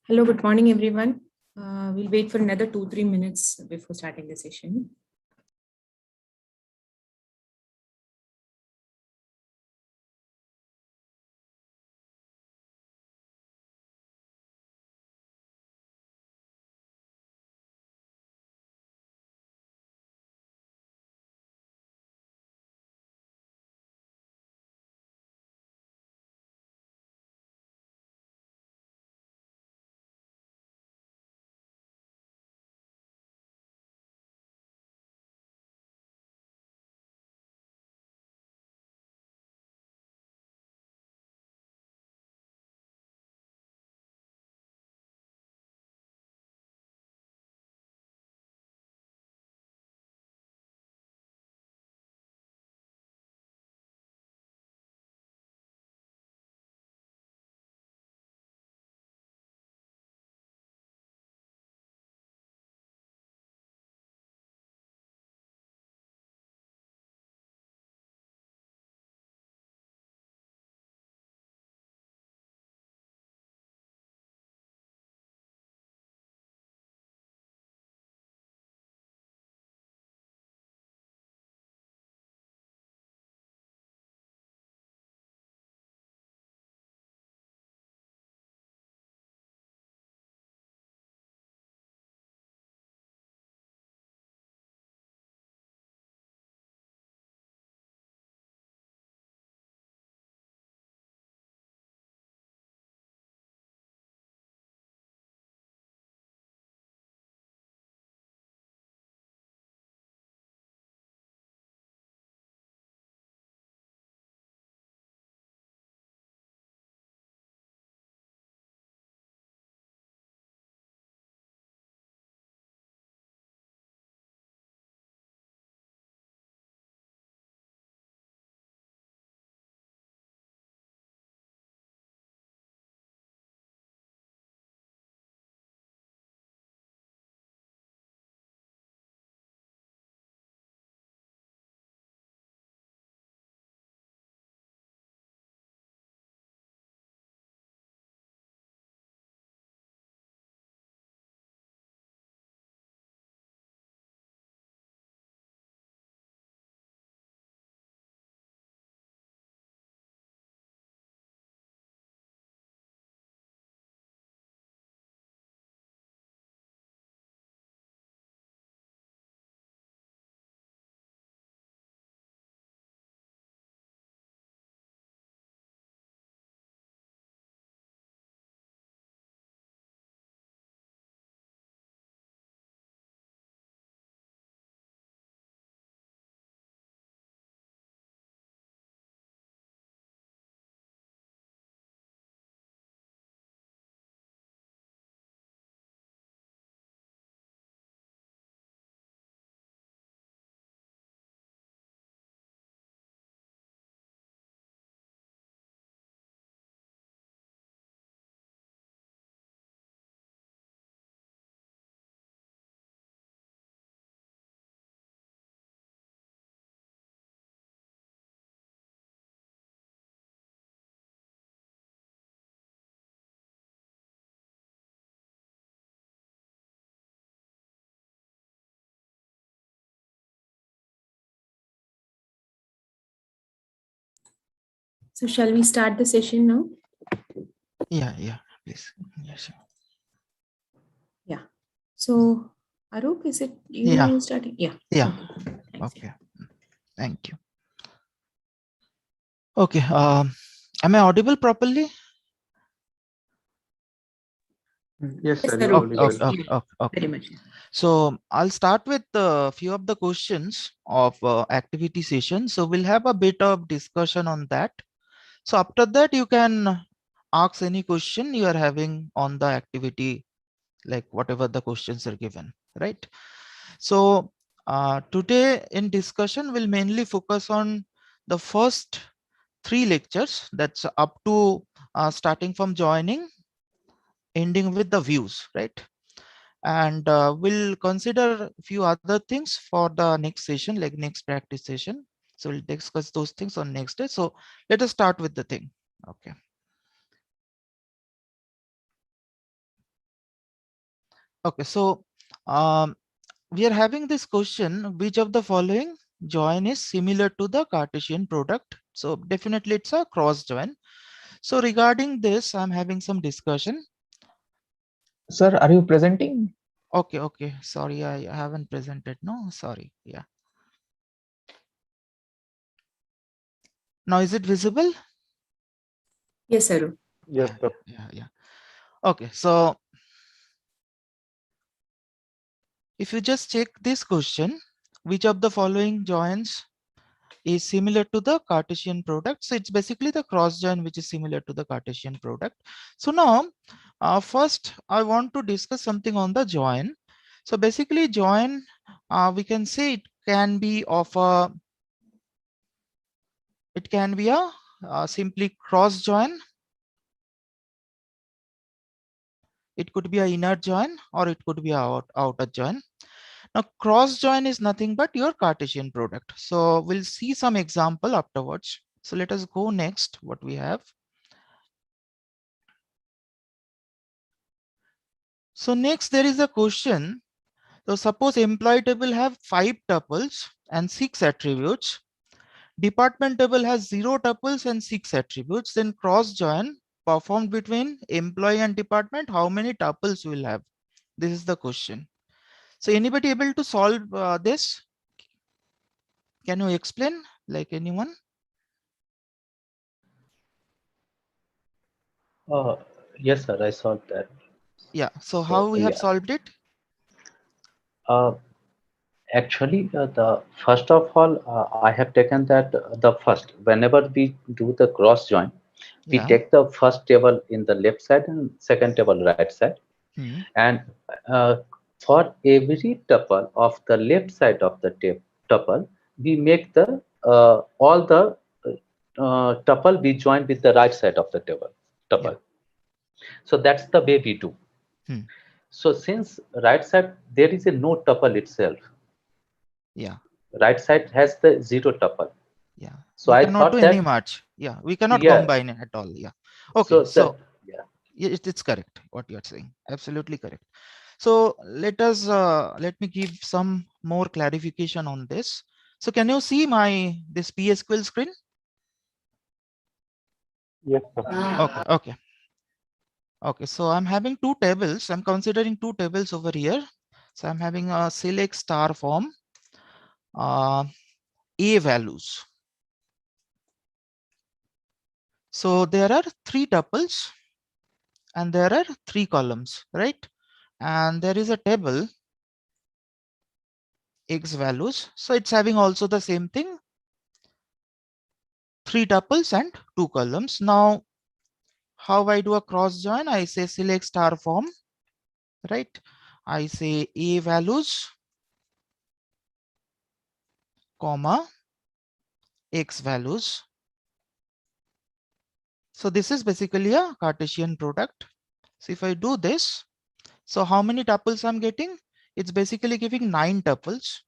Hello, good morning, everyone. We'll wait for another 2-3 minutes before starting the session. So shall we start the session now? Yeah, please. Yeah, sure. Yeah. So Arup, is it you starting? Yeah. Yeah. Okay. Thanks. Okay. Thank you. Okay. Am I audible properly? Yes, sir. Arup. Okay. Very much. So I'll start with a few of the questions of activity session. So we'll have a bit of discussion on that. So after that, you can ask any question you are having on the activity, like whatever the questions are given, right? So today in discussion, we'll mainly focus on the first 3 lectures, that's up to starting from joining, ending with the views, right? And we'll consider a few other things for the next session, like next practice session. So we'll discuss those things on next day. So let us start with the thing. Okay. Okay, so we are having this question, which of the following join is similar to the Cartesian product? So definitely it's a cross join. So regarding this, I'm having some discussion. Sir, are you presenting? Okay. Sorry, I haven't presented. No, sorry. Yeah. Now is it visible? Yes, sir. Yes, sir. Yeah. Okay, so if you just check this question, which of the following joins is similar to the Cartesian product? So it's basically the cross join which is similar to the Cartesian product. So now, first I want to discuss something on the join. So basically join, we can say it can be of a, it can be a simply cross join. It could be a inner join or it could be a outer join. Now cross join is nothing but your Cartesian product. So we'll see some example afterwards. So let us go next. What we have. So next there is a question. So suppose employee table have 5 tuples and 6 attributes. Department table has 0 tuples and 6 attributes. Then cross join performed between employee and department. How many tuples will have? This is the question. So anybody able to solve this? Can you explain? Like anyone? Uh, yes, sir, I solved that. Yeah. So So, how we have yeah. solved it? Uh, Actually, the first of all, I have taken that the first, whenever we do the cross join, we Yeah. take the first table in the left side and second table right side. Hmm. And uh, for every tuple of the left side of the tuple, we make the all the tuple we join with the right side of the tuple. Yeah. So that's the way we do. Hmm. So since right side there is a no tuple itself, Yeah. right side has the zero tuple. Yeah. So We I cannot do thought any that, match. Yeah. We cannot yeah. combine it at all. Yeah. Okay. So So that, yeah. it's correct what you are saying. Absolutely correct. So let me give some more clarification on this. So can you see my this PSQL screen? Yes, sir. Okay. So I'm having 2 tables. I'm considering 2 tables over here. So I'm having a select star form, A values. So there are 3 tuples and there are 3 columns, right? And there is a table X values. So it's having also the same thing, 3 tuples and 2 columns. Now, how I do a cross join? I say select star form, right? I say A values, comma, X values. So this is basically a Cartesian product. So if I do this, so how many tuples I'm getting? It's basically giving 9 tuples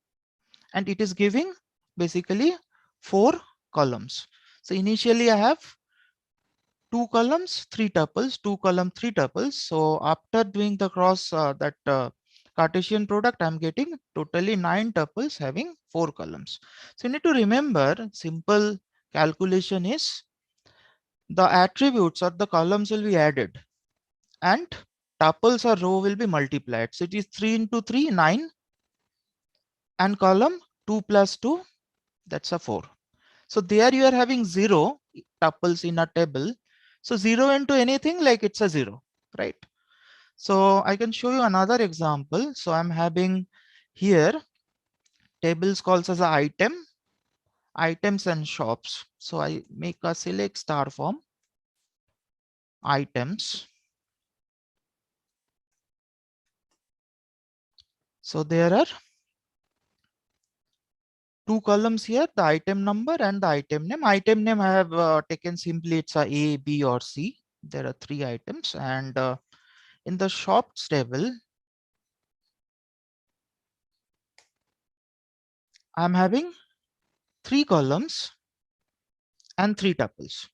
and it is giving basically 4 columns. So initially I have 2 columns, 3 tuples, 2 column, 3 tuples. So after doing the cross Cartesian product, I'm getting totally 9 tuples having 4 columns. So you need to remember simple calculation is the attributes or the columns will be added and tuples or row will be multiplied. So it is 3 into 3, 9 and column 2 plus 2, that's a 4. So there you are having 0 tuples in a table. So 0 into anything like it's a 0, right? So I can show you another example. So I'm having here tables calls as a item, items and shops. So I make a select star form, items. So there are 2 columns here, the item number and the item name. Item name I have taken simply it's a B or C. There are 3 items and in the shops table, I'm having 3 columns and 3 tuples.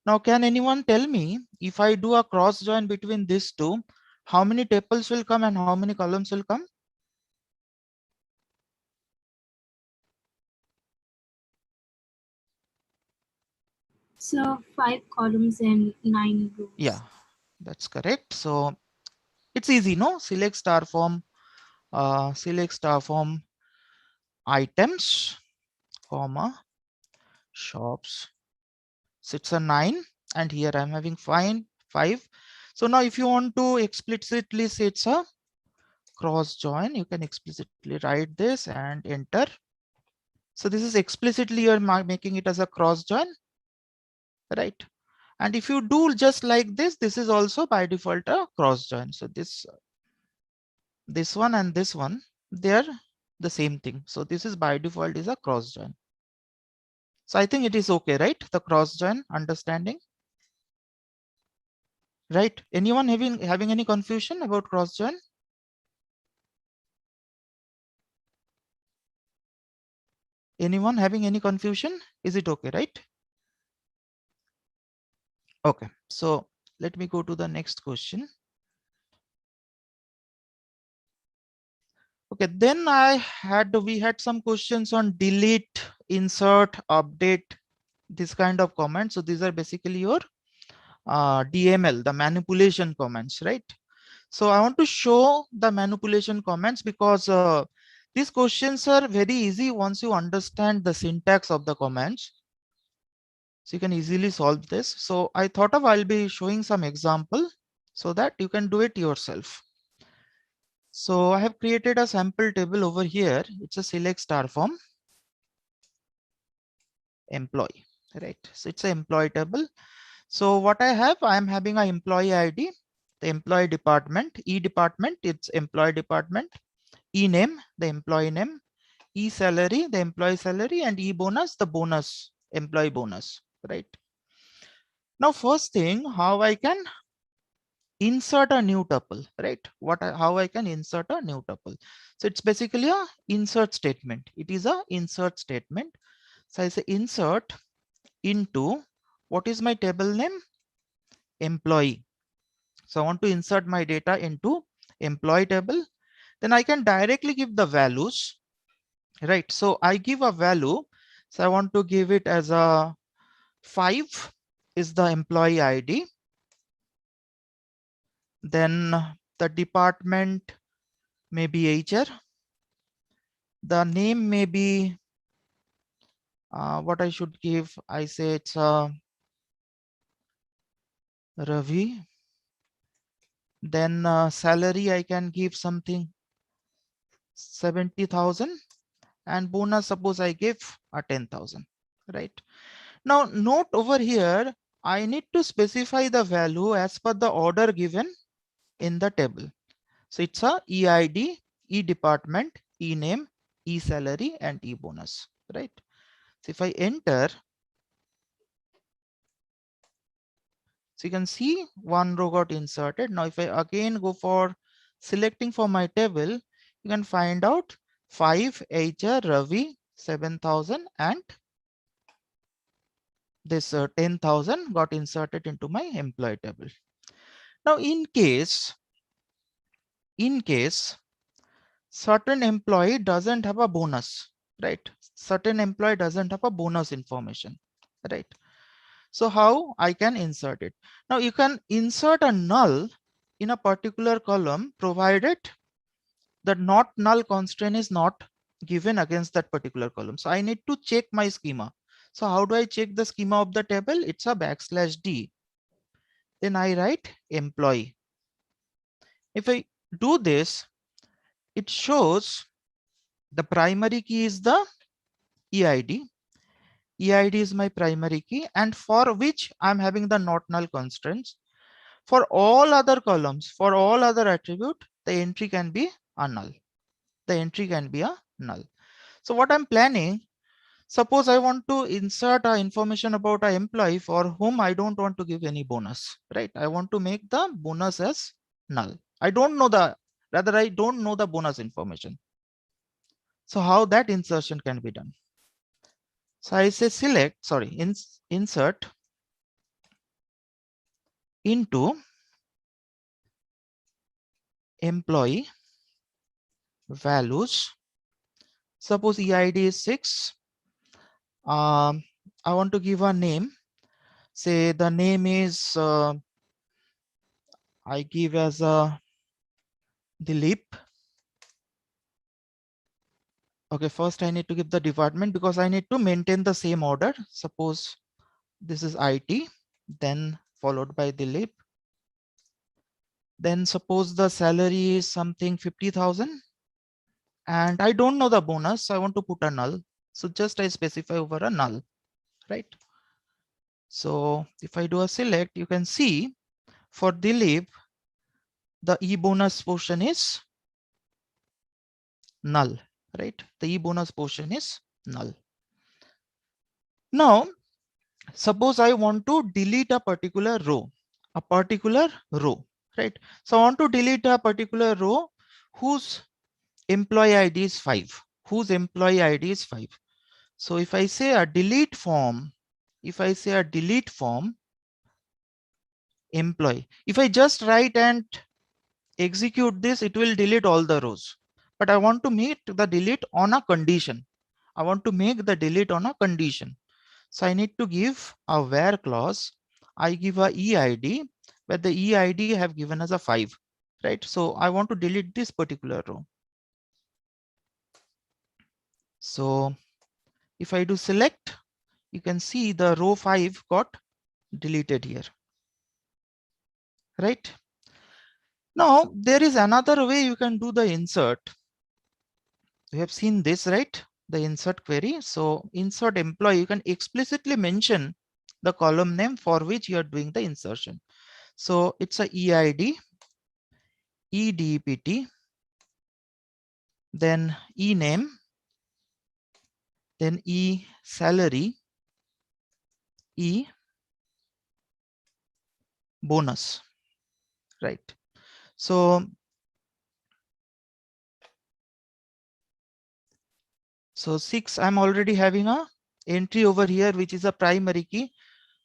Now, can anyone tell me if I do a cross join between these two, how many tuples will come and how many columns will come? So 5 columns and 9 rows. Yeah, that's correct. So it's easy, no? Select star form items, comma, shops. So it's a 9, and here I'm having 5. So now if you want to explicitly say it's a cross join, you can explicitly write this and enter. So this is explicitly you're making it as a cross join, right? And if you do just like this, this is also by default a cross join. So this one and this one, they're the same thing. So this is by default is a cross join. So I think it is okay, right? The cross join understanding, right? Anyone having any confusion about cross join? Anyone having any confusion? Is it okay, right? Okay, so let me go to the next question. Okay, then we had some questions on delete, insert, update, this kind of comments. So these are basically your DML, the manipulation comments, right? So I want to show the manipulation comments because these questions are very easy once you understand the syntax of the comments. So you can easily solve this. So I thought of I'll be showing some example so that you can do it yourself. So I have created a sample table over here. It's a select star form employee, right? So it's an employee table. So what I have, I'm having an employee ID, the employee department, E department, it's employee department, E name, the employee name, E salary, the employee salary, and E bonus, the bonus, employee bonus, right? Now, first thing, how I can insert a new tuple, right? How I can insert a new tuple. So it's basically a insert statement. It is a insert statement. So I say insert into, what is my table name? Employee. So I want to insert my data into employee table. Then I can directly give the values, right? So I give a value. So I want to give it as a 5 is the employee ID. Then the department may be HR. The name may be what I should give. I say it's Ravi. Then salary I can give something 70,000, and bonus suppose I give a 10,000, right? Now note over here, I need to specify the value as per the order given in the table. So it's a EID, E department, E name, E salary, and E bonus, right? So if I enter, so you can see one row got inserted. Now if I again go for selecting for my table, you can find out 5 HR Ravi 7,000 and this 10,000 got inserted into my employee table. Now in case certain employee doesn't have a bonus, right? Certain employee doesn't have a bonus information, right? So how I can insert it? Now you can insert a null in a particular column provided the not null constraint is not given against that particular column. So I need to check my schema. So how do I check the schema of the table? It's a \d. Then I write employee. If I do this, it shows the primary key is the EID. EID is my primary key, and for which I'm having the not null constraints. For all other columns, for all other attribute, the entry can be a null. The entry can be a null. So what I'm planning, suppose I want to insert information about an employee for whom I don't want to give any bonus, right? I want to make the bonus as null. I don't know the bonus information. So how that insertion can be done? So I say insert into employee values. Suppose EID is 6. I want to give a name. Say the name is I give as a Dilip. Okay, first I need to give the department because I need to maintain the same order. Suppose this is IT, then followed by Dilip. Then suppose the salary is something 50,000 and I don't know the bonus. So I want to put a null. So just I specify over a null, right? So if I do a select, you can see for Dilip, the e-bonus portion is null, right? The e-bonus portion is null. Now, suppose I want to delete a particular row, right? So I want to delete a particular row whose employee ID is 5, So if I say a delete form, employee, if I just write and execute this, it will delete all the rows. But I want to make the delete on a condition. So I need to give a where clause. I give a EID, where the EID have given as a 5, right? So I want to delete this particular row. So if I do select, you can see the row 5 got deleted here, right? Now there is another way you can do the insert. We have seen this, right? The insert query. So insert employee, you can explicitly mention the column name for which you are doing the insertion. So it's a EID, EDPT, then E name, then E salary, E bonus, right? So So 6, I'm already having a entry over here, which is a primary key.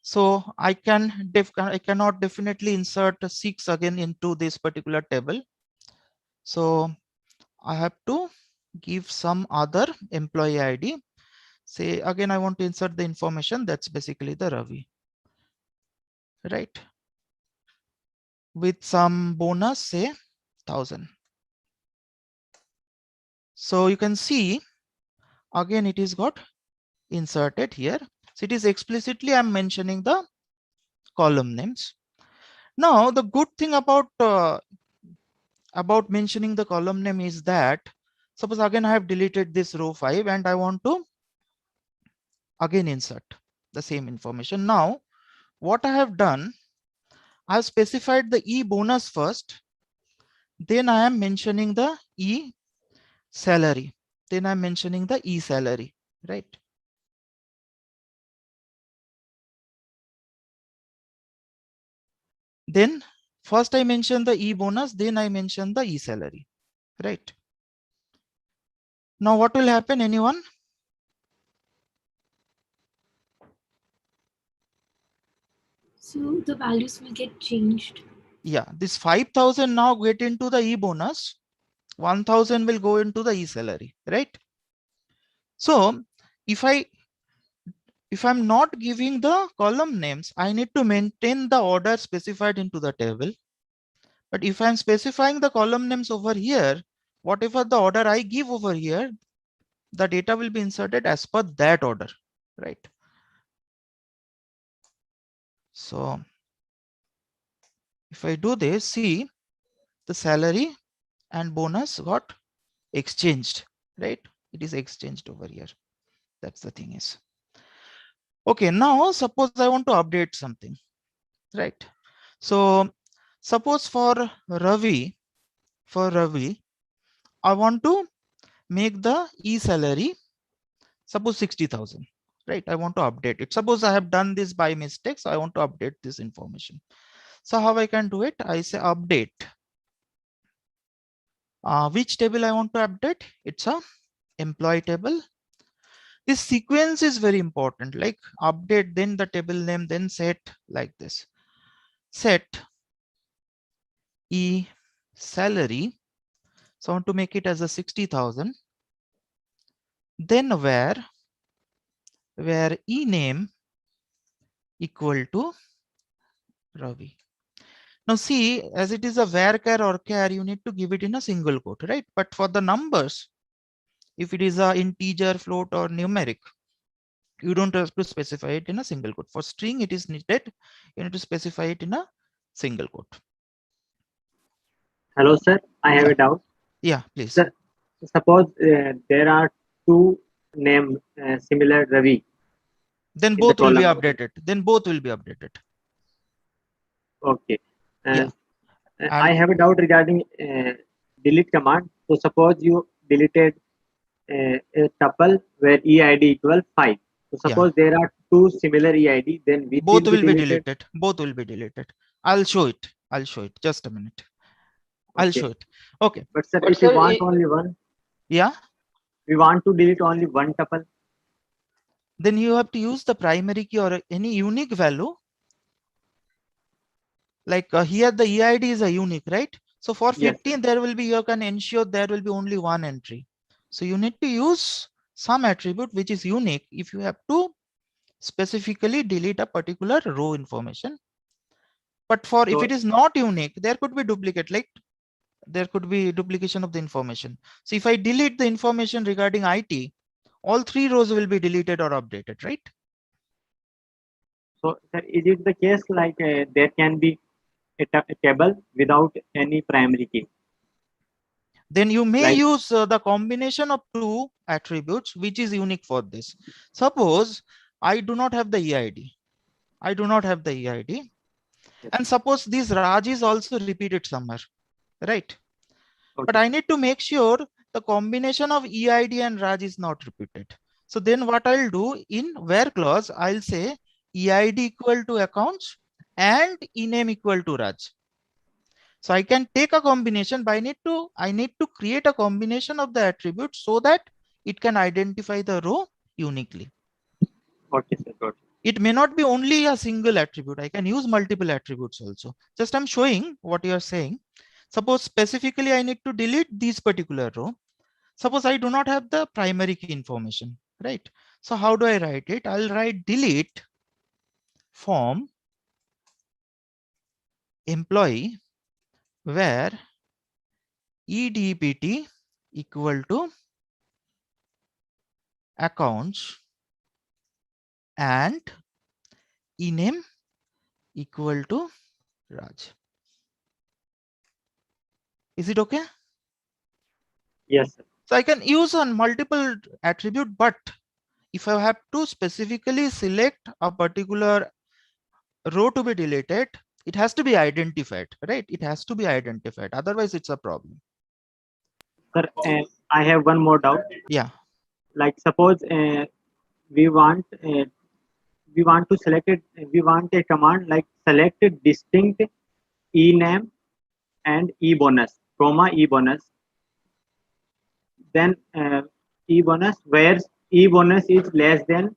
So I cannot definitely insert 6 again into this particular table. So I have to give some other employee ID. Say again, I want to insert the information. That's basically the Ravi, right? With some bonus, say 1,000. So you can see again, it is got inserted here. So it is explicitly I'm mentioning the column names. Now the good thing about mentioning the column name is that suppose again I have deleted this row 5 and I want to again insert the same information. Now what I have done, I have specified the E bonus first, then I am mentioning the E salary, right? Then first I mention the E bonus, then I mention the E salary, right? Now what will happen, anyone? So the values will get changed. Yeah, this 5,000 now get into the E bonus, 1,000 will go into the E salary, right? So if I'm not giving the column names, I need to maintain the order specified into the table. But if I'm specifying the column names over here, whatever the order I give over here, the data will be inserted as per that order, right? So if I do this, see the salary and bonus got exchanged, right? It is exchanged over here. That's the thing is. Okay, now suppose I want to update something, right? So suppose for Ravi, I want to make the E salary, suppose 60,000, right? I want to update it. Suppose I have done this by mistake, so I want to update this information. So how I can do it? I say update. Which table I want to update? It's a employee table. This sequence is very important, like update, then the table name, then set, like this. Set E salary. So I want to make it as a 60,000. Then where ename equal to Ravi. Now see, as it is a varchar or char, you need to give it in a single quote, right? But for the numbers, if it is a integer, float, or numeric, you don't have to specify it in a single quote. For string, it is needed. You need to specify it in a single quote. Hello, sir. I have a doubt. Yeah, please. Sir, suppose there are two names similar Ravi. Then both will be updated. Then both will be updated. Okay. Yeah. I have a doubt regarding delete command. So suppose you deleted a tuple where EID equals 5. So suppose there are two similar EID, then which both will be deleted? deleted. Both will be deleted. I'll show it. Just a minute. I'll show it. Okay. But sir, if you want only one, yeah, we want to delete only one tuple. Then you have to use the primary key or any unique value. Like here, the EID is a unique, right? So for 15, there will be, you can ensure there will be only one entry. So you need to use some attribute which is unique if you have to specifically delete a particular row information. But for if it is not unique, there could be duplicate, like there could be duplication of the information. So if I delete the information regarding IT, all 3 rows will be deleted or updated, right? So sir, is it the case like there can be a table without any primary key? Then you may use the combination of 2 attributes which is unique for this. Suppose I do not have the EID. And suppose this Raj is also repeated somewhere, right? But I need to make sure the combination of EID and Raj is not repeated. So then what I'll do in where clause, I'll say EID equal to accounts and ename equal to Raj. So I can take a combination, but I need to create a combination of the attributes so that it can identify the row uniquely. Okay, sir. Got it. It may not be only a single attribute. I can use multiple attributes also. Just I'm showing what you are saying. Suppose specifically I need to delete this particular row. Suppose I do not have the primary key information, right? So how do I write it? I'll write delete from employee where EDPT equal to accounts and ename equal to Raj. Is it okay? Yes, sir. So I can use on multiple attribute, but if I have to specifically select a particular row to be deleted, it has to be identified, right? It has to be identified. Otherwise, it's a problem. Sir, I have one more doubt. Yeah. Like suppose we want to select it. We want a command like select distinct ename and ebonus, comma ebonus. Then ebonus where ebonus is less than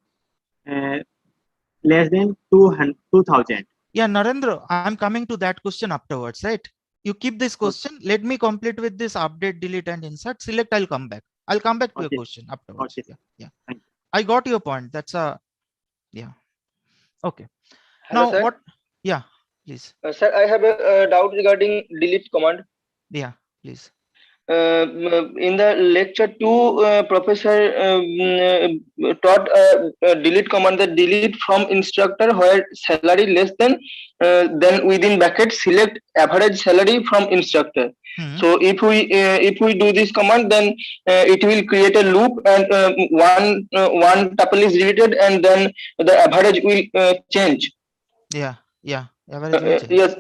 2000. Yeah, Narendra, I'm coming to that question afterwards, right? You keep this question. Let me complete with this update, delete, and insert. Select. I'll come back. I'll come back to your question afterwards. Okay. Yeah. Thank you. I got your point. That's a yeah. Okay. Hello, now sir. what? Yeah, please. Sir, I have a doubt regarding delete command. Yeah, please. In the lecture 2, professor taught delete command, the delete from instructor where salary less than then within brackets select average salary from instructor. So if we do this command, then it will create a loop and one tuple is deleted and then the average will change. Yeah, average will change. Yes.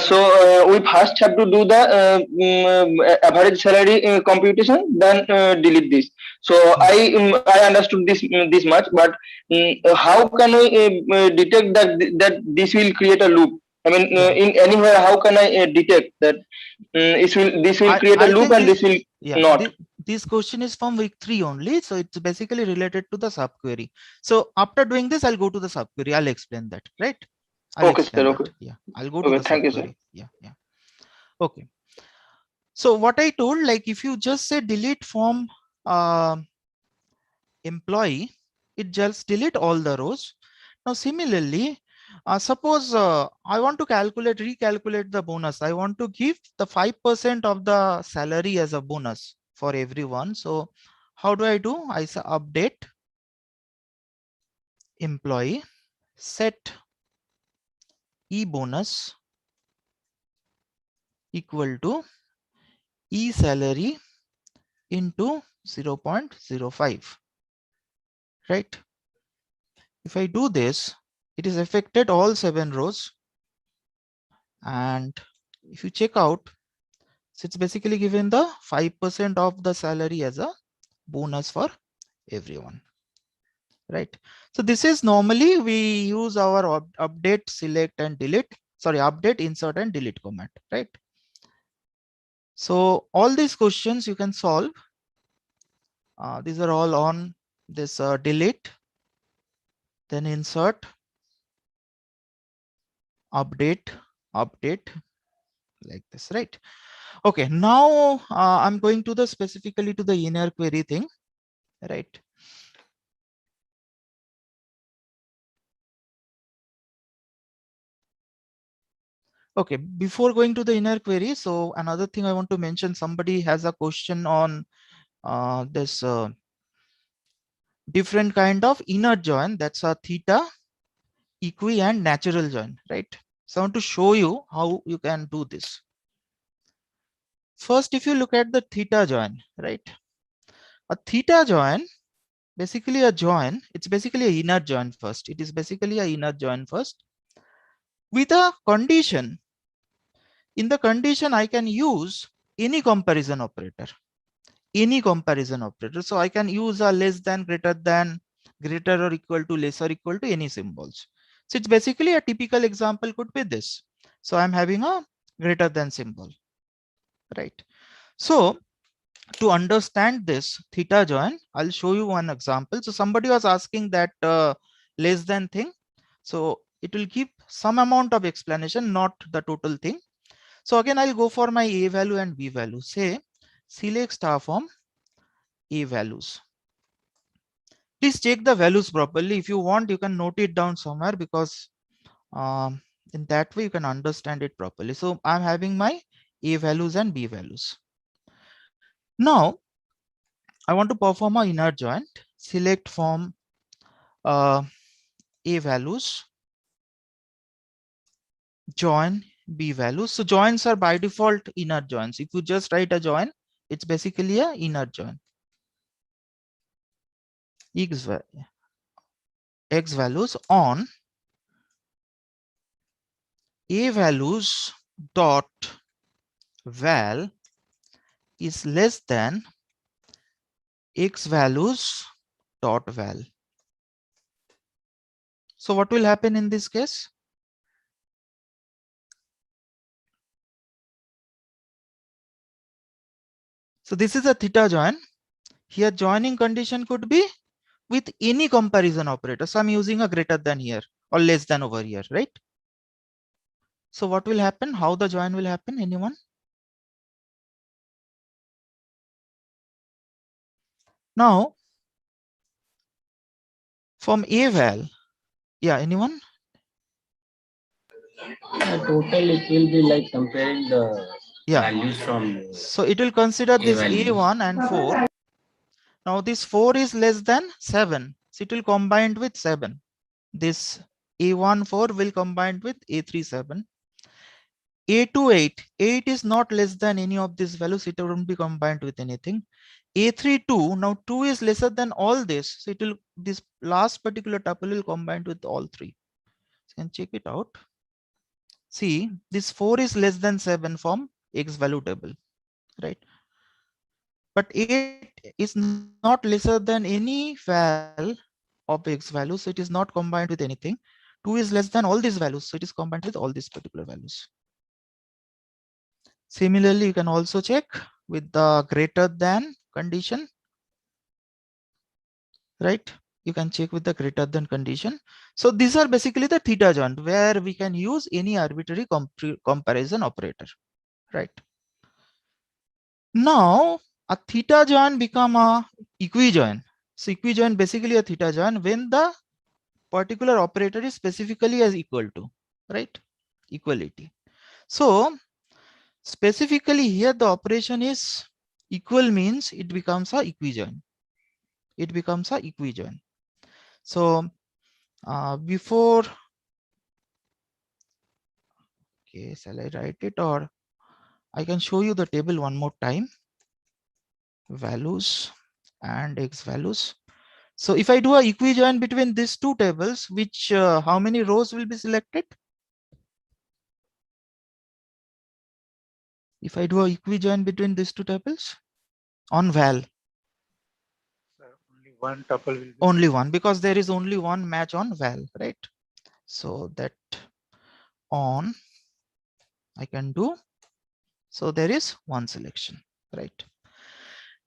So we first have to do the average salary computation, then delete this. So I understood this much, but how can we detect that this will create a loop? I mean, in anywhere, how can I detect that this will create a loop and this will not? This question is from week 3 only, so it's basically related to the subquery. So after doing this, I'll go to the subquery. I'll explain that, right? Okay, sir. Okay. Yeah, I'll go to the thank you, sir. subquery. Yeah. Okay. So what I told, like if you just say delete from employee, it just delete all the rows. Now similarly, suppose I want to recalculate the bonus. I want to give the 5% of the salary as a bonus for everyone. So how do? I say update employee, set e bonus equal to e salary into 0.05, right? If I do this, it is affected all 7 rows. And if you check out, so it's basically given the 5% of the salary as a bonus for everyone, right? So this is normally we use our update, select and delete, sorry, update, insert and delete command, right? So all these questions you can solve. These are all on this delete, then insert, update, like this, right? Okay, now I'm going to the specifically to the inner query thing, right? Okay, before going to the inner query, so another thing I want to mention, somebody has a question on this different kind of inner join, that's a theta, equi and natural join, right? So I want to show you how you can do this. First, if you look at the theta join, right? A theta join, basically a join, it's basically an inner join first. It is basically an inner join first with a condition. In the condition, I can use any comparison operator. So I can use a less than, greater or equal to, less or equal to any symbols. So it's basically a typical example could be this. So I'm having a greater than symbol, right? So to understand this theta join, I'll show you one example. So somebody was asking that less than thing. So it will give some amount of explanation, not the total thing. So again, I'll go for my A value and B value. Say select star from A values. Please check the values properly. If you want, you can note it down somewhere, because in that way you can understand it properly. So I'm having my A values and B values. Now I want to perform a inner join. Select from A values, join B values. So joins are by default inner joins. If you just write a join, it's basically a inner join. X values on A values dot val is less than X values dot val. So what will happen in this case? So this is a theta join. Here joining condition could be with any comparison operator. So I'm using a greater than here or less than over here, right? So what will happen? How the join will happen? Anyone? Now from A-val, yeah, anyone? Total, it will be like comparing the values from. So it will consider this A1 and 4. Now this 4 is less than 7. So it will combine with 7. This A1 4 will combine with A3 7. A2 8. 8 is not less than any of these values. It won't be combined with anything. A3 2. Now 2 is lesser than all this. So it will, this last particular tuple will combine with all 3. So you can check it out. See, this 4 is less than 7 from X value table, right? But 8 is not lesser than any val of X value. So it is not combined with anything. 2 is less than all these values. So it is combined with all these particular values. Similarly, you can also check with the greater than condition, right? You can check with the greater than condition. So these are basically the theta join where we can use any arbitrary comparison operator, right? Now a theta join become a equijoin. So equijoin basically a theta join when the particular operator is specifically as equal to, right? Equality. So specifically here the operation is equal, means it becomes a equijoin. It becomes a equijoin. So before, okay, shall I write it, or I can show you the table one more time. Values and x values. So if I do a equijoin between these two tables, which how many rows will be selected? If I do a equijoin between these two tables on val, only one tuple will be only one, because there is only one match on val, right? So that on I can do. So there is one selection, right?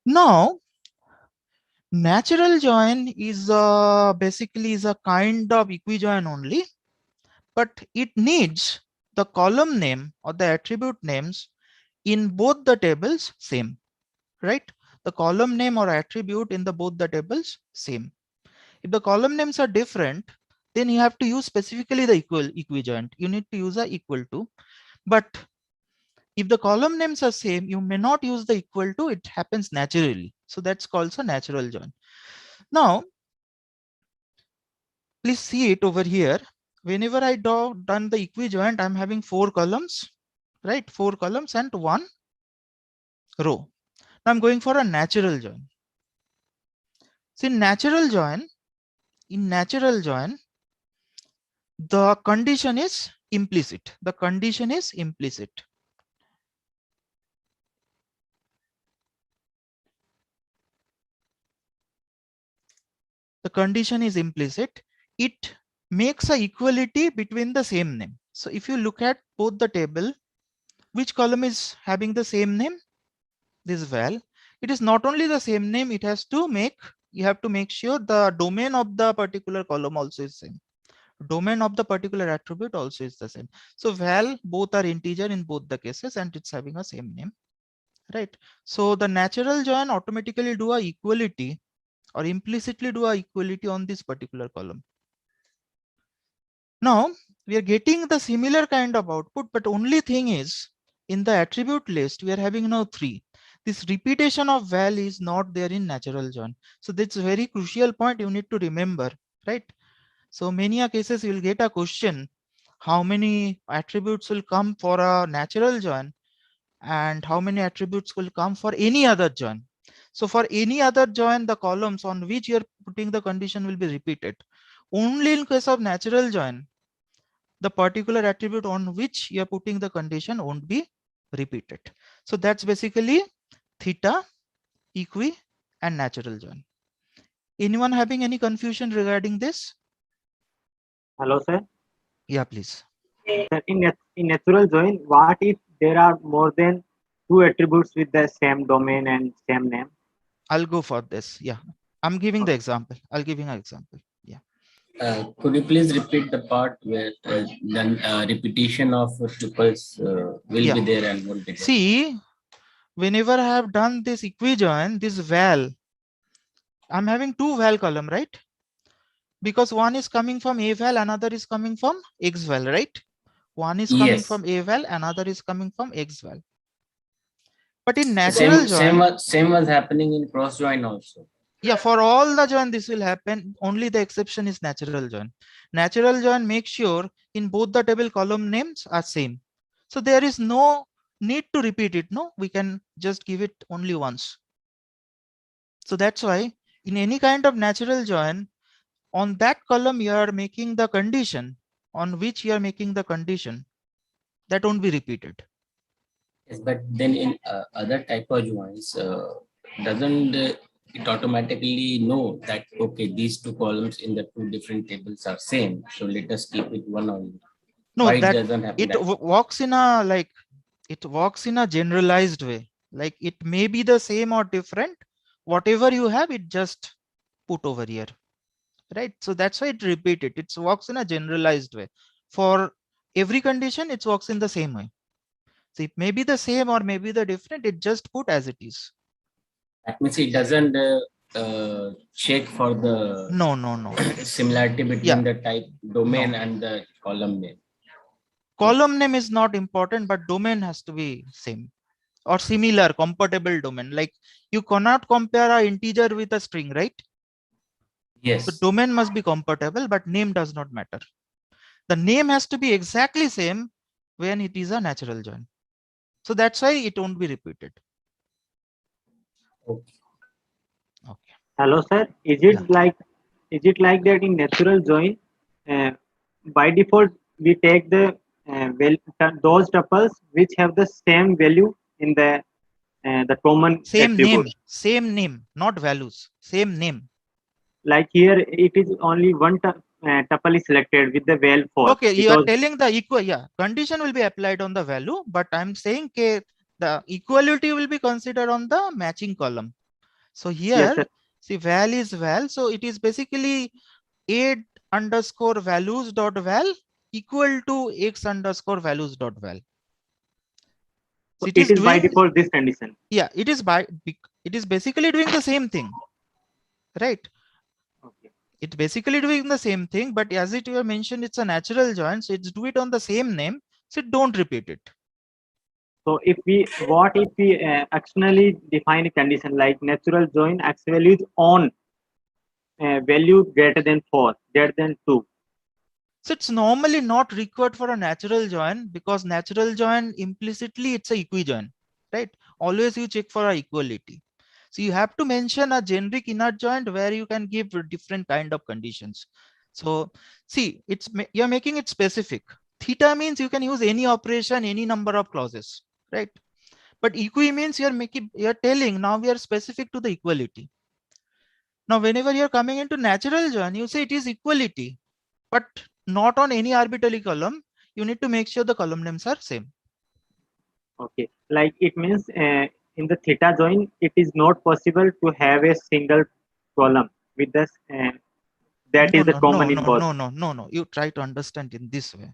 Now natural join is basically is a kind of equijoin only, but it needs the column name or the attribute names in both the tables same, right? The column name or attribute in the both the tables same. If the column names are different, then you have to use specifically the equijoint. You need to use a equal to. But if the column names are same, you may not use the equal to. It happens naturally. So that's called a natural join. Now, please see it over here. Whenever I done the equijoint, I'm having 4 columns, right? 4 columns and 1 row. Now I'm going for a natural join. So in natural join, the condition is implicit. The condition is implicit. The condition is implicit. It makes a equality between the same name. So if you look at both the table, which column is having the same name? This val. It is not only the same name, it has to make, you have to make sure the domain of the particular column also is same. Domain of the particular attribute also is the same. So val, both are integer in both the cases and it's having a same name, right? So the natural join automatically do a equality or implicitly do a equality on this particular column. Now we are getting the similar kind of output, but only thing is in the attribute list, we are having now 3. This repetition of val is not there in natural join. So that's a very crucial point you need to remember, right? So many cases you will get a question, how many attributes will come for a natural join and how many attributes will come for any other join. So for any other join, the columns on which you are putting the condition will be repeated. Only in case of natural join, the particular attribute on which you are putting the condition won't be repeated. So that's basically theta, equi, and natural join. Anyone having any confusion regarding this? Hello, sir. Yeah, please. Sir, in natural join, what if there are more than 2 attributes with the same domain and same name? I'll go for this. Yeah, I'm giving the example. I'll give you an example. Yeah. Could you please repeat the part where then repetition of tuples will be there and won't be there? See, whenever I have done this equijoin, this val, I'm having 2 val column, right? Because one is coming from a val, another is coming from x val, right? One is coming from a val, another is coming from x val. But in natural join, same was happening in cross join also. Yeah, for all the join this will happen. Only the exception is natural join. Natural join makes sure in both the table column names are same. So there is no need to repeat it. No, we can just give it only once. So that's why in any kind of natural join, on that column you are making the condition on which you are making the condition that won't be repeated. Yes, but then in other type of joins, doesn't it automatically know that okay, these 2 columns in the 2 different tables are same, so let us keep it one only? No, Why that doesn't happen? it walks in a it walks in a generalized way. Like it may be the same or different. Whatever you have, it just put over here, right? So that's why it repeat it. It works in a generalized way. For every condition, it works in the same way. So it may be the same or maybe the different, it just put as it is. That means it doesn't check for the No. similarity between the type domain and the column name. Column name is not important, but domain has to be same or similar, compatible domain. Like you cannot compare an integer with a string, right? Yes. The domain must be compatible, but name does not matter. The name has to be exactly same when it is a natural join. So that's why it won't be repeated. Okay. Hello, sir. Is it like that in natural join? By default, we take the those tuples which have the same value in the common Same attribute. name, not values. Same name. Like here, it is only one tuple is selected with the val false. Okay, you are telling the equal, condition will be applied on the value, but I'm saying the equality will be considered on the matching column. So here, yes, see, val is val. So it is basically a underscore values dot val equal to x underscore values dot val. So it is by default this condition. Yeah, it is basically doing the same thing, right? Okay. It's basically doing the same thing, but as it you mentioned, it's a natural join, so it's do it on the same name, so don't repeat it. So if we actually define a condition like natural join x values on value greater than 4, greater than 2. So it's normally not required for a natural join, because natural join implicitly it's a equijoin, right? Always you check for a equality. So you have to mention a generic inner joint where you can give different kind of conditions. So see, you're making it specific. Theta means you can use any operation, any number of clauses, right? But equi means you're telling now we are specific to the equality. Now, whenever you're coming into natural join, you say it is equality, but not on any arbitrary column. You need to make sure the column names are same. Okay, like it means in the theta join, it is not possible to have a single column with this. That is the common in both. No. You try to understand in this way.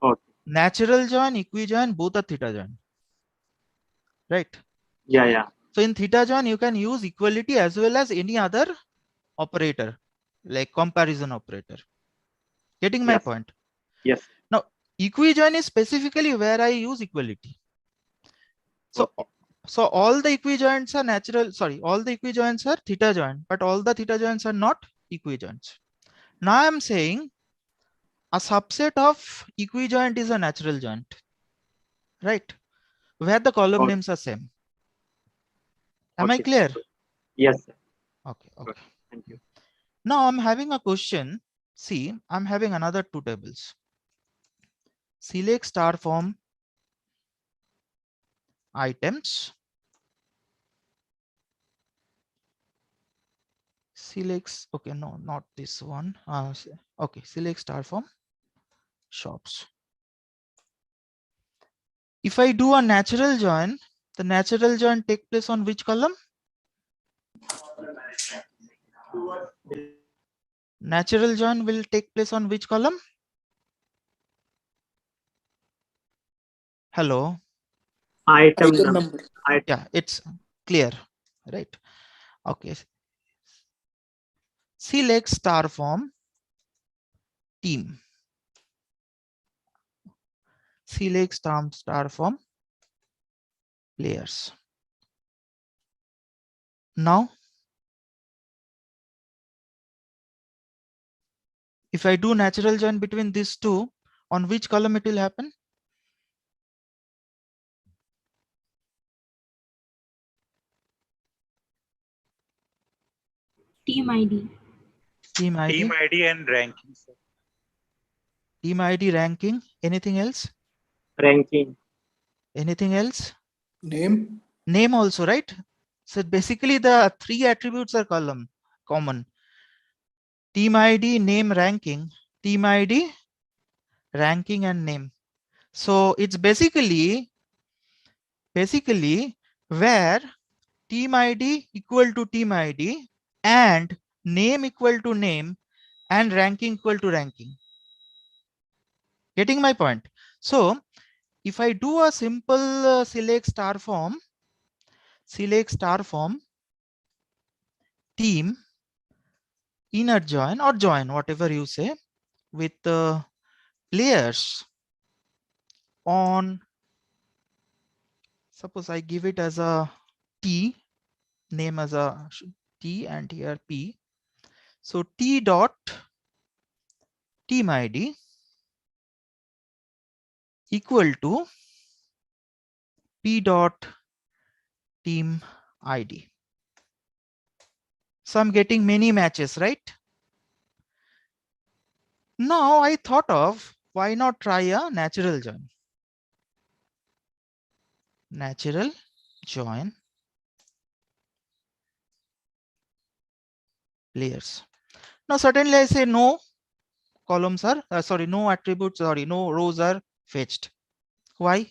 Okay. Natural join, equijoin, both are theta join, right? Yeah. So in theta join, you can use equality as well as any other operator, like comparison operator. Getting my point? Yes. Now, equijoin is specifically where I use equality. So, so all the equijoints are natural. Sorry, all the equijoints are theta joint, but all the theta joints are not equijoints. Now I'm saying a subset of equijoint is a natural joint, right? Where the column names are same. Am I clear? Yes. Okay. Thank you. Now I'm having a question. See, I'm having another two tables. Select star form items. Selects, okay, no, not this one. Okay, select star form shops. If I do a natural join, the natural join take place on which column? Natural join will take place on which column? Hello. Item number. Yeah, it's clear, right? Okay. Select star form team. Select star form players. Now, if I do natural join between these two, on which column it will happen? Team ID. Team ID. Team ID and ranking. Sir. Team ID, ranking. Anything else? Ranking. Anything else? Name. Name also, right? So basically the three attributes are common. Team ID, name, ranking. Team ID, ranking and name. So it's basically where team ID equal to team ID and name equal to name and ranking equal to ranking. Getting my point? So if I do a simple select star form team inner join or join, whatever you say, with players on, suppose I give it as a T, name as a T and here P. So T dot team ID equal to P dot team ID. So I'm getting many matches, right? Now I thought of, why not try a natural join? Natural join players. Now suddenly I say no columns are, no attributes, no rows are fetched. Why?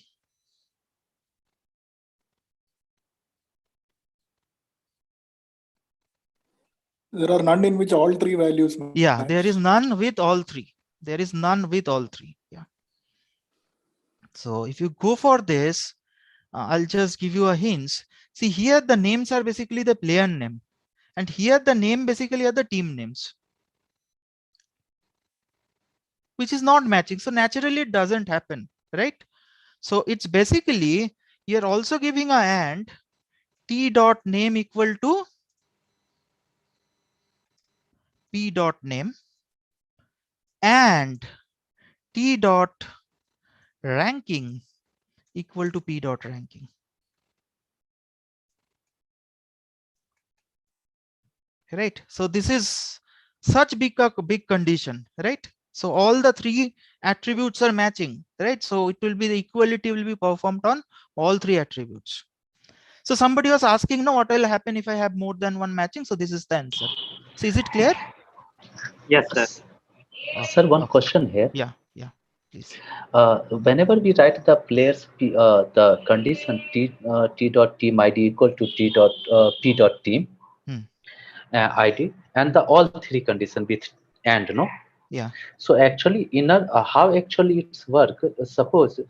There are none in which all three values match. Yeah, there is none with all three. There is none with all three. Yeah. So if you go for this, I'll just give you a hint. See, here the names are basically the player name, and here the name basically are the team names, which is not matching. So naturally it doesn't happen, right? So it's basically you're also giving a and T dot name equal to P dot name and T dot ranking equal to P dot ranking. Right. So this is such big condition, right? So all the three attributes are matching, right? So it will be the equality will be performed on all three attributes. So somebody was asking, no, what will happen if I have more than one matching? So this is the answer. So is it clear? Yes, sir. Sir, one question here. Yeah, please. Whenever we write the players, the condition T dot team ID equal to T dot P dot team ID, and the all three condition with and, no? Yeah. So actually inner how actually it's work, suppose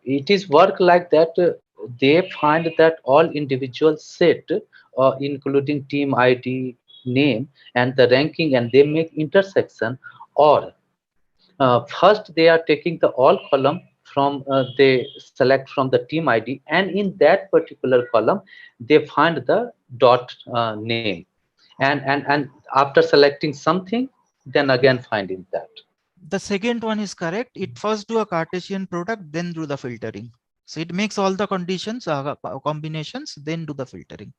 it is work like that, they find that all individual set including team ID, name and the ranking, and they make intersection, or first they are taking the all column from they select from the team ID, and in that particular column they find the dot name, and after selecting something then again finding that. The second one is correct. It first do a Cartesian product, then do the filtering. So it makes all the conditions combinations, then do the filtering.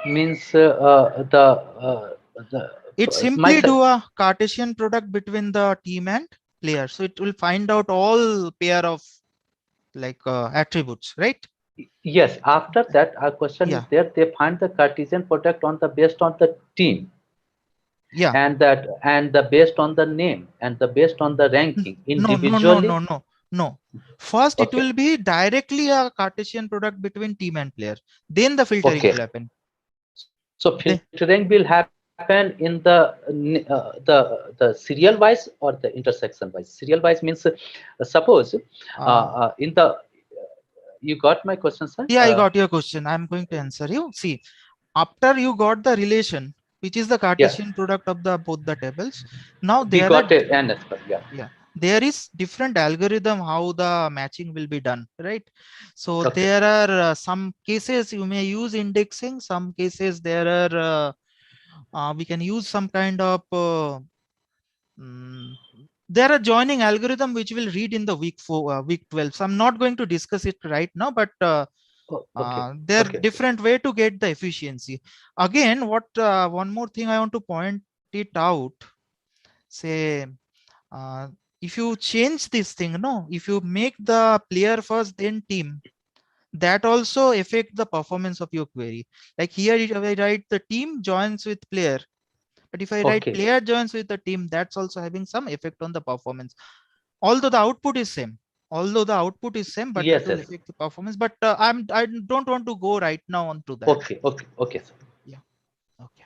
Means it simply do a Cartesian product between the team and player. So it will find out all pair of like attributes, right? Yes. After that, our question is there. They find the Cartesian product on the based on the team. Yeah. And the based on the name and the based on the ranking individually. No. First, it will be directly a Cartesian product between team and player. Then the filtering will happen. So filtering will happen in the serial wise or the intersection wise. Serial wise means suppose in the you got my question, sir? Yeah, I got your question. I'm going to answer you. See, after you got the relation, which is the Cartesian product of the both the tables. Now there there is different algorithm how the matching will be done, right? So there are some cases you may use indexing. Some cases there are we can use some kind of there are joining algorithm which will read in the week 12. So I'm not going to discuss it right now, but there are different way to get the efficiency. Again, what one more thing I want to point it out. Say, if you change this thing, no, if you make the player first, then team, that also affect the performance of your query. Like here, if I write the team joins with player, but if I write player joins with the team, that's also having some effect on the performance. Although the output is same. But that will affect the performance. But I don't want to go right now onto that. Okay. Yeah. Okay.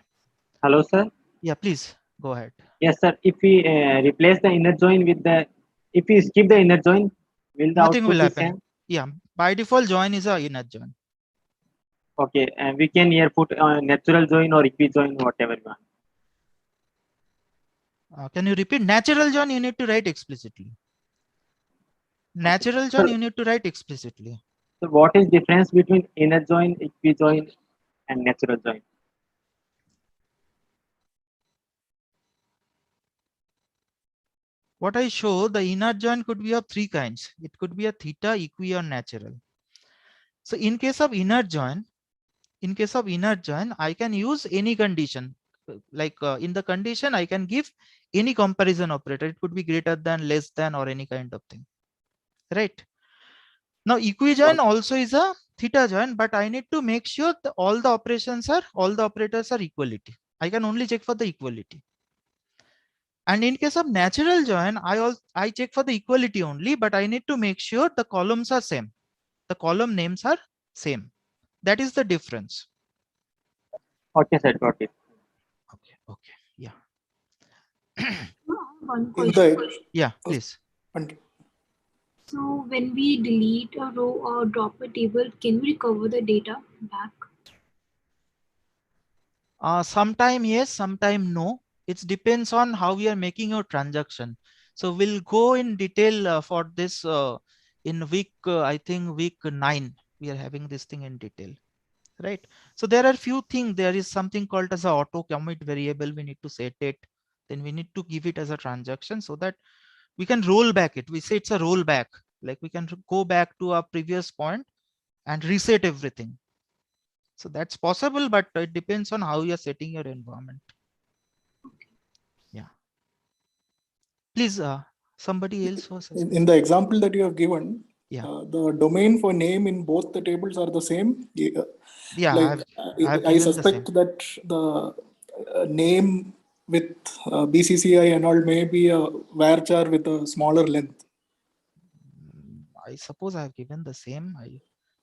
Hello, sir. Yeah, please go ahead. Yes, sir. If we replace the inner join with the, if we skip the inner join, Will the Nothing output will be happen. same? Yeah, by default join is a inner join. Okay, and we can here put natural join or equi join, whatever we want. Can you repeat? Natural join you need to write explicitly. Natural join So, you need to write explicitly. so what is difference between inner join, equi join, and natural join? What I show, the inner join could be of three kinds. It could be a theta, equi, or natural. So in case of inner join, I can use any condition. Like in the condition, I can give any comparison operator. It could be greater than, less than, or any kind of thing. Right? Now equi join also is a theta join, but I need to make sure that all the operators are equality. I can only check for the equality. And in case of natural join, I check for the equality only, but I need to make sure the columns are same. The column names are same. That is the difference. Okay, sir, got it. Okay, yeah. One In question. the Yeah, please. So when we delete a row or drop a table, can we recover the data back? Sometime yes, sometime no. It depends on how we are making your transaction. So we'll go in detail for this in week, I think week 9. We are having this thing in detail, right? So there are few things. There is something called as a auto commit variable. We need to set it. Then we need to give it as a transaction so that we can roll back it. We say it's a rollback. Like we can go back to our previous point and reset everything. So that's possible, but it depends on how you're setting your environment. Yeah. Please, somebody else was in the example that you have given, yeah. The domain for name in both the tables are the same. Yeah, Like I've I given the same. suspect that the name with BCCI and all may be a varchar with a smaller length. I suppose I've given the same. I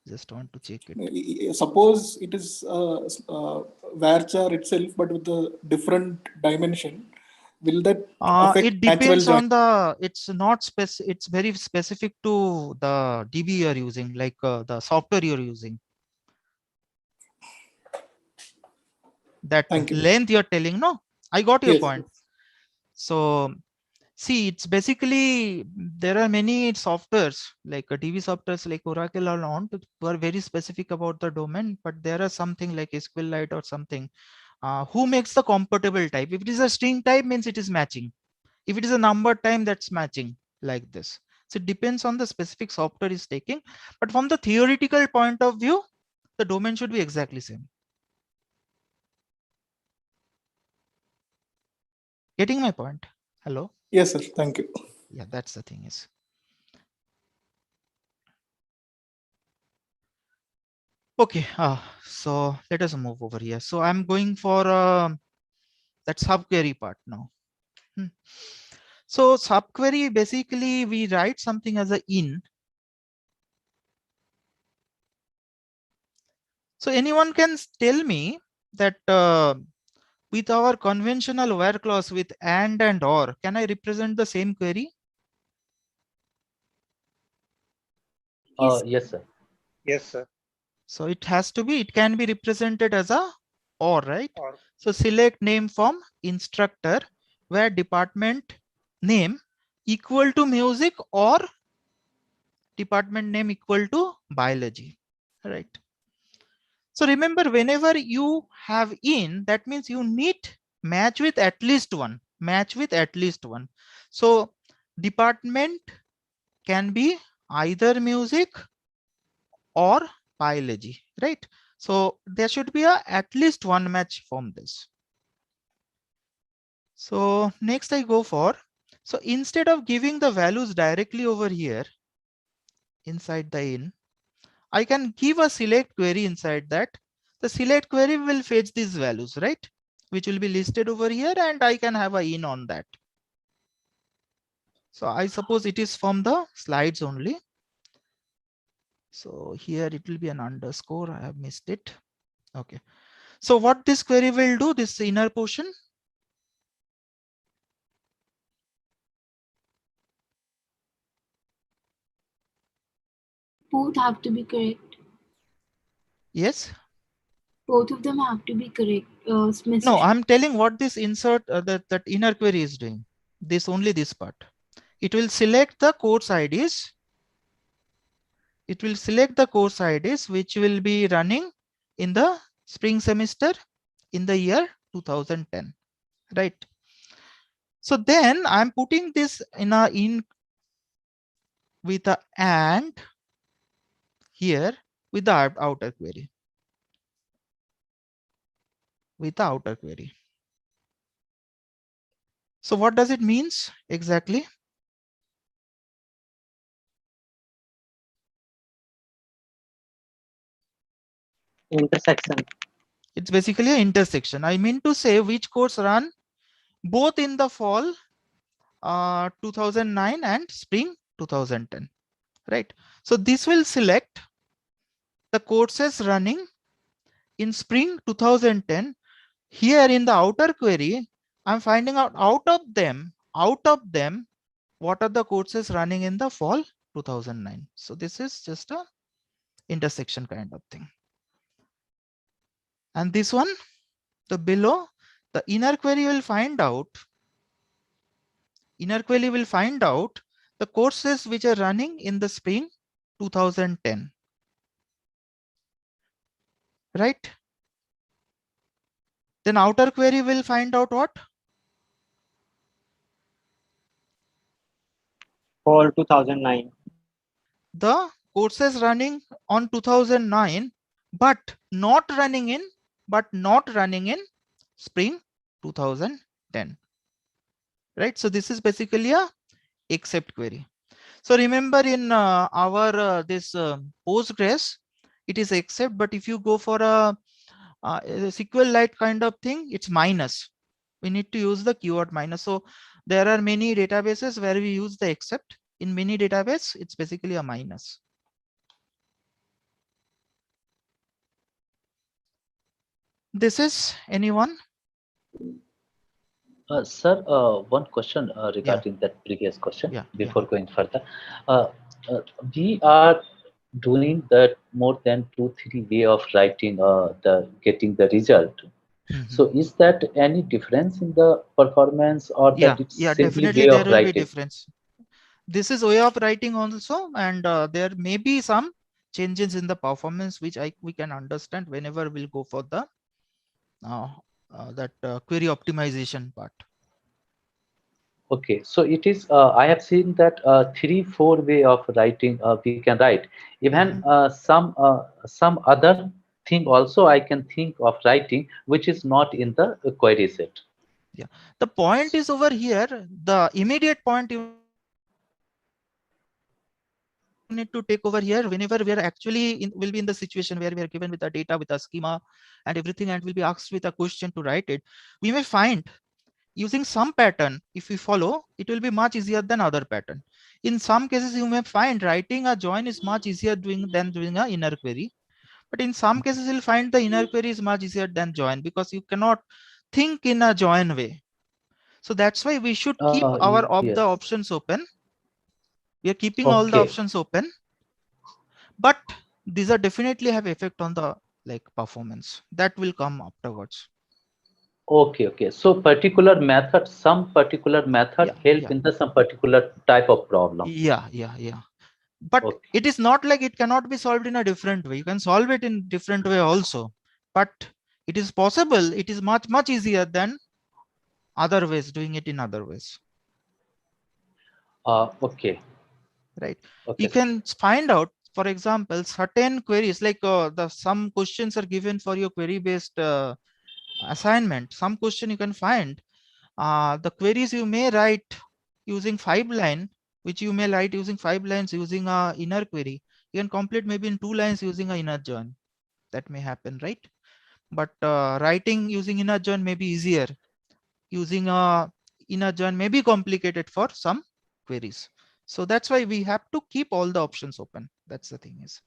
just want to check it. Suppose it is varchar itself, but with a different dimension. Will that affect It depends natural on the, it's not specific, it's very specific to the DB you're using, like the software you're using. That length you're telling, no? I got your point. So see, it's basically, there are many softwares like DB softwares like Oracle or on who are very specific about the domain, but there are something like SQLite or something who makes the compatible type. If it is a string type, means it is matching. If it is a number type, that's matching like this. So it depends on the specific software is taking, but from the theoretical point of view, the domain should be exactly same. Getting my point? Hello? Yes, sir. Thank you. Yeah, that's the thing is. Okay, so let us move over here. So I'm going for that subquery part now. So subquery, basically we write something as a in. So anyone can tell me that with our conventional where clause with and or, can I represent the same query? Yes, sir. Yes, sir. So it has to be, it can be represented as a or, right? Or. So select name from instructor where department name equal to music or department name equal to biology, right? So remember, whenever you have in, that means you need match with at least one, match with at least one. So department can be either music or biology, right? So there should be a at least one match from this. So next I go for, so instead of giving the values directly over here inside the in, I can give a select query inside that. The select query will fetch these values, right? Which will be listed over here, and I can have a in on that. So I suppose it is from the slides only. So here it will be an underscore. I have missed it. Okay. So what this query will do, this inner portion, Both have to be correct. Yes. Both of them have to be correct. No, I'm telling what this insert that inner query is doing. Only this part. It will select the course IDs. It will select the course IDs which will be running in the spring semester in the year 2010, right? So then I'm putting this in with a and here with the outer query. With the outer query. So what does it means exactly? Intersection. It's basically an intersection. I mean to say which course run both in the fall 2009 and spring 2010, right? So this will select the courses running in spring 2010. Here in the outer query, I'm finding out of them, what are the courses running in the fall 2009. So this is just a intersection kind of thing. And this one, the below, the inner query will find out the courses which are running in the spring 2010, right? Then outer query will find out what? For 2009. The courses running on 2009, but not running in spring 2010, right? So this is basically a except query. So remember in our this Postgres, it is except, but if you go for a SQLite kind of thing, it's minus. We need to use the keyword minus. So there are many databases where we use the except. In many database, it's basically a minus. This is anyone? Sir, one question regarding that previous question before going further. We are doing that more than 2-3 way of writing getting the result. So is that any difference in the performance, or that it's simply definitely way there of will be writing? difference. This is way of writing also, and there may be some changes in the performance which we can understand whenever we'll go for the query optimization part. Okay, so it is. I have seen that 3-4 way of writing we can write. Even some other thing also I can think of writing, which is not in the query set. Yeah, the point is over here. The immediate point you need to take over here whenever we are actually will be in the situation where we are given with the data with a schema and everything, and will be asked with a question to write it. We may find using some pattern, if we follow, it will be much easier than other pattern. In some cases, you may find writing a join is much easier than doing a inner query. But in some cases, you'll find the inner query is much easier than join, because you cannot think in a join way. So that's why we should keep the options open. We are keeping all the options open, but these are definitely have effect on the performance that will come afterwards. Okay. So some particular method help in some particular type of problem. Yeah. But it is not like it cannot be solved in a different way. You can solve it in different way also, but it is possible. It is much easier than other ways, doing it in other ways. Okay. Right. Okay. You can find out, for example, certain queries like some questions are given for your query based assignment. Some question you can find the queries you may write using 5 lines, which you may write using 5 lines using a inner query. You can complete maybe in 2 lines using a inner join. That may happen, right? But writing using inner join may be easier. Using a inner join may be complicated for some queries. So that's why we have to keep all the options open. That's the thing is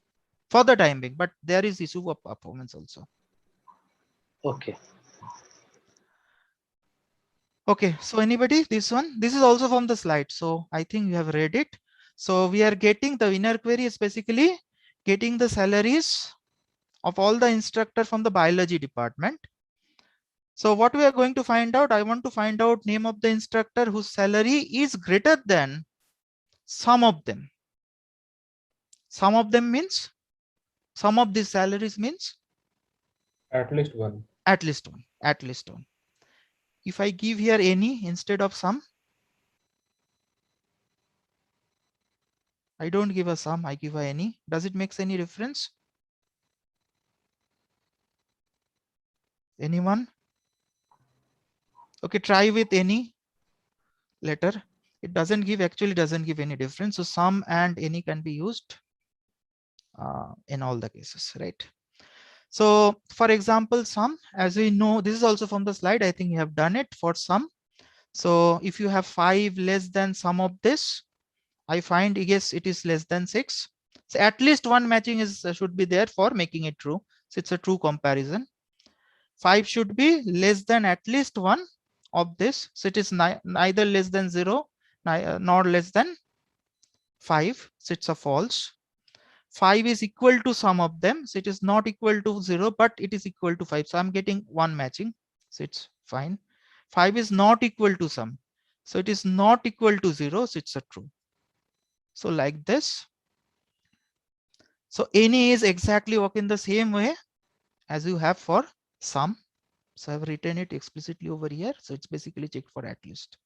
for the time being, but there is issue of performance also. Okay. Okay, so anybody, this is also from the slide. So I think you have read it. So we are getting the inner query is basically getting the salaries of all the instructor from the biology department. So what we are going to find out, I want to find out name of the instructor whose salary is greater than some of them. Some of them means, some of these salaries means At least one. at least one, at least one. If I give here any instead of some, I don't give a sum, I give a any. Does it make any difference? Anyone? Okay, try with any letter. It doesn't give, actually doesn't give any difference. So sum and any can be used in all the cases, right? So for example, sum, as we know, this is also from the slide. I think you have done it for sum. So if you have 5 less than sum of this, I find, yes, it is less than 6. So at least one matching is should be there for making it true. So it's a true comparison. 5 should be less than at least one of this. So it is neither less than 0 nor less than 5. So it's a false. 5 is equal to some of them. So it is not equal to 0, but it is equal to 5. So I'm getting one matching. So it's fine. 5 is not equal to some. So it is not equal to 0. So it's a true. So like this. So any is exactly working the same way as you have for sum. So I've written it explicitly over here. So it's basically checked for at least.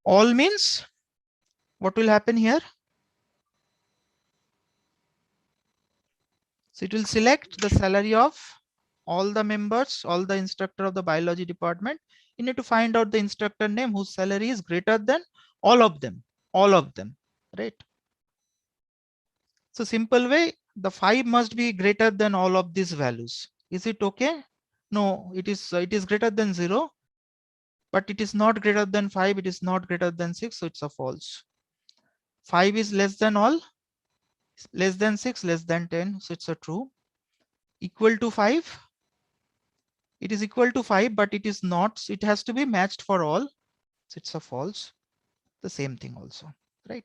All means what will happen here? So it will select the salary of all the members, all the instructor of the biology department. You need to find out the instructor name whose salary is greater than all of them, right? So simple way, the 5 must be greater than all of these values. Is it okay? No, it is greater than 0, but it is not greater than 5. It is not greater than 6. So it's a false. 5 is less than all, less than 6, less than 10. So it's a true. Equal to 5. It is equal to 5, but it is not. So it has to be matched for all. So it's a false. The same thing also, right?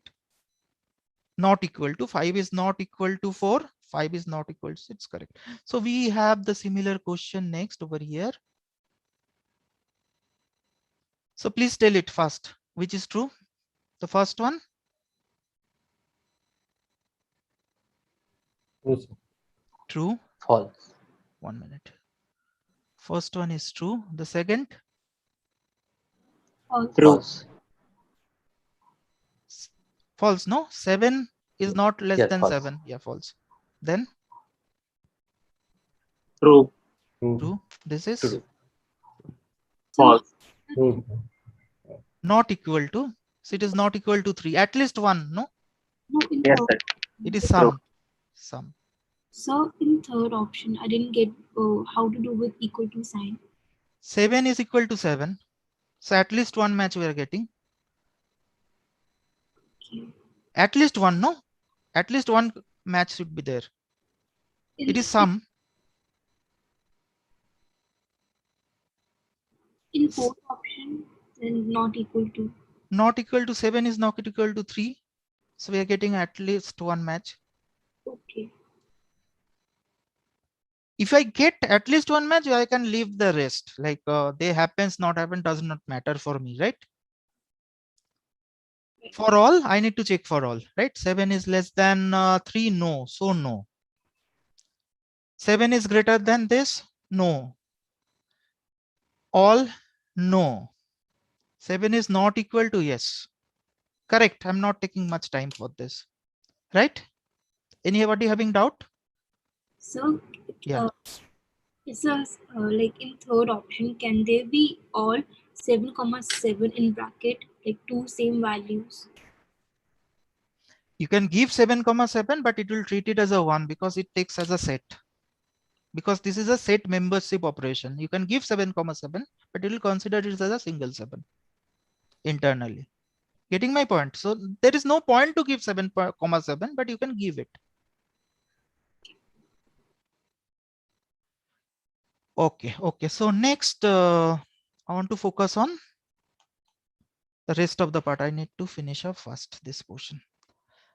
Not equal to 5 is not equal to 4. 5 is not equal to, it's correct. So we have the similar question next over here. So please tell it first, which is true? The first one? True. False. 1 minute. First one is true. The second? False. False. False, no? 7 is not less Yes, than false. 7. Yeah, false. Then? True. True. This is? True. False. Not equal to. So it is not equal to 3. At least one, no? No, in Yes, third. sir. It is some. Some. So in third option, I didn't get how to do with equal to sign. 7 is equal to 7. So at least one match we are getting. Okay. At least one, no? At least one match should be there. It is some. In fourth option, then not equal to. Not equal to 7 is not equal to 3. So we are getting at least one match. Okay. If I get at least one match, I can leave the rest. Like they happens, not happen, does not matter for me, right? For all, I need to check for all, right? 7 is less than 3, no. So no. 7 is greater than this, no. All, no. 7 is not equal to yes. Correct. I'm not taking much time for this, right? Anybody having doubt? So Yeah. it's a like in third option, can there be all 7,7 in bracket, like two same values? You can give 7,7, but it will treat it as a 1 because it takes as a set. Because this is a set membership operation. You can give 7,7, but it will consider it as a single 7 internally. Getting my point? So there is no point to give 7,7, but you can give it. Okay. Okay. So next, I want to focus on the rest of the part. I need to finish up first this portion.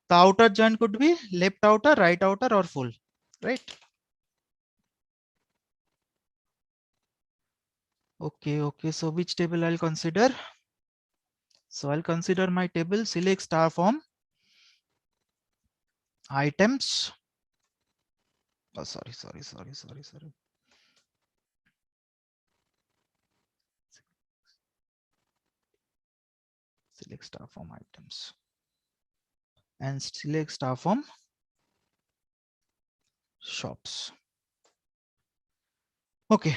The outer join could be left outer, right outer, or full, right? Okay. So which table I'll consider? So I'll consider my table select star form items. Oh, sorry. Select star form items and select star form shops. Okay,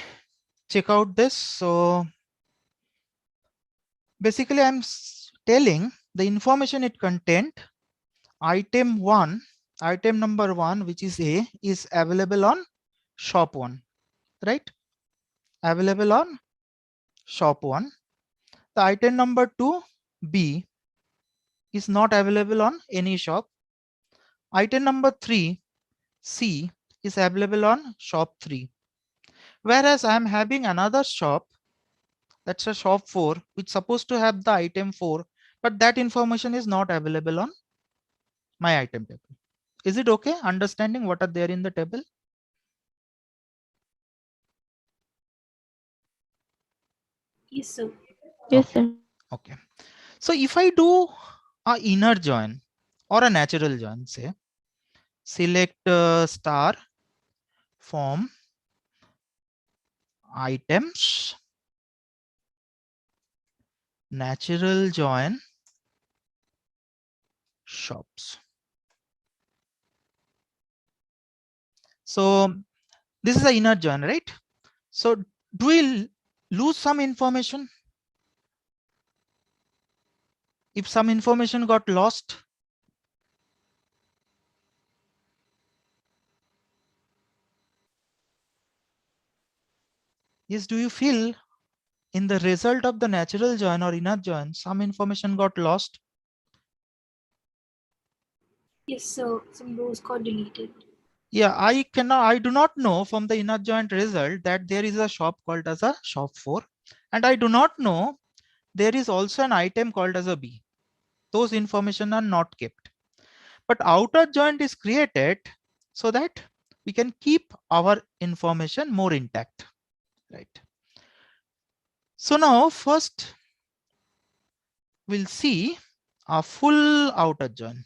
check out this. So basically I'm telling the information it contained. Item number 1, which is A, is available on shop 1, right? Available on shop 1. The item number 2, B, is not available on any shop. Item number 3, C, is available on shop 3. Whereas I am having another shop, that's a shop 4, which supposed to have the item 4, but that information is not available on my item table. Is it okay understanding what are there in the table? Yes, sir. Yes, sir. Okay. So if I do a inner join or a natural join, say select star form items, natural join shops. So this is the inner join, right? So do we lose some information? If some information got lost, yes, do you feel in the result of the natural join or inner join, some information got lost? Yes, sir. Some rows got deleted. Yeah, I do not know from the inner joint result that there is a shop called as a shop 4, and I do not know there is also an item called as a B. Those information are not kept, but outer joint is created so that we can keep our information more intact, right? So now first we'll see a full outer join.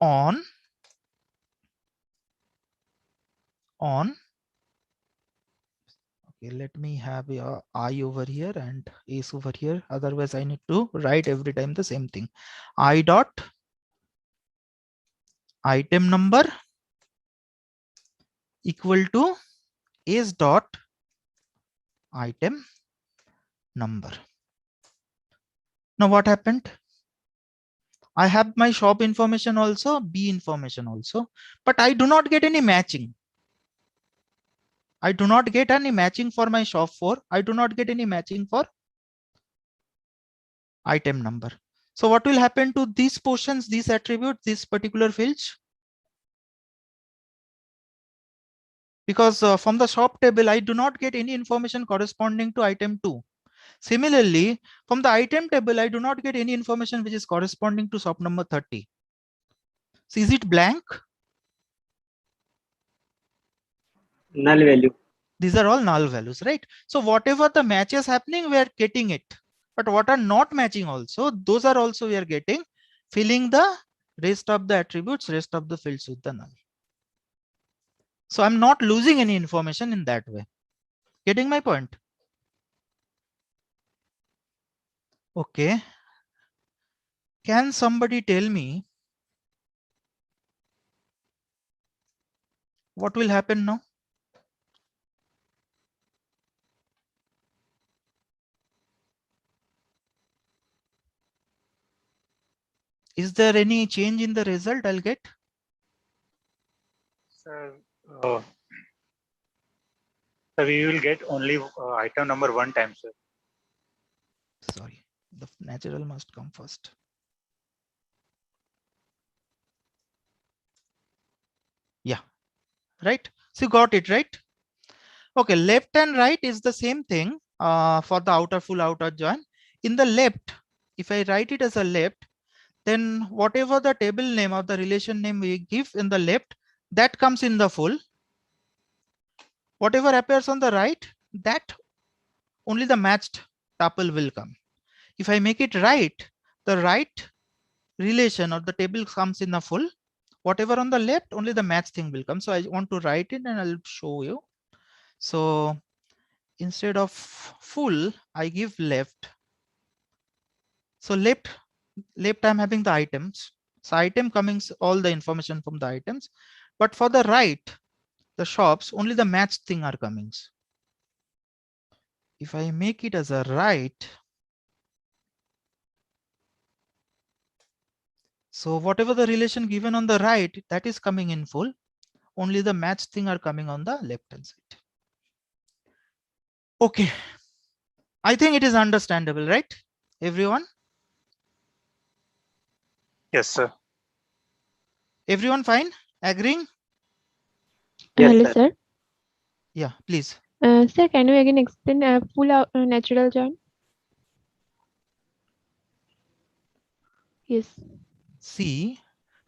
On okay, let me have a I over here and ace over here, otherwise I need to write every time the same thing. I dot item number equal to ace dot item number. Now what happened? I have my shop information also, B information also, but I do not get any matching. I do not get any matching for my shop 4. I do not get any matching for item number. So what will happen to these portions, these attributes, these particular fields? Because from the shop table, I do not get any information corresponding to item 2. Similarly, from the item table, I do not get any information which is corresponding to shop number 30. So is it blank? Null value. These are all null values, right? So whatever the match is happening, we are getting it. But what are not matching also, those are also we are getting, filling the rest of the attributes, rest of the fields with the null. So I'm not losing any information in that way. Getting my point? Okay. Can somebody tell me what will happen now? Is there any change in the result I'll get? Sir, we will get only item number 1 time, sir. Sorry, the natural must come first. Yeah, right. So you got it, right? Okay, left and right is the same thing for the outer full outer join. In the left, if I write it as a left, then whatever the table name or the relation name we give in the left, that comes in the full. Whatever appears on the right, that only the matched tuple will come. If I make it right, the right relation or the table comes in the full. Whatever on the left, only the match thing will come. So I want to write it and I'll show you. So instead of full, I give left. So left I'm having the items. So item coming all the information from the items. But for the right, the shops, only the matched thing are coming. If I make it as a right, so whatever the relation given on the right, that is coming in full. Only the matched thing are coming on the left hand side. Okay. I think it is understandable, right? Everyone? Yes, sir. Everyone fine? Agreeing? Yes, hello, sir. Yeah, please. Sir, can you again explain full natural join? Yes. See,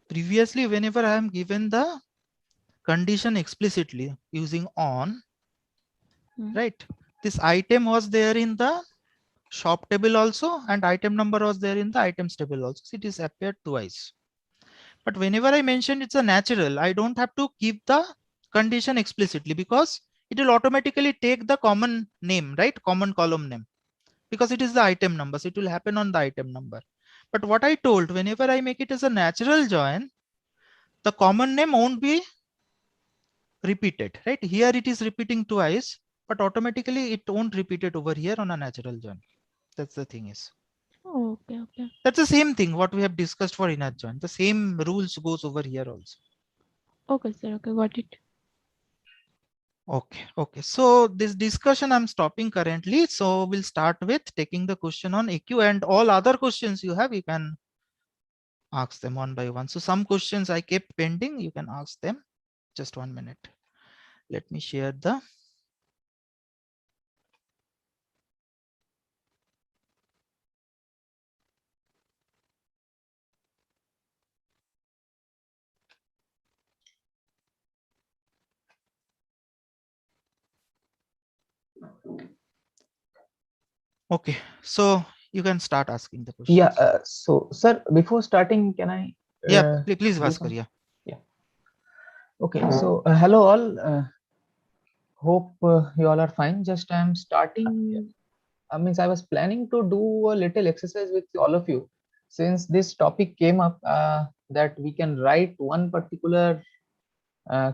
previously, whenever I am given the condition explicitly using on, right? This item was there in the shop table also, and item number was there in the items table also. So it is appeared twice. But whenever I mention it's a natural, I don't have to keep the condition explicitly because it will automatically take the common name, right? Common column name, because it is the item number. So it will happen on the item number. But what I told, whenever I make it as a natural join, the common name won't be repeated, right? Here it is repeating twice, but automatically it won't repeat it over here on a natural join. That's the thing is. Okay, okay. That's the same thing what we have discussed for inner join. The same rules goes over here also. Okay, sir. Okay, got it. Okay, okay. So this discussion I'm stopping currently. So we'll start with taking the question on AQ, and all other questions you have, you can ask them one by one. So some questions I kept pending, you can ask them. Just 1 minute. Let me share the. Okay, so you can start asking the questions. Yeah. So, sir, before starting, can I? Yeah, please, Bhaskar. Yeah. Yeah. Okay. So, hello all. Hope you all are fine. Just I'm starting. Means I was planning to do a little exercise with all of you, since this topic came up, that we can write one particular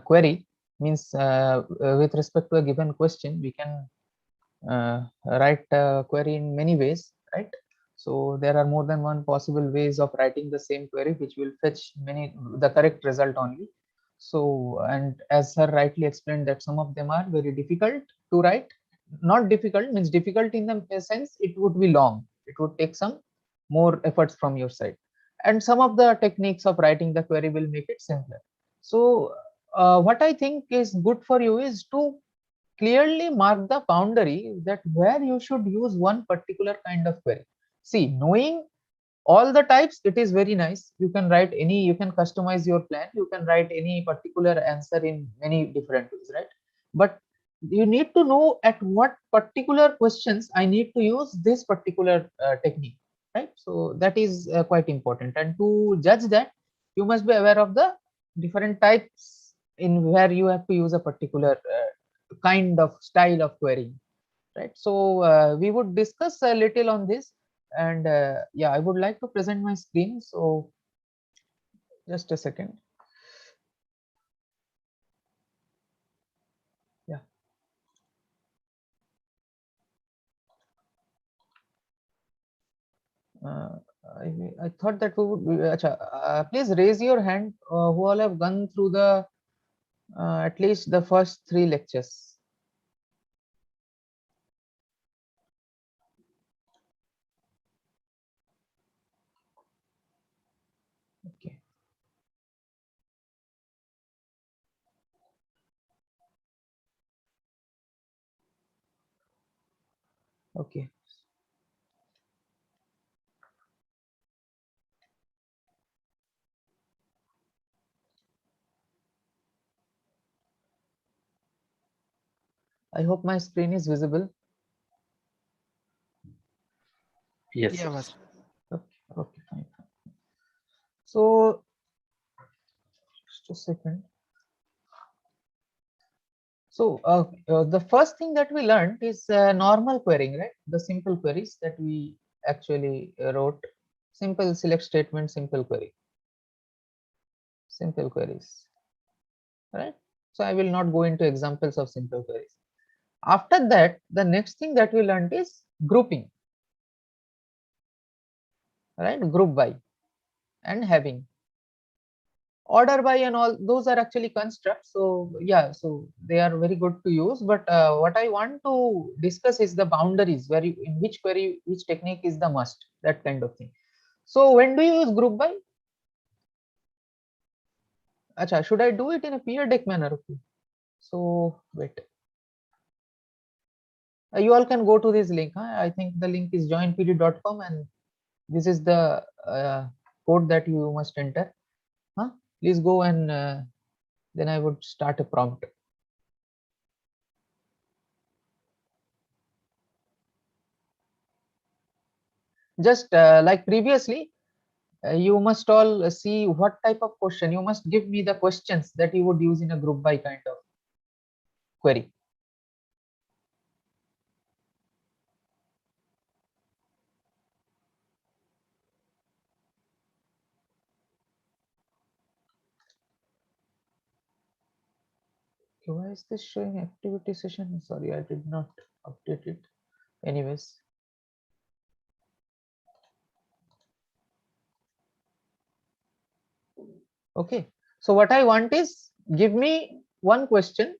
query. Means with respect to a given question, we can write a query in many ways, right? So there are more than one possible ways of writing the same query, which will fetch the correct result only. So, and as sir rightly explained, that some of them are very difficult to write. Not difficult means difficult in the sense it would be long. It would take some more efforts from your side. And some of the techniques of writing the query will make it simpler. So what I think is good for you is to clearly mark the boundary that where you should use one particular kind of query. See, knowing all the types, it is very nice. You can write any, you can customize your plan, you can write any particular answer in many different ways, right? But you need to know at what particular questions I need to use this particular technique, right? So that is quite important, and to judge that, you must be aware of the different types in where you have to use a particular kind of style of querying, right? So we would discuss a little on this, and yeah, I would like to present my screen. So just a second. Yeah. I thought that we would. Please raise your hand who all have gone through the at least the first 3 lectures. Okay. Okay. I hope my screen is visible. Yes. Yeah, Yes. Okay, okay, fine. So just a second. So the first thing that we learned is normal querying, right? The simple queries that we actually wrote. Simple select statement, simple query. Simple queries, right? So I will not go into examples of simple queries. After that, the next thing that we learned is grouping, right? Group by and having. Order by and all those are actually constructs. So yeah, so they are very good to use. But what I want to discuss is the boundaries where you, in which query, which technique is the must, that kind of thing. So when do you use group by? Acha, should I do it in a periodic manner? Okay. So wait. You all can go to this link. Huh? I think the link is joinpd.com and this is the code that you must enter. Huh? Please go and then I would start a prompt. Just like previously, you must all see what type of question. You must give me the questions that you would use in a group by kind of query. Okay, why is this showing activity session? Sorry, I did not update it. Anyways. Okay, so what I want is give me one question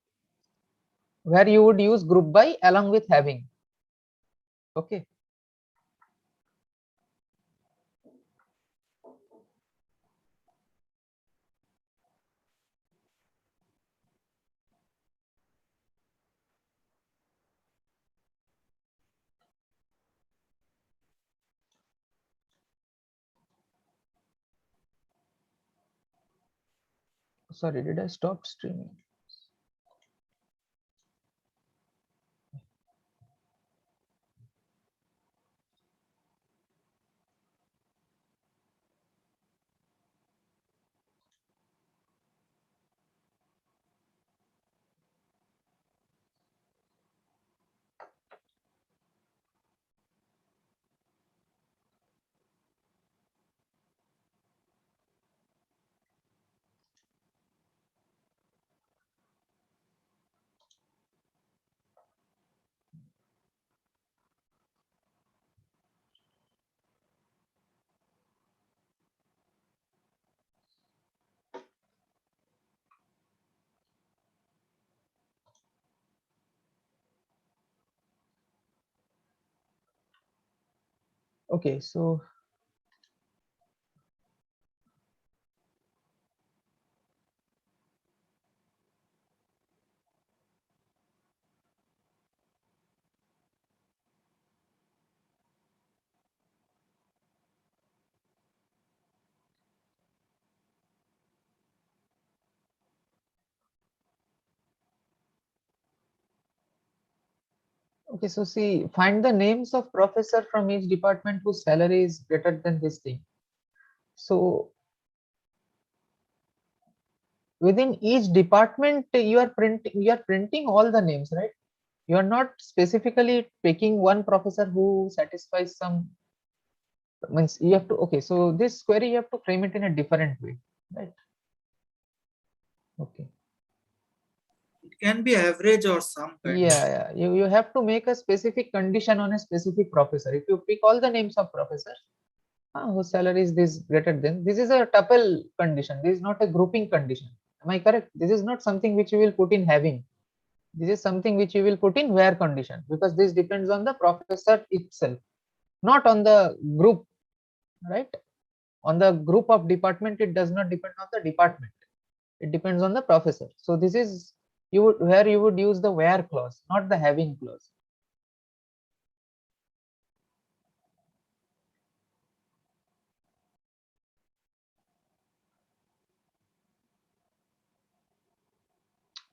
where you would use group by along with having. Okay. Sorry, did I stop streaming? Okay, so okay, so see, find the names of professor from each department whose salary is greater than this thing. So within each department, you are printing all the names, right? You are not specifically picking one professor who satisfies some, means you have to, okay, so this query you have to frame it in a different way, right? Okay. It can be average or some kind. Yeah, you have to make a specific condition on a specific professor. If you pick all the names of professors whose salary is this greater than, this is a tuple condition. This is not a grouping condition. Am I correct? This is not something which you will put in having. This is something which you will put in where condition, because this depends on the professor itself, not on the group, right? On the group of department, it does not depend on the department. It depends on the professor. So this is where you would use the where clause, not the having clause.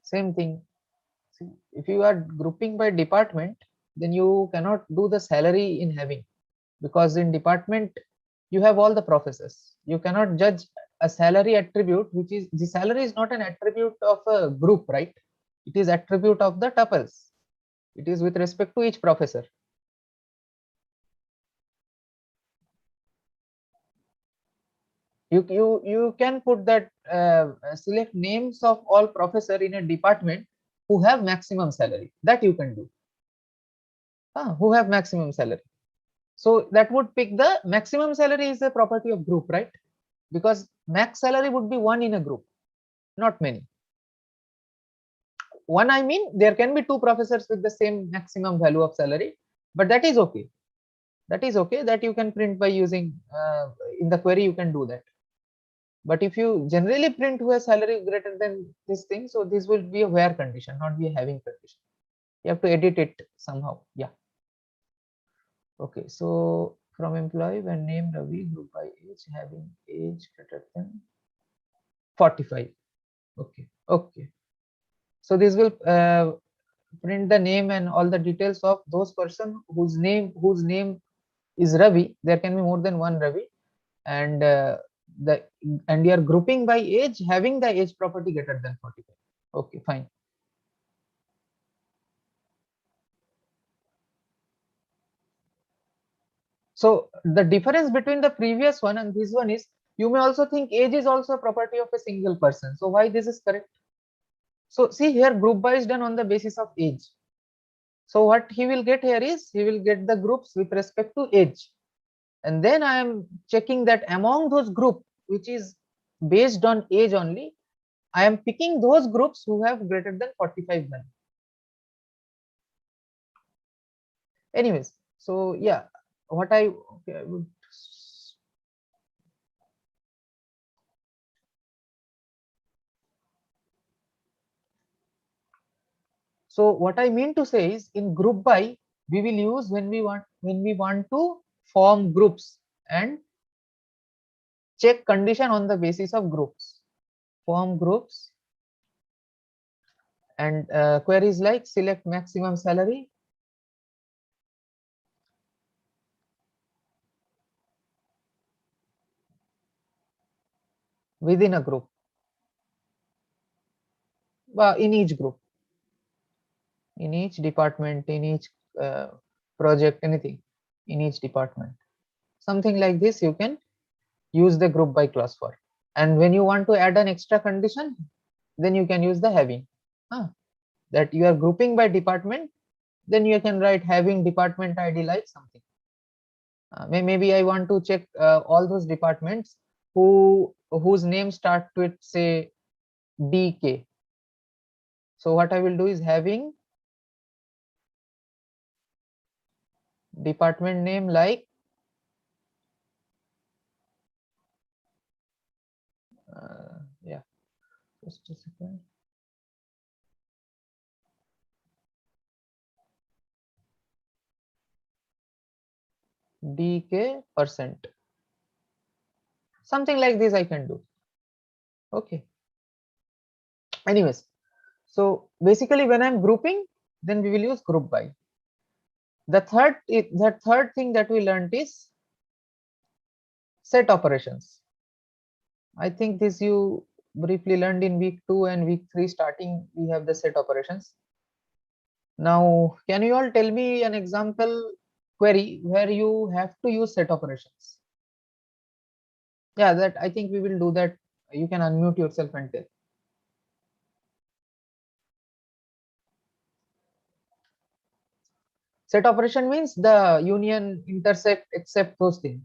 Same thing, See, if you are grouping by department, then you cannot do the salary in having, because in department you have all the professors. You cannot judge a salary attribute, which is, the salary is not an attribute of a group, right? It is attribute of the tuples. It is with respect to each professor. You can put that select names of all professor in a department who have maximum salary. That you can do. Who have maximum salary. So that would pick the maximum salary is a property of group, right? Because max salary would be one in a group, not many. One, I mean, there can be two professors with the same maximum value of salary, but that is okay. That is okay. That you can print by using in the query, you can do that. But if you generally print who has salary greater than this thing, so this will be a where condition, not be a having condition. You have to edit it somehow. Yeah. Okay. So from employee, when name Ravi, group by age, having age greater than 45. Okay. Okay. So this will print the name and all the details of those person whose name is Ravi. There can be more than one Ravi, and you are grouping by age, having the age property greater than 45. Okay, fine. So the difference between the previous one and this one is, you may also think age is also a property of a single person. So why this is correct? So see here, group by is done on the basis of age. So what he will get here is, he will get the groups with respect to age. And then I am checking that among those group, which is based on age only, I am picking those groups who have greater than 45 value. Anyways, so yeah, what I would. So what I mean to say is, in group by, we will use when we want to form groups and check condition on the basis of groups, form groups, and queries like select maximum salary, within a group, in each group, in each department, in each project, anything, in each department, something like this you can use the group by clause for. And when you want to add an extra condition, then you can use the having, that you are grouping by department, then you can write having department ID like something. Maybe I want to check all those departments whose name start with, say, DK. So what I will do is having department name like yeah, just a second. DK %, something like this I can do. Okay. Anyways, so basically when I'm grouping, then we will use group by. The third thing that we learned is set operations. I think this you briefly learned in week 2 and week 3 starting. We have the set operations. Now, can you all tell me an example query where you have to use set operations? Yeah, that I think we will do that. You can unmute yourself and tell. Set operation means the union, intersect, except those things.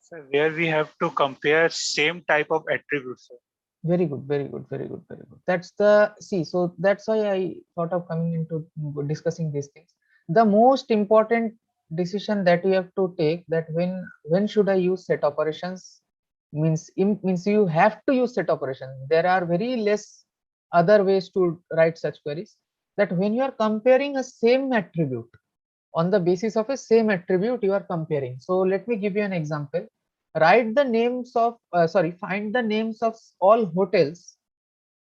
So where we have to compare same type of attributes. Very good, very good, very good, very good. That's the so that's why I thought of coming into discussing these things. The most important decision that you have to take, that when should I use set operations, means you have to use set operation. There are very less other ways to write such queries. that when you are comparing a same attribute, on the basis of a same attribute you are comparing. So let me give you an example. Write the names of, find the names of all hotels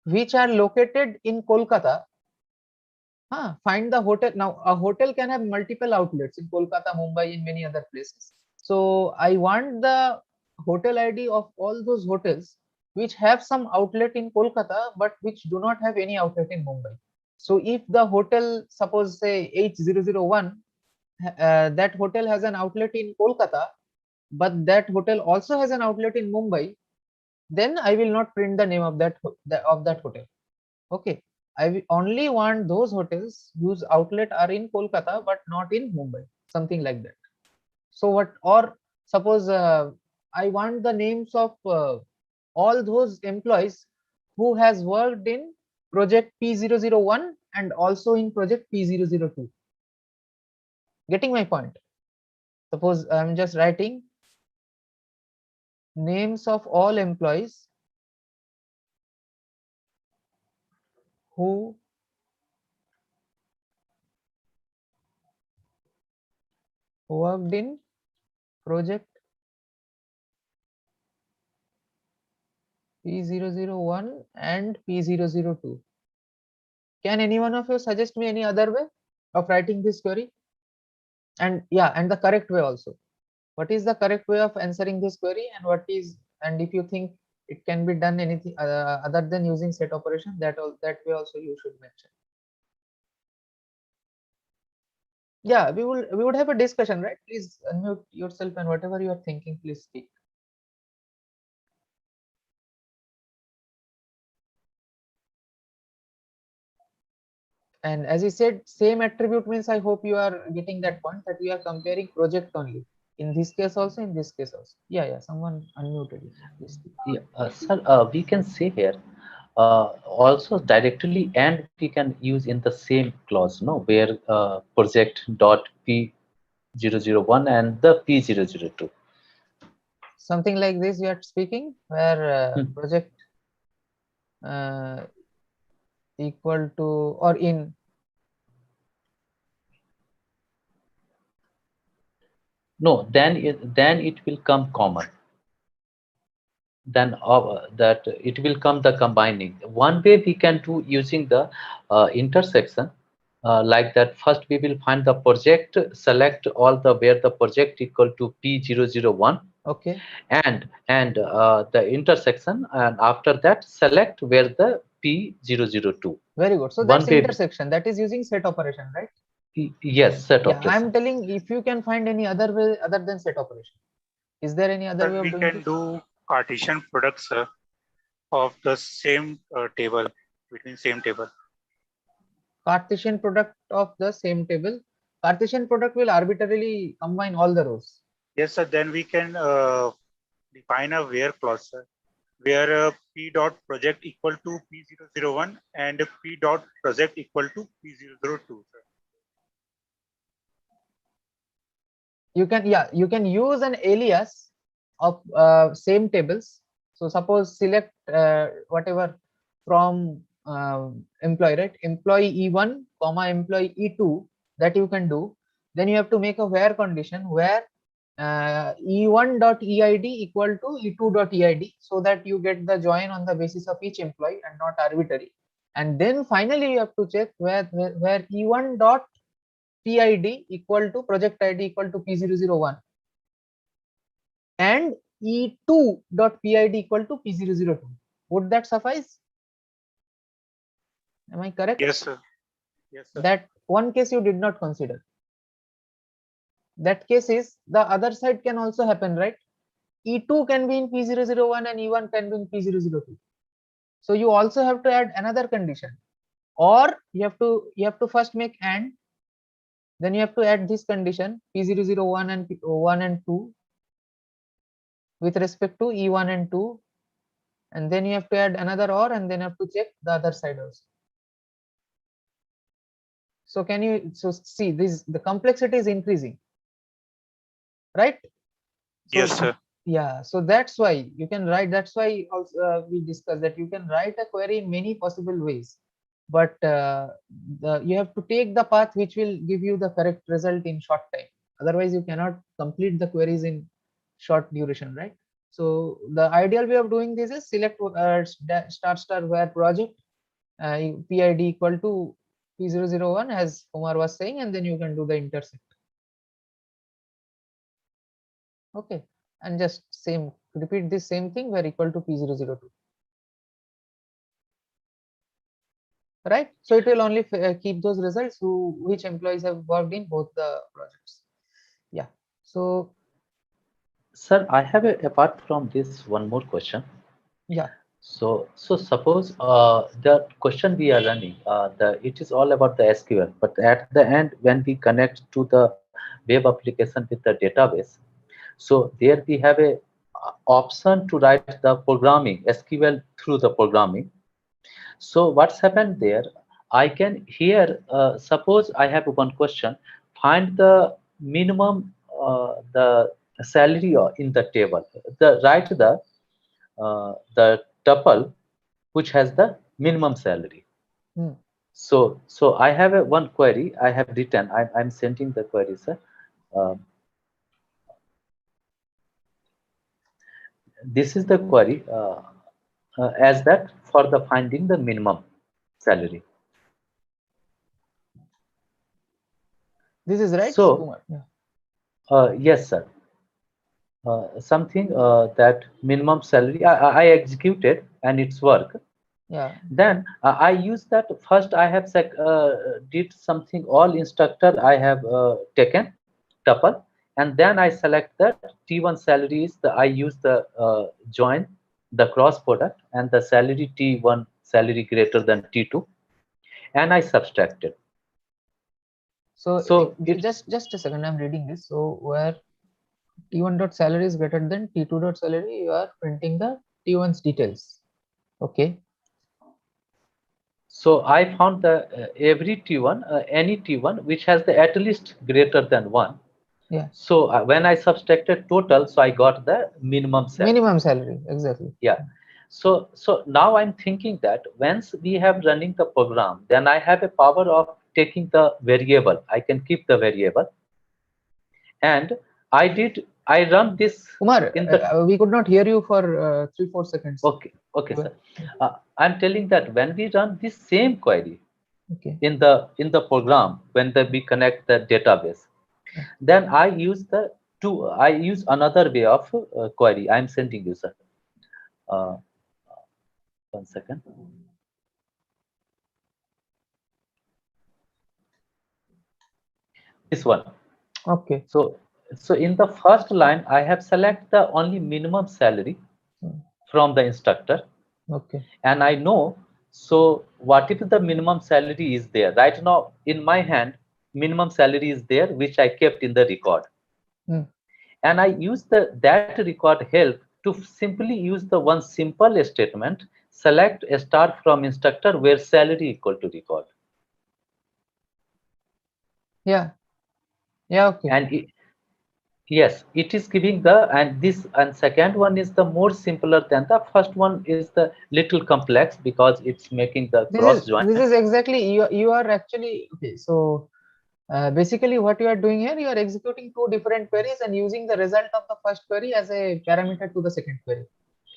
which are located in Kolkata. Find the hotel. Now a hotel can have multiple outlets in Kolkata, Mumbai, in many other places. So I want the hotel ID of all those hotels which have some outlet in Kolkata but which do not have any outlet in Mumbai. So if the hotel, suppose say H001, that hotel has an outlet in Kolkata, but that hotel also has an outlet in Mumbai, then I will not print the name of that hotel. Okay, I will only want those hotels whose outlet are in Kolkata but not in Mumbai, something like that. So what, or suppose I want the names of all those employees who has worked in project P001 and also in project P002. Getting my point? Suppose I'm just writing names of all employees who worked in project P001 and P002. Can any one of you suggest me any other way of writing this query? And yeah, and the correct way also. What is the correct way of answering this query, and what is, and if you think it can be done anything other than using set operation, that way also you should mention. Yeah, we would have a discussion, right? Please unmute yourself and whatever you are thinking, please speak. And as you said, same attribute means, I hope you are getting that point, that we are comparing project only. In this case also, in this case also. Yeah, someone unmuted. Yeah, sir, we can say here also directly, and we can use in the same clause, no, where project dot P001 and the P002. Something like this you are speaking, where project equal to or in. No, then it will come common. Then that it will come the combining. One way we can do using the intersection, like that. First we will find the project, select all the where the project equal to P001. Okay. And the intersection, and after that select where the P002. Very good. So that's intersection. That is using set operation, right? Yes, set operation. I'm telling, if you can find any other way other than set operation. Is there any other way of we doing can this? do Cartesian products of the same table, between same table. Cartesian product of the same table. Cartesian product will arbitrarily combine all the rows. Yes, sir. Then we can define a where clause, sir, where P dot project equal to P001 and P dot project equal to P002, sir. You can use an alias of same tables. So suppose select whatever from employee, right? Employee E1 comma employee E2, that you can do. Then you have to make a where condition where E1.eid equal to E2.eid, so that you get the join on the basis of each employee and not arbitrary. And then finally you have to check where E1.pid equal to project ID equal to P001 and E2.pid equal to P002. Would that suffice? Am I correct? Yes, sir. Yes, sir. That one case you did not consider. That case is the other side can also happen, right? E2 can be in P001 and E1 can be in P002. So you also have to add another condition, or you have to first make AND, then you have to add this condition P001 and 1 and 2 with respect to E1 and 2, and then you have to add another OR, and then you have to check the other side also. So can you see this, the complexity is increasing, right? So, yes, sir. Yeah, so that's why you can write, that's why also we discussed that you can write a query in many possible ways. but you have to take the path which will give you the correct result in short time. Otherwise, you cannot complete the queries in short duration, right? So the ideal way of doing this is select star where project PID equal to P001 as Kumar was saying, and then you can do the intersect. Okay, and just repeat this same thing where equal to P002. Right, so it will only keep those results which employees have worked in both the projects. Yeah, so sir, I have apart from this one more question. Yeah. So suppose the question we are running, it is all about the SQL, but at the end when we connect to the web application with the database, so there we have a option to write the programming SQL through the programming. So what's happened there? I can here suppose I have one question. Find the minimum the salary in the table. Write the tuple which has the minimum salary. So I have one query I have written. I'm sending the query, sir. This is the query as that for the finding the minimum salary. This is right. So yes, sir. Something that minimum salary I executed and it's work. Yeah. Then I use that first. I have did something all instructor I have taken tuple, and then I select that T1 salary is I use the join the cross product and the salary T1 salary greater than T2, and I subtracted. So just a second, I'm reading this. So where T1 dot salary is greater than T2 dot salary, you are printing the T1's details. Okay. So I found the every T1, any T1 which has the at least greater than 1. Yeah. So when I subtracted total, so I got the minimum salary. Minimum salary, exactly. Yeah. So now I'm thinking that once we have running the program, then I have a power of taking the variable. I can keep the variable. And I run this. Kumar, we could not hear you for 3-4 seconds. Okay, sir. I'm telling that when we run this same query in the program, when we connect the database, then I use another way of query. I'm sending you, sir. 1 second. This one. Okay. So in the first line, I have select the only minimum salary from the instructor. Okay. And I know, so what if the minimum salary is there? Right now, in my hand, minimum salary is there, which I kept in the record. And I use that record help to simply use the one simple statement, select a star from instructor where salary equal to record. Yeah. Yeah. Okay. And yes, it is giving and second one is the more simpler than the first one is the little complex because it's making the cross join. This is exactly you are actually okay. So basically what you are doing here, you are executing two different queries and using the result of the first query as a parameter to the second query.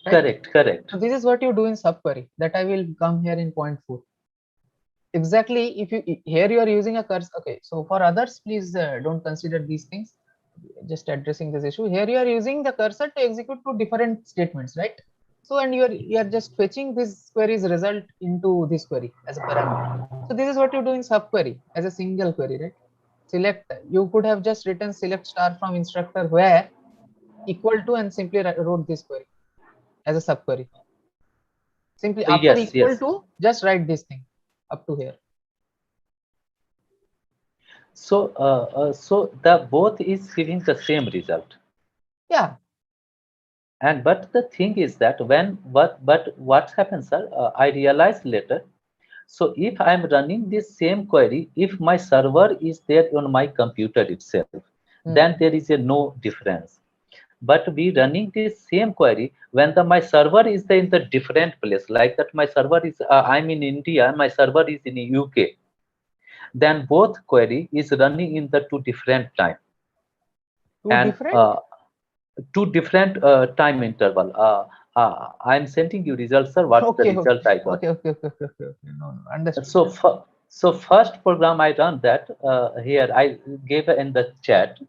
Right? Correct. So this is what you do in subquery that I will come here in point 4. Exactly. If you here you are using a cursor. Okay. So for others, please don't consider these things. Just addressing this issue. Here you are using the cursor to execute two different statements, right? So and you are just fetching this query's result into this query as a parameter. So this is what you do in subquery as a single query, right? Select, you could have just written select star from instructor where equal to and simply wrote this query as a subquery. Simply after equal to, just write this thing up to here. So so the both is giving the same result. Yeah. And but the thing is that what happens, sir? I realized later. So if I'm running this same query, if my server is there on my computer itself, then there is no difference. but we running the same query when my server is in the different place, like that my server is I'm in India, my server is in UK, then both query is running in the two different time. And two different time interval. I'm sending you results, sir. What's the result I got? Okay. No, understood. So first program I run that here I gave in the chat.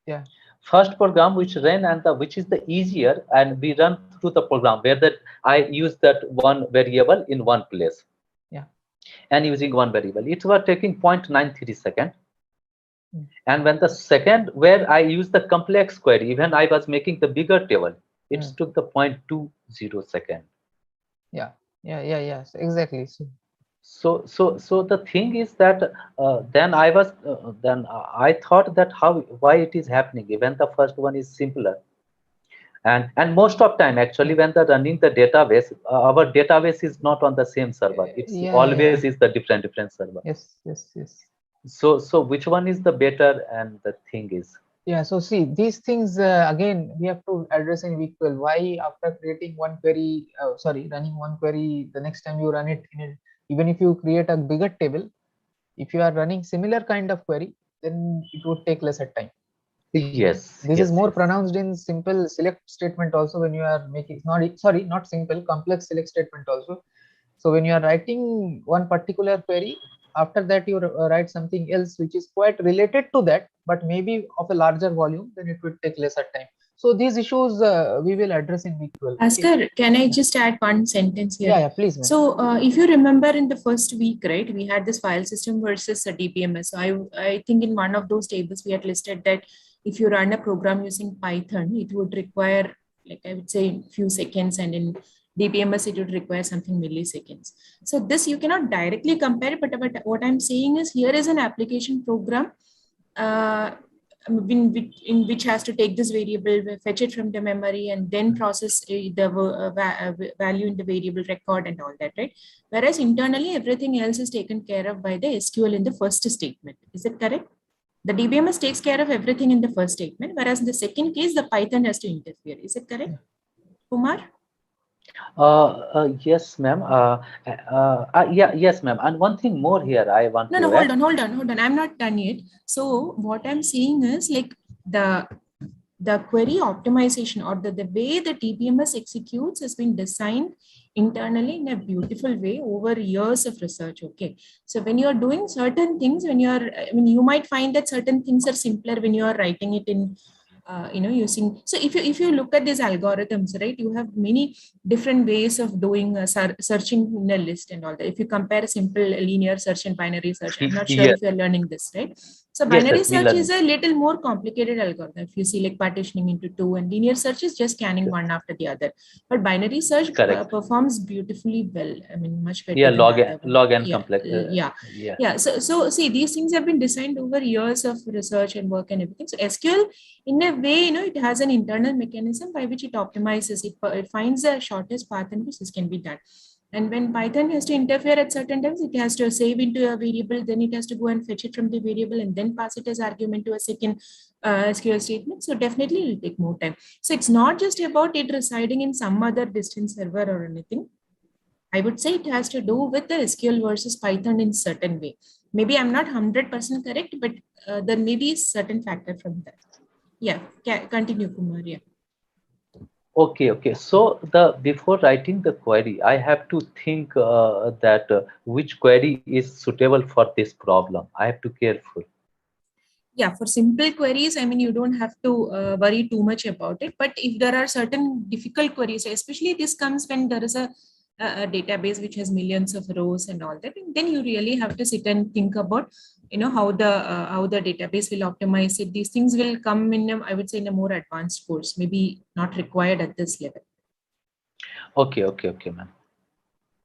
Yeah. First program which ran and which is the easier, and we run through the program where that I use that one variable in one place. Yeah. And using one variable, it was taking 0.93 second. And when the second where I use the complex query, even I was making the bigger table, it took the 0.20 second. Yeah, exactly. So the thing is that then I was I thought that why it is happening even the first one is simpler. And most of time actually when the running the database, our database is not on the same server. It's always is the different server. Yes. So which one is the better, and the thing is, yeah, so see these things again we have to address in week 12. Why after creating one query, running one query, the next time you run it even if you create a bigger table, if you are running similar kind of query, then it would take lesser time. Yes, this is more pronounced in simple select statement also, when you are making not simple, complex select statement also. So when you are writing one particular query, after that you write something else which is quite related to that, but maybe of a larger volume, then it will take lesser time. So these issues we will address in week 12. Askar, can I just add one sentence here? Yeah, please. So if you remember in the first week, right, we had this file system versus a DBMS. So I think in one of those tables we had listed that if you run a program using Python, it would require, like I would say, few seconds, and in DBMS it would require something milliseconds. So this you cannot directly compare, but what I'm saying is here is an application program in which has to take this variable, fetch it from the memory, and then process the value in the variable record and all that, right? Whereas internally everything else is taken care of by the SQL in the first statement. Is it correct? The DBMS takes care of everything in the first statement, whereas in the second case, the Python has to interfere. Is it correct, Kumar? Yes, ma'am. Yes, ma'am. And one thing more here, I want to add. Hold on. I'm not done yet. So what I'm saying is, like, the query optimization, or the way the DBMS executes, has been designed internally in a beautiful way over years of research. Okay, so when you are doing certain things, you might find that certain things are simpler when you are writing it in using. So if you look at these algorithms, right, you have many different ways of doing searching in a list and all that. If you compare a simple linear search and binary search, I'm not sure if you're learning this, right? So binary search is a little more complicated algorithm. If you see, like, partitioning into two, and linear search is just scanning one after the other. But binary search performs beautifully well. I mean, much better. Yeah, than log and complex. Yeah. So see, these things have been designed over years of research and work and everything. So SQL, in a way, it has an internal mechanism by which it optimizes it. It finds the shortest path in which this can be done. And when Python has to interfere at certain times, it has to save into a variable, then it has to go and fetch it from the variable and then pass it as argument to a second SQL statement. So definitely it will take more time. So it's not just about it residing in some other distant server or anything. I would say it has to do with the SQL versus Python in certain way. Maybe I'm not 100% correct, but there may be a certain factor from that. Yeah, continue, Kumar. Yeah. Okay. So before writing the query, I have to think that which query is suitable for this problem. I have to careful. Yeah, for simple queries, I mean, you don't have to worry too much about it. But if there are certain difficult queries, especially this comes when there is a database which has millions of rows and all that, and then you really have to sit and think about, how the database will optimize it. These things will come in, I would say, in a more advanced course, maybe not required at this level. Okay, ma'am.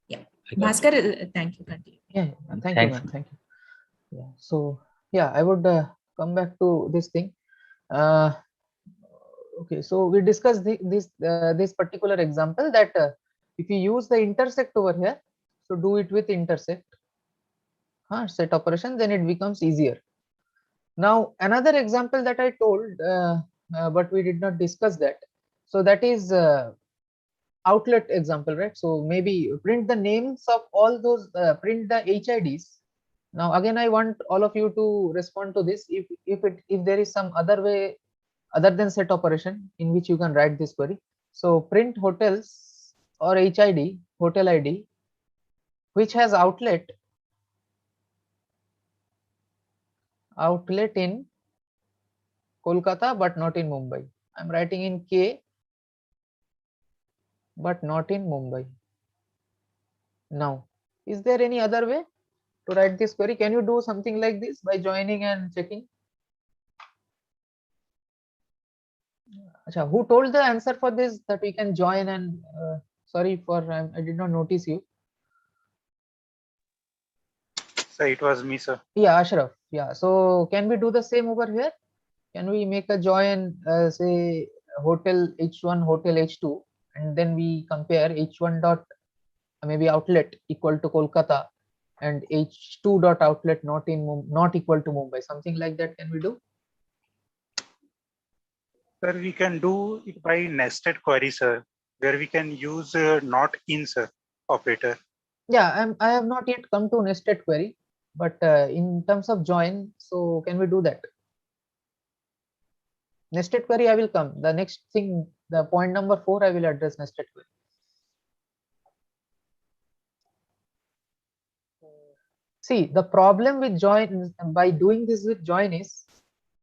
Yeah, Bhaskar, thank you. Continue. Yeah, thank you, ma'am. Thank you. Yeah. So yeah, I would come back to this thing. Okay, so we discussed this particular example that if you use the intersect over here, so do it with intersect set operation, then it becomes easier. Now another example that I told, but we did not discuss that. So that is outlet example, right? So maybe print the names of all those, print the HIDs. Now again, I want all of you to respond to this. If there is some other way other than set operation in which you can write this query. So print hotels or HID, hotel ID, which has outlet in Kolkata but not in Mumbai. I'm writing in K but not in Mumbai. Now, is there any other way to write this query? Can you do something like this by joining and checking? Achha, who told the answer for this, that we can join and sorry for I did not notice you. Sir, it was me, sir. Yeah, Ashraf. Yeah, so can we do the same over here? Can we make a join, say hotel H1, hotel H2, and then we compare H1 dot maybe outlet equal to Kolkata and H2 dot outlet not equal to Mumbai, something like that. Can we do? Sir, we can do it by nested query, sir, where we can use not in, sir, operator. Yeah, I have not yet come to nested query, but in terms of join, so can we do that? Nested query, I will come. The next thing, the point number 4, I will address nested query. See, the problem with join, by doing this with join, is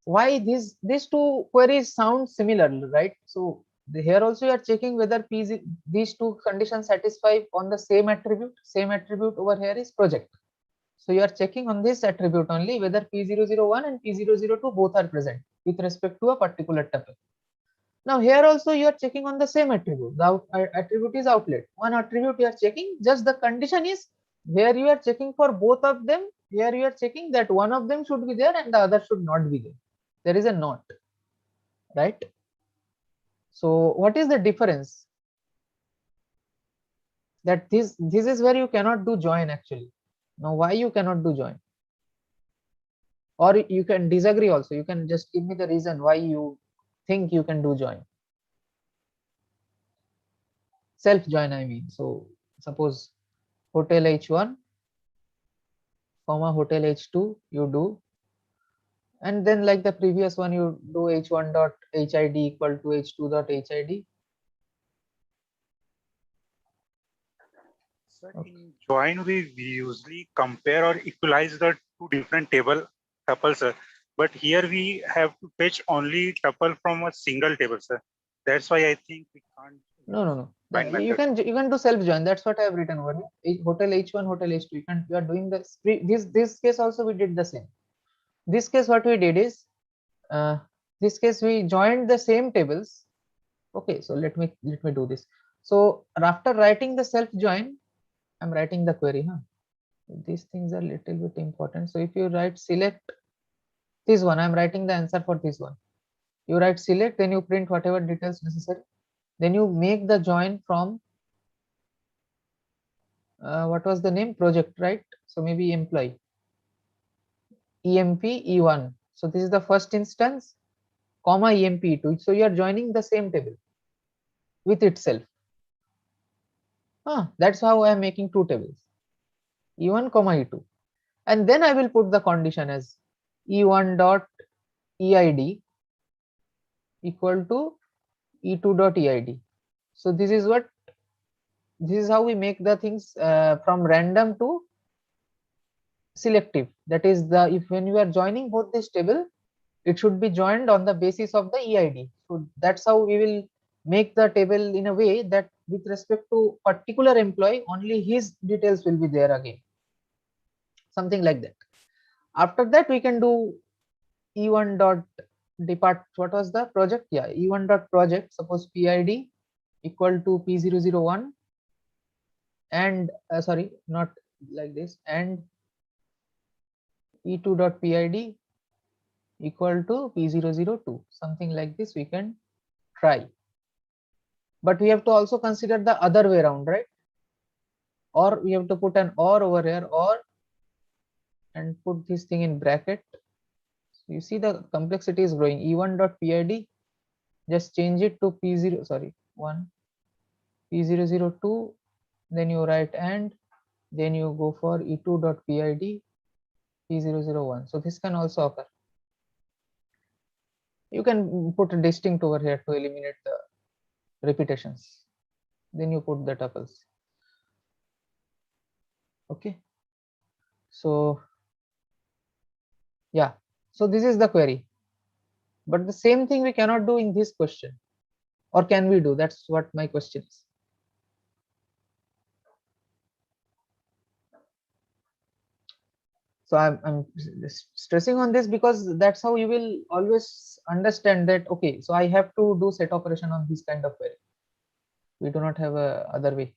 why these two queries sound similar, right? So here also you are checking whether these two conditions satisfy on the same attribute. Same attribute over here is project. So you are checking on this attribute only whether P001 and P002 both are present with respect to a particular tuple. Now here also you are checking on the same attribute. The attribute is outlet. One attribute you are checking, just the condition is where you are checking for both of them. Here you are checking that one of them should be there and the other should not be there. There is a not, right? So what is the difference? That this is where you cannot do join actually. Now why you cannot do join? Or you can disagree also. You can just give me the reason why you think you can do join. Self join, I mean. So suppose hotel H1 comma hotel H2 you do, and then like the previous one you do H1 dot HID equal to H2 dot HID. Sir, in join we usually compare or equalize the two different table tuples, sir. But here we have to fetch only tuple from a single table, sir. That's why I think we can't. No. You method. can do self join. That's what I have written over here. Hotel H1, hotel H2. You are doing this case also we did the same. This case what we did is this case we joined the same tables. Okay, so let me do this. So after writing the self join, I'm writing the query. These things are little bit important. So if you write select this one, I'm writing the answer for this one. You write select, then you print whatever details necessary. Then you make the join from what was the name, project, right? So maybe employee EMP E1. So this is the first instance, comma EMP E2. So you are joining the same table with itself. That's how I am making two tables, E1 comma E2, and then I will put the condition as E1 dot EID equal to E2 dot EID. So this is how we make the things from random to selective. That is if when you are joining both this table, it should be joined on the basis of the EID. So that's how we will make the table in a way that with respect to particular employee, only his details will be there again. Something like that. After that, we can do E1 dot depart. What was the project? Yeah, E1 dot project. Suppose PID equal to P001 and sorry, not like this, and E2 dot PID equal to P002. Something like this we can try. But we have to also consider the other way around, right? Or we have to put an or over here, or, and put this thing in bracket. So you see the complexity is growing. E1 dot PID just change it to P0, sorry, 1, P002, then you write and then you go for E2.PID P001. So this can also occur. You can put a distinct over here to eliminate the repetitions. Then you put the tuples. Okay. So yeah, so this is the query. But the same thing we cannot do in this question. Or can we do? That's what my question is. So I'm stressing on this because that's how you will always understand that, okay, so I have to do set operation on this kind of query. We do not have a other way.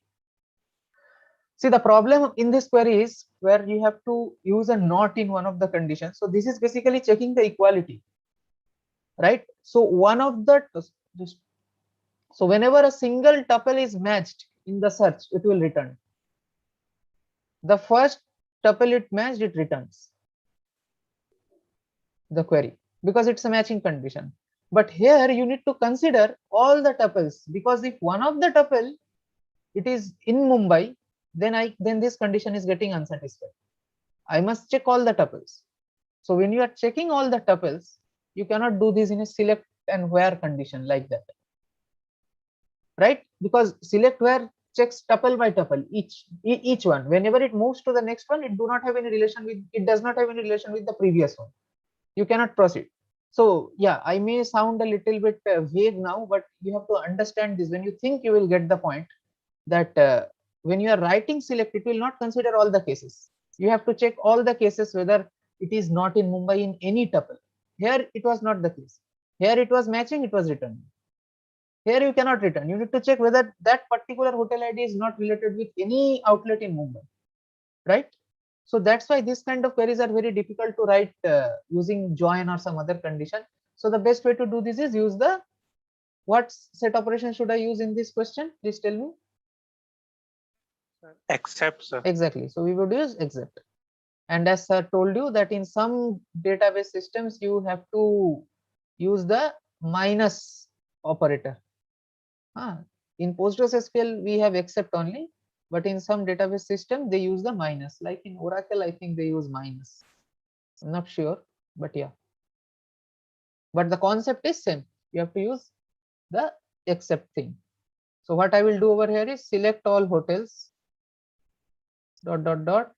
See, the problem in this query is where you have to use a not in one of the conditions. So this is basically checking the equality, right? So one of the, so whenever a single tuple is matched in the search, it will return. The first tuple it matched, it returns the query because it's a matching condition. But here you need to consider all the tuples, because if one of the tuple it is in Mumbai, then this condition is getting unsatisfied. I must check all the tuples. So when you are checking all the tuples, you cannot do this in a select and where condition like that, right? Because select where checks tuple by tuple, each one. Whenever it moves to the next one, it do not have any relation with, it does not have any relation with the previous one. You cannot proceed. So yeah, I may sound a little bit vague now, but you have to understand this. When you think, you will get the point that when you are writing select, it will not consider all the cases. You have to check all the cases whether it is not in Mumbai in any tuple. Here it was not the case. Here it was matching, it was returning. Here you cannot return. You need to check whether that particular hotel ID is not related with any outlet in Mumbai, right? So that's why this kind of queries are very difficult to write using join or some other condition. So the best way to do this is use the, what set operation should I use in this question? Please tell me. Except, sir. Exactly. So we would use except. And as sir told you that in some database systems, you have to use the minus operator. In PostgreSQL, we have except only, but in some database system, they use the minus. Like in Oracle, I think they use minus. I'm not sure, but yeah. But the concept is same. You have to use the except thing. So what I will do over here is select all hotels dot dot dot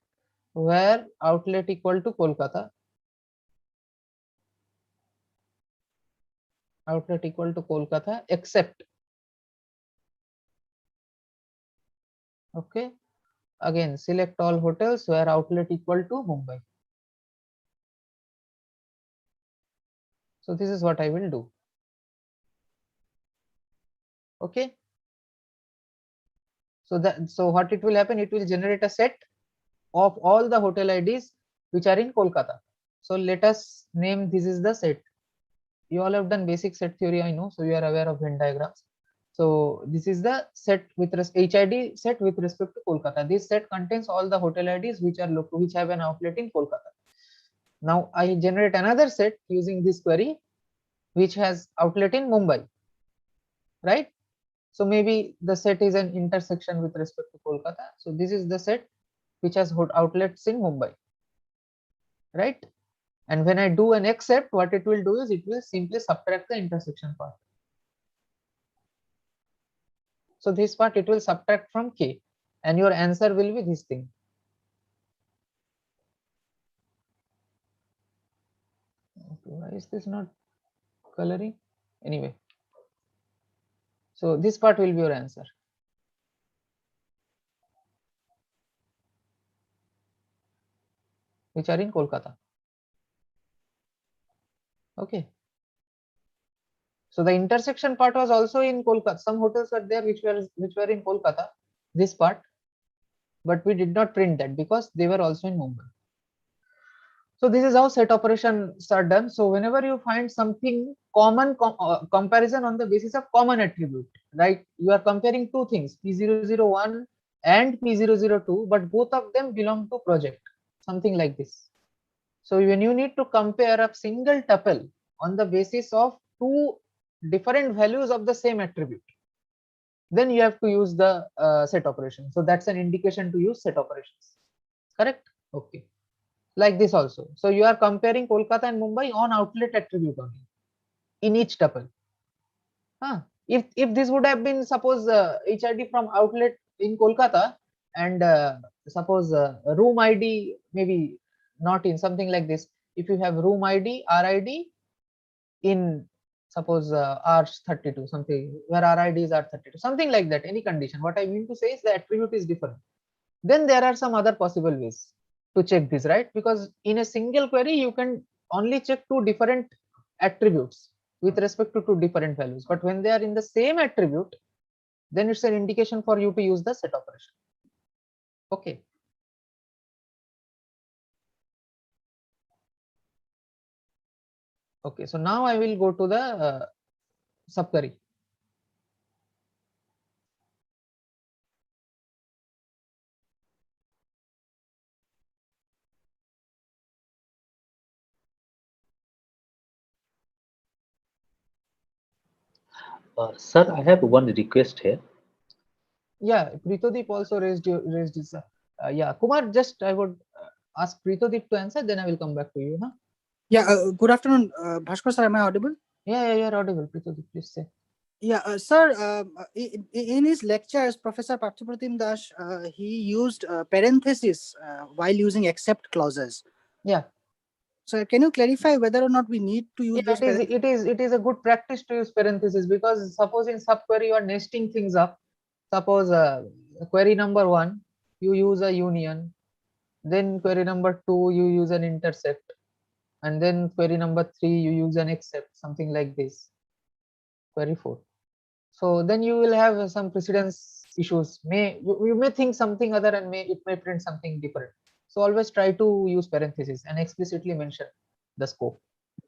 where outlet equal to Kolkata. Outlet equal to Kolkata except. Okay. Again, select all hotels where outlet equal to Mumbai. So this is what I will do. Okay. So what it will happen, it will generate a set of all the hotel IDs which are in Kolkata. So let us name, this is the set. You all have done basic set theory, I know, so you are aware of Venn diagrams. So this is the set with HID set with respect to Kolkata. This set contains all the hotel IDs which are which have an outlet in Kolkata. Now I generate another set using this query which has outlet in Mumbai, right? So maybe the set is an intersection with respect to Kolkata. So this is the set which has outlets in Mumbai, right? And when I do an except, what it will do is it will simply subtract the intersection part. So this part it will subtract from K, and your answer will be this thing. Okay, why is this not coloring? Anyway, so this part will be your answer. Which are in Kolkata. Okay. So the intersection part was also in Kolkata. Some hotels were there which were in Kolkata, this part, but we did not print that because they were also in Mumbai. So this is how set operations are done. So whenever you find something common, comparison on the basis of common attribute, right? You are comparing two things, P001 and P002, but both of them belong to project, something like this. So when you need to compare a single tuple on the basis of two different values of the same attribute, then you have to use the set operation. So that's an indication to use set operations. Correct? Okay. Like this also. So you are comparing Kolkata and Mumbai on outlet attribute only in each tuple. If this would have been suppose HID from outlet in Kolkata and suppose room ID maybe not in something like this. If you have room ID, RID in suppose R32 something where RID is R32 something like that, any condition. What I mean to say is the attribute is different. Then there are some other possible ways to check this, right? Because in a single query you can only check two different attributes with respect to two different values, but when they are in the same attribute, then it's an indication for you to use the set operation. Okay. Okay, so now I will go to the subquery. Sir, I have one request here. Yeah, Pritodip also raised his. Yeah, Kumar, just I would ask Pritodip to answer, then I will come back to you. Huh? Yeah, good afternoon, Bhaskar sir. Am I audible? Yeah, you're audible. Pritodip, please say. Yeah, sir. In his lectures, Professor Parthipratim Das he used parentheses while using except clauses. Yeah. So can you clarify whether or not we need to use those? It is a good practice to use parentheses, because suppose in subquery you are nesting things up. Suppose query number 1 you use a union, then query number 2 you use an intercept, and then query number 3 you use an except, something like this. Query 4. So then you will have some precedence issues. You may think something other and it may print something different. So always try to use parentheses and explicitly mention the scope.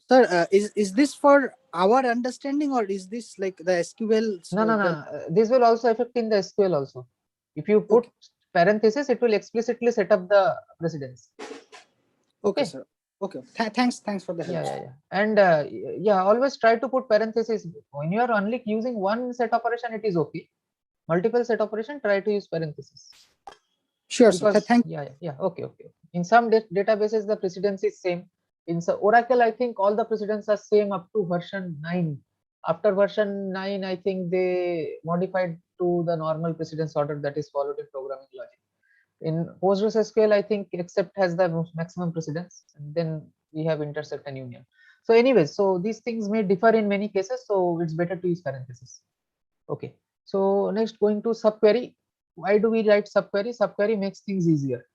Sir, is this for our understanding, or is this like the SQL? No. This will also affect in the SQL also. If you put parentheses, it will explicitly set up the precedence. Okay, sir. Okay. Thanks for the help. Yeah. And always try to put parentheses. When you are only using one set operation, it is okay. Multiple set operation, try to use parentheses. Sure, sir. Thank you. Yeah. Okay. In some databases, the precedence is same. In Oracle, I think all the precedents are same up to version 9. After version 9, I think they modified to the normal precedence order that is followed in programming logic. In PostgreSQL, I think except has the maximum precedence, and then we have intercept and union. So anyways, so these things may differ in many cases, so it's better to use parentheses. Okay. So next, going to subquery. Why do we write subquery? Subquery makes things easier.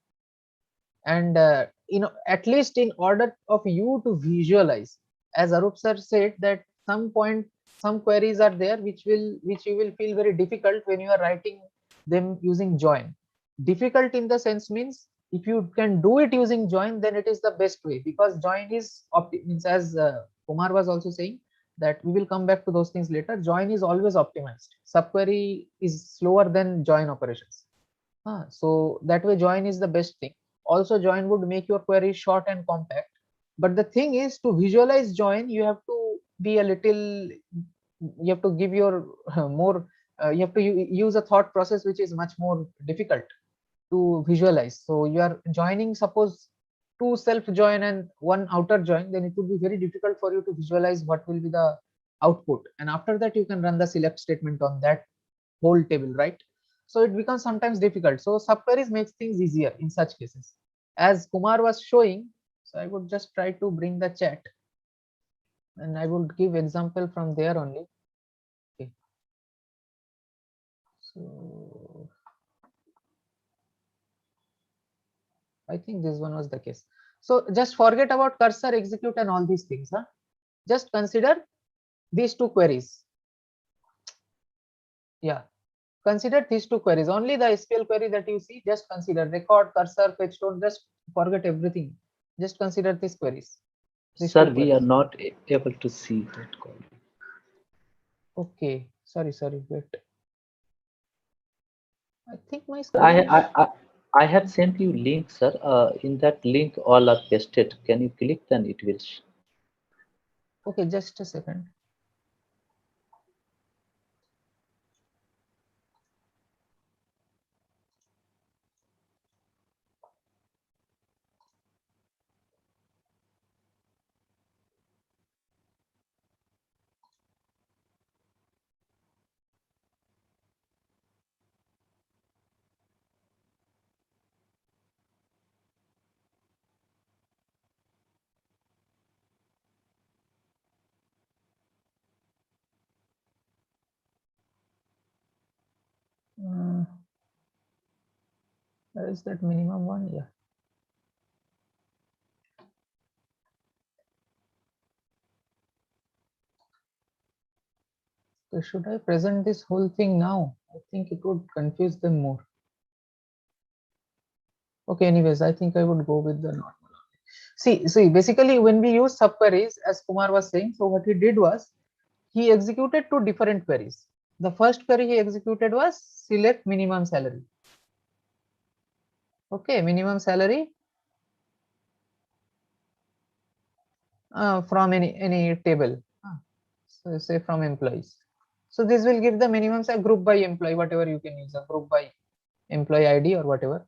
And at least in order of you to visualize, as Arup sir said, that some queries are there which you will feel very difficult when you are writing them using join. Difficult in the sense means if you can do it using join, then it is the best way, because join is as Kumar was also saying, that we will come back to those things later. Join is always optimized. Subquery is slower than join operations. So that way join is the best thing. Also, join would make your query short and compact. But the thing is, to visualize join, you have to be a little, you have to give your more, you have to use a thought process which is much more difficult to visualize. So you are joining, suppose 2 self join and 1 outer join, then it would be very difficult for you to visualize what will be the output. And after that, you can run the select statement on that whole table, right? So it becomes sometimes difficult. So subqueries makes things easier in such cases. As Kumar was showing, so I would just try to bring the chat, and I would give example from there only. Okay. So I think this one was the case. So just forget about cursor, execute, and all these things. Just consider these 2 queries. Yeah. Consider these 2 queries. Only the SQL query that you see, just consider record, cursor, fetch, don't just forget everything. Just consider these queries. Sir, we are not able to see that code. Okay. Sorry. Wait. I think my screen I have sent you link, sir. In that link, all are pasted. Can you click? Then it will. Okay, just a second. Where is that minimum one? Yeah. So should I present this whole thing now? I think it would confuse them more. Okay, anyways, I think I would go with the normal. See, basically when we use subqueries, as Kumar was saying, so what he did was, he executed two different queries. The first query he executed was select minimum salary. Okay, minimum salary from any table. So say from employees. So this will give the minimum salary group by employee, whatever you can use, a group by employee ID or whatever,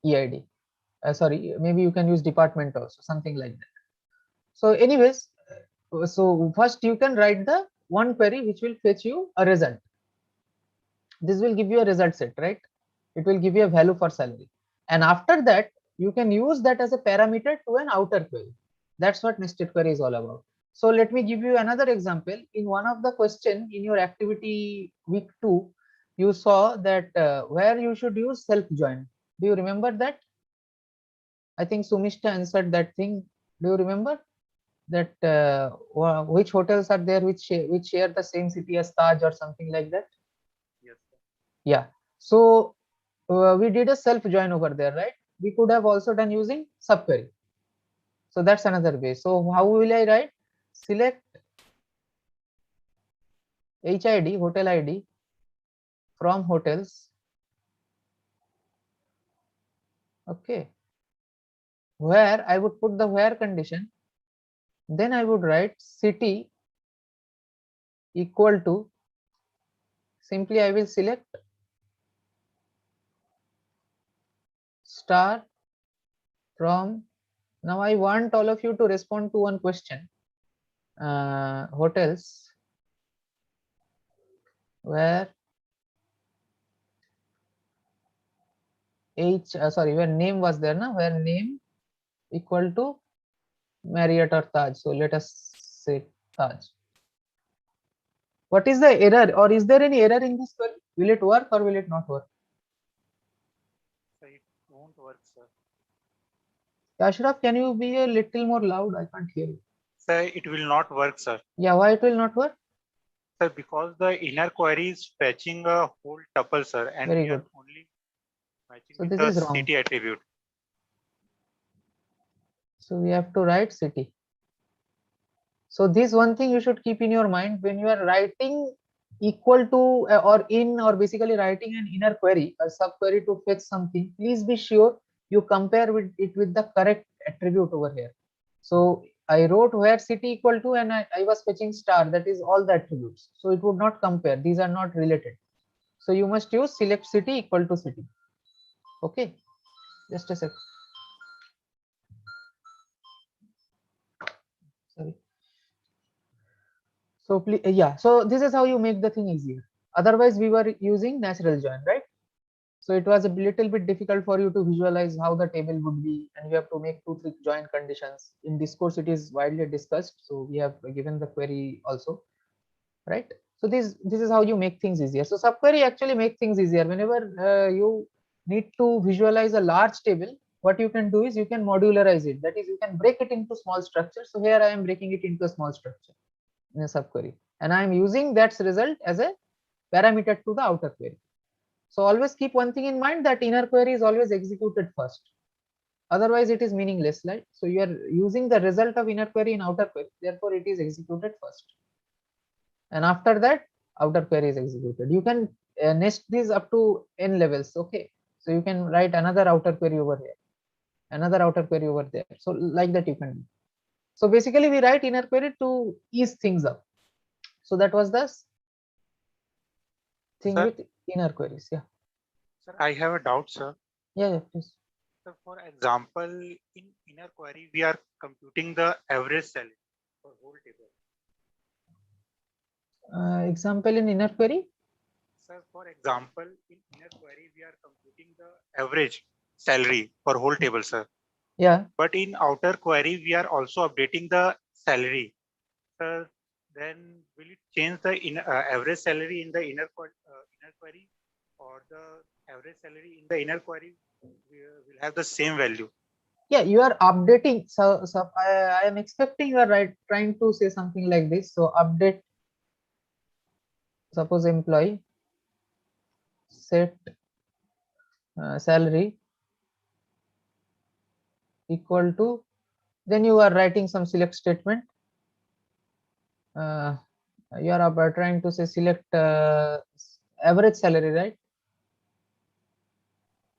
EID. Sorry, maybe you can use department also, something like that. So anyways, so first you can write the one query which will fetch you a result. This will give you a result set, right? It will give you a value for salary. And after that, you can use that as a parameter to an outer query. That's what nested query is all about. So let me give you another example. In one of the question in your activity week 2, you saw that where you should use self join. Do you remember that? I think Sumishta answered that thing. Do you remember that which hotels are there which share the same city as Taj or something like that? Yes, sir. Yeah. So we did a self join over there, right? We could have also done using subquery. So that's another way. So how will I write? Select HID, hotel ID from hotels. Okay. Where I would put the where condition. Then I would write city equal to, simply I will select star from. Now I want all of you to respond to one question. Hotels where where name was there, na? Where name equal to Marriott or Taj. So let us say Taj. What is the error, or is there any error in this query? Will it work or will it not work? So it won't work, sir. Ashraf, can you be a little more loud? I can't hear you. Sir, it will not work, sir. Yeah, why it will not work? Sir, because the inner query is fetching a whole tuple, sir, and Very we are good. only matching So with this the is wrong. city attribute. So we have to write city. So this one thing you should keep in your mind when you are writing equal to or in, or basically writing an inner query or subquery to fetch something, please be sure you compare with it with the correct attribute over here. So I wrote where city equal to, and I was fetching star, that is all the attributes. So it would not compare, these are not related. So you must use select city equal to city. Okay, just a sec. Sorry. So please, yeah, so this is how you make the thing easier. Otherwise we were using natural join, right? So it was a little bit difficult for you to visualize how the table would be, and you have to make 2-3 join conditions. In this course it is widely discussed, so we have given the query also, right? So this is how you make things easier. So subquery actually make things easier. Whenever you need to visualize a large table, what you can do is you can modularize it, that is you can break it into small structures. So here I am breaking it into a small structure in a subquery, and I am using that result as a parameter to the outer query. So always keep one thing in mind, that inner query is always executed first. Otherwise it is meaningless, right? So you are using the result of inner query in outer query, therefore it is executed first. And after that, outer query is executed. You can nest these up to n levels, okay? So you can write another outer query over here, another outer query over there. So like that you can do. So basically we write inner query to ease things up. So that was the thing, sir, with inner queries. Yeah. Sir, I have a doubt, sir. Yeah, please. So for example, in inner query, we are computing the average salary for whole table. Example in inner query? Sir, for example, in inner query, we are computing the average salary for whole table, sir. Yeah. But in outer query, we are also updating the salary. Sir, then will it change the average salary in the inner query, or the average salary in the inner query we'll have the same value. Yeah, you are updating. So I am expecting you are trying to say something like this. So update, suppose employee set salary equal to, then you are writing some select statement. You are trying to say select average salary, right?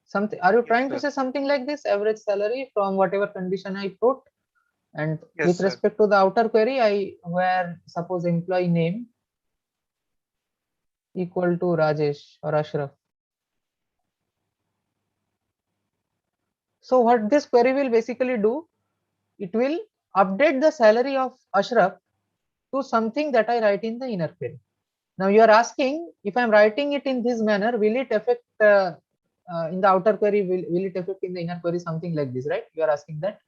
Something, are you trying to say something like this, average salary from whatever condition I put? And with respect to the outer query, where suppose employee name equal to Rajesh or Ashraf. So what this query will basically do, it will update the salary of Ashraf to something that I write in the inner query. Now you are asking, if I am writing it in this manner, will it affect in the outer query, will it affect in the inner query, something like this, right? You are asking that?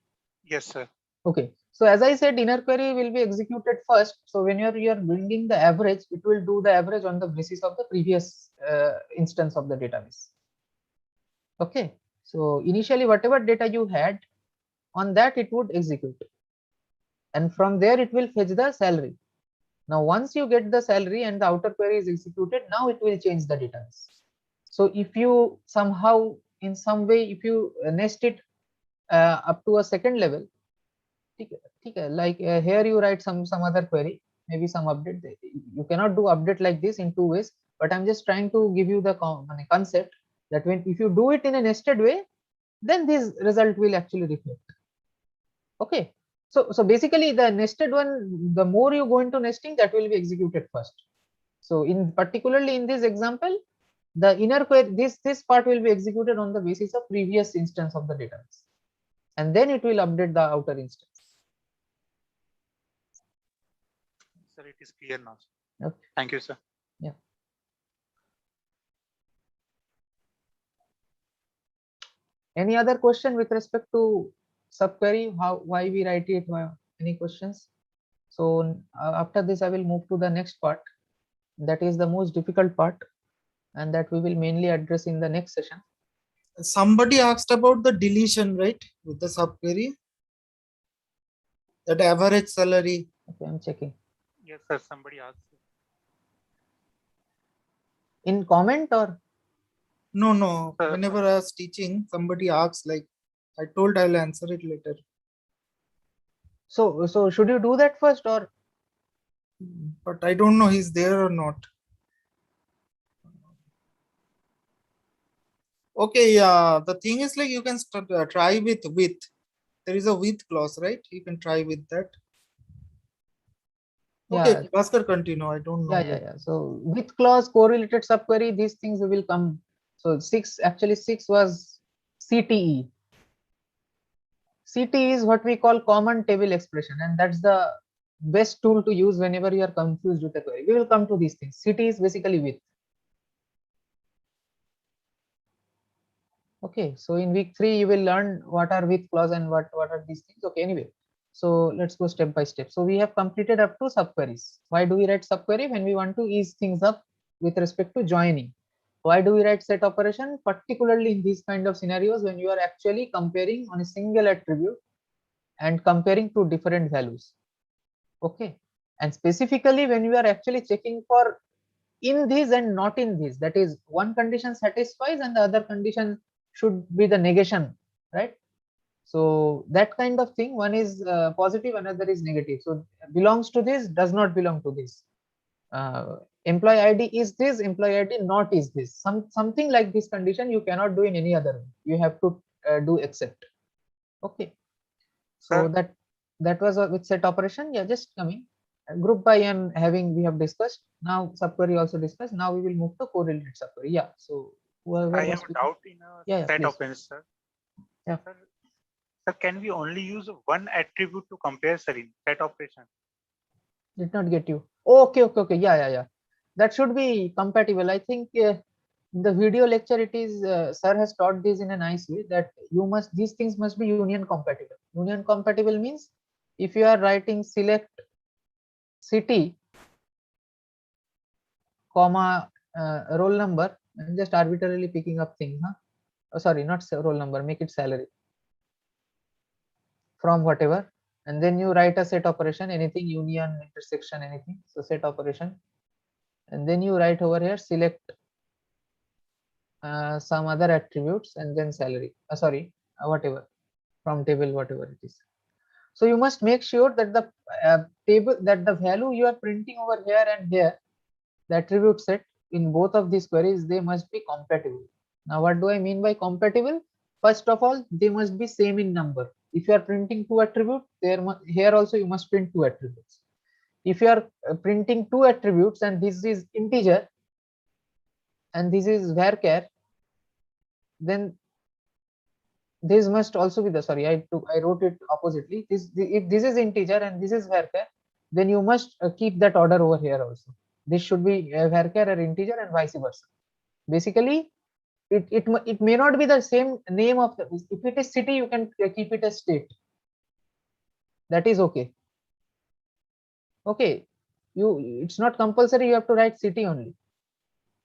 Yes, sir. Okay. So as I said, inner query will be executed first. So when you are bringing the average, it will do the average on the basis of the previous instance of the database. Okay. So initially, whatever data you had, on that it would execute. And from there, it will fetch the salary. Now, once you get the salary and the outer query is executed, now it will change the database. So if you somehow, in some way, if you nest it up to a second level, like here you write some other query, maybe some update. You cannot do update like this in two ways, but I'm just trying to give you the concept that when if you do it in a nested way, then this result will actually reflect. Okay. So basically the nested one, the more you go into nesting, that will be executed first. So in particularly in this example, the inner query, this part will be executed on the basis of previous instance of the database, and then it will update the outer instance. Sir, it is clear now. Okay. Thank you, sir. Yeah. Any other question with respect to subquery? Why we write it? Any questions? So after this, I will move to the next part. That is the most difficult part, and that we will mainly address in the next session. Somebody asked about the deletion, right? With the subquery. That average salary. Okay, I'm checking. Yes, sir. Somebody asked. In comment or? No. Whenever I was teaching, somebody asks, like, I told I'll answer it later. So should you do that first or? But I don't know he's there or not. Okay, yeah. The thing is, like, you can try with. There is a with clause, right? You can try with that. Okay, Yeah. Bhaskar, continue. I don't know. Yeah. So with clause, correlated subquery, these things will come. So 6 was CTE. CTE is what we call common table expression, and that's the best tool to use whenever you are confused with a query. We will come to these things. CTE is basically with. Okay, so in week 3 you will learn what are with clause and what are these things. Okay, anyway, so let's go step by step. So we have completed up to subqueries. Why do we write subquery? When we want to ease things up with respect to joining. Why do we write set operation? Particularly in these kind of scenarios when you are actually comparing on a single attribute and comparing to different values. Okay, and specifically when you are actually checking for in these and not in these, that is one condition satisfies and the other condition should be the negation, right? So that kind of thing, one is positive, another is negative. So belongs to this, does not belong to this. Employee ID is this, employee ID not is this. Something like this condition you cannot do in any other way. You have to do except. Okay. So that was with set operation. Yeah, just coming. Group by and having we have discussed. Now subquery also discussed. Now we will move to correlated subquery. Yeah. So whoever I have a doubt in a set operation, sir. Yeah. Sir, can we only use one attribute to compare, sir, in set operation? Did not get you. Okay. Yeah. That should be compatible. I think in the video lecture it is sir has taught this in a nice way that these things must be union compatible. Union compatible means if you are writing select city comma roll number, I'm just arbitrarily picking up things, huh? sorry, not roll number, make it salary from whatever, and then you write a set operation, anything, union, intersection, anything, so set operation, and then you write over here select some other attributes and then salary, sorry, whatever from table, whatever it is. So you must make sure that the table, that the value you are printing over here and here, the attribute set in both of these queries, they must be compatible. Now what do I mean by compatible? First of all, they must be same in number. If you are printing two attributes, here also you must print two attributes. If you are printing two attributes and this is integer and this is varchar, then this must also be the, sorry, I wrote it oppositely. If this is integer and this is varchar, then you must keep that order over here also. This should be varchar or integer and vice versa. Basically, it may not be the same name of the, if it is city, you can keep it as state. That is okay. Okay, it's not compulsory you have to write city only.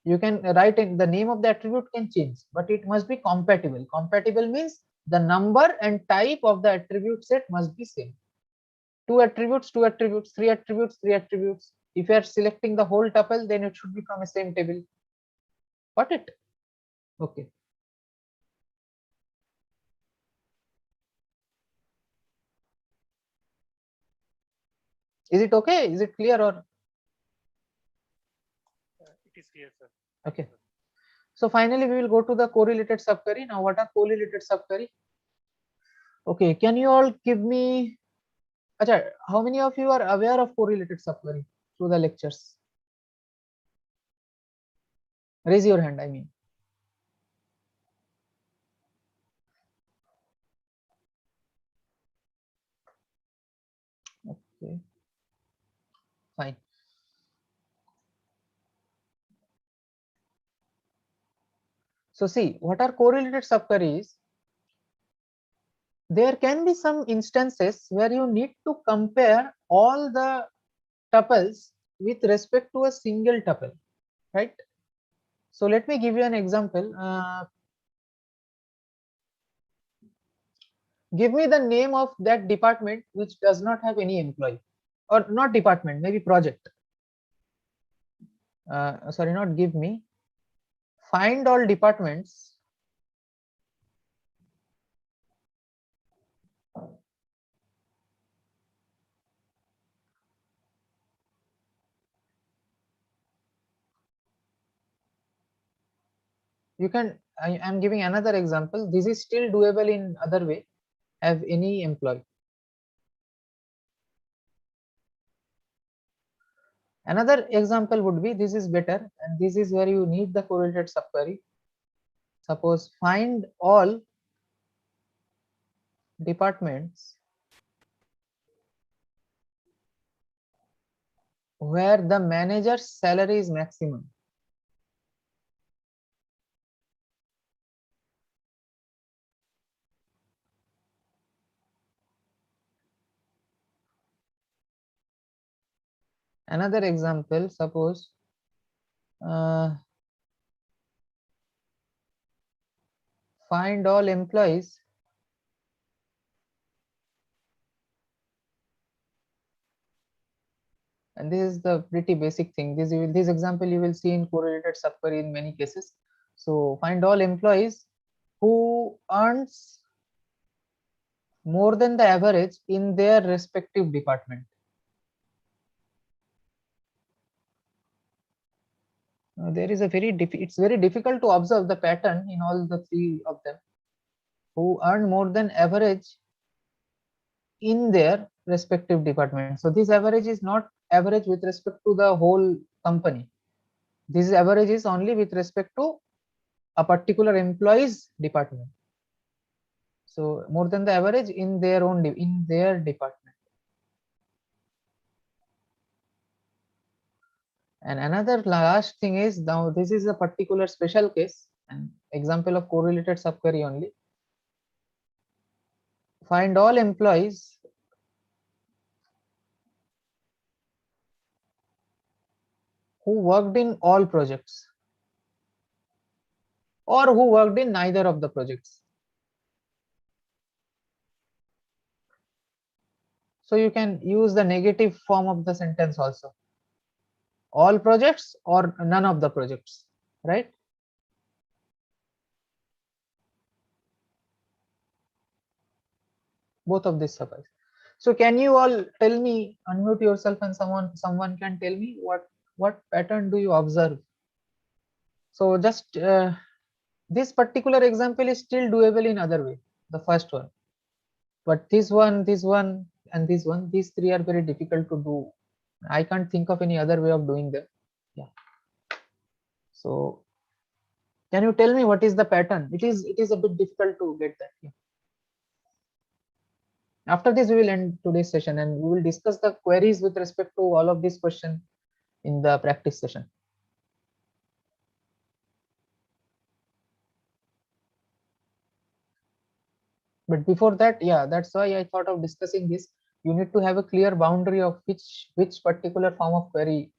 You can write in the name of the attribute can change, but it must be compatible. Compatible means the number and type of the attribute set must be same. Two attributes, three attributes, three attributes. If you are selecting the whole tuple, then it should be from the same table. Got it? Okay. Is it okay? Is it clear or? It is clear, sir. Okay. So finally, we will go to the correlated subquery. Now, what are correlated subquery? Okay, can you all give me, Achha, how many of you are aware of correlated subquery through the lectures? Raise your hand, I mean. Okay, fine. So see, what are correlated subqueries? There can be some instances where you need to compare all the tuples with respect to a single tuple, right? So let me give you an example. Give me the name of that department which does not have any employee, or not department, maybe project. Sorry, not give me. Find all departments you can, I am giving another example. This is still doable in other way. Have any employee. Another example would be, this is better, and this is where you need the correlated subquery. Suppose find all departments where the manager's salary is maximum. Another example, suppose find all employees and this is the pretty basic thing. This example you will see in correlated subquery in many cases. So find all employees who earns more than the average in their respective department. There is a it's very difficult to observe the pattern in all the three of them who earn more than average in their respective department. So this average is not average with respect to the whole company. This average is only with respect to a particular employee's department. So more than the average in their own in their department. And another last thing is, now this is a particular special case, an example of correlated subquery only. Find all employees who worked in all projects. or who worked in neither of the projects. So you can use the negative form of the sentence also. All projects or none of the projects, right? Both of these suffice. So can you all tell me, unmute yourself, and someone can tell me what pattern do you observe? So just this particular example is still doable in other way, the first one, but this one, and this one, these three are very difficult to do. I can't think of any other way of doing them. Yeah. So can you tell me what is the pattern? It is a bit difficult to get that. Yeah. After this, we will end today's session and we will discuss the queries with respect to all of these questions in the practice session. But before that, yeah, that's why I thought of discussing this. You need to have a clear boundary of which particular form of query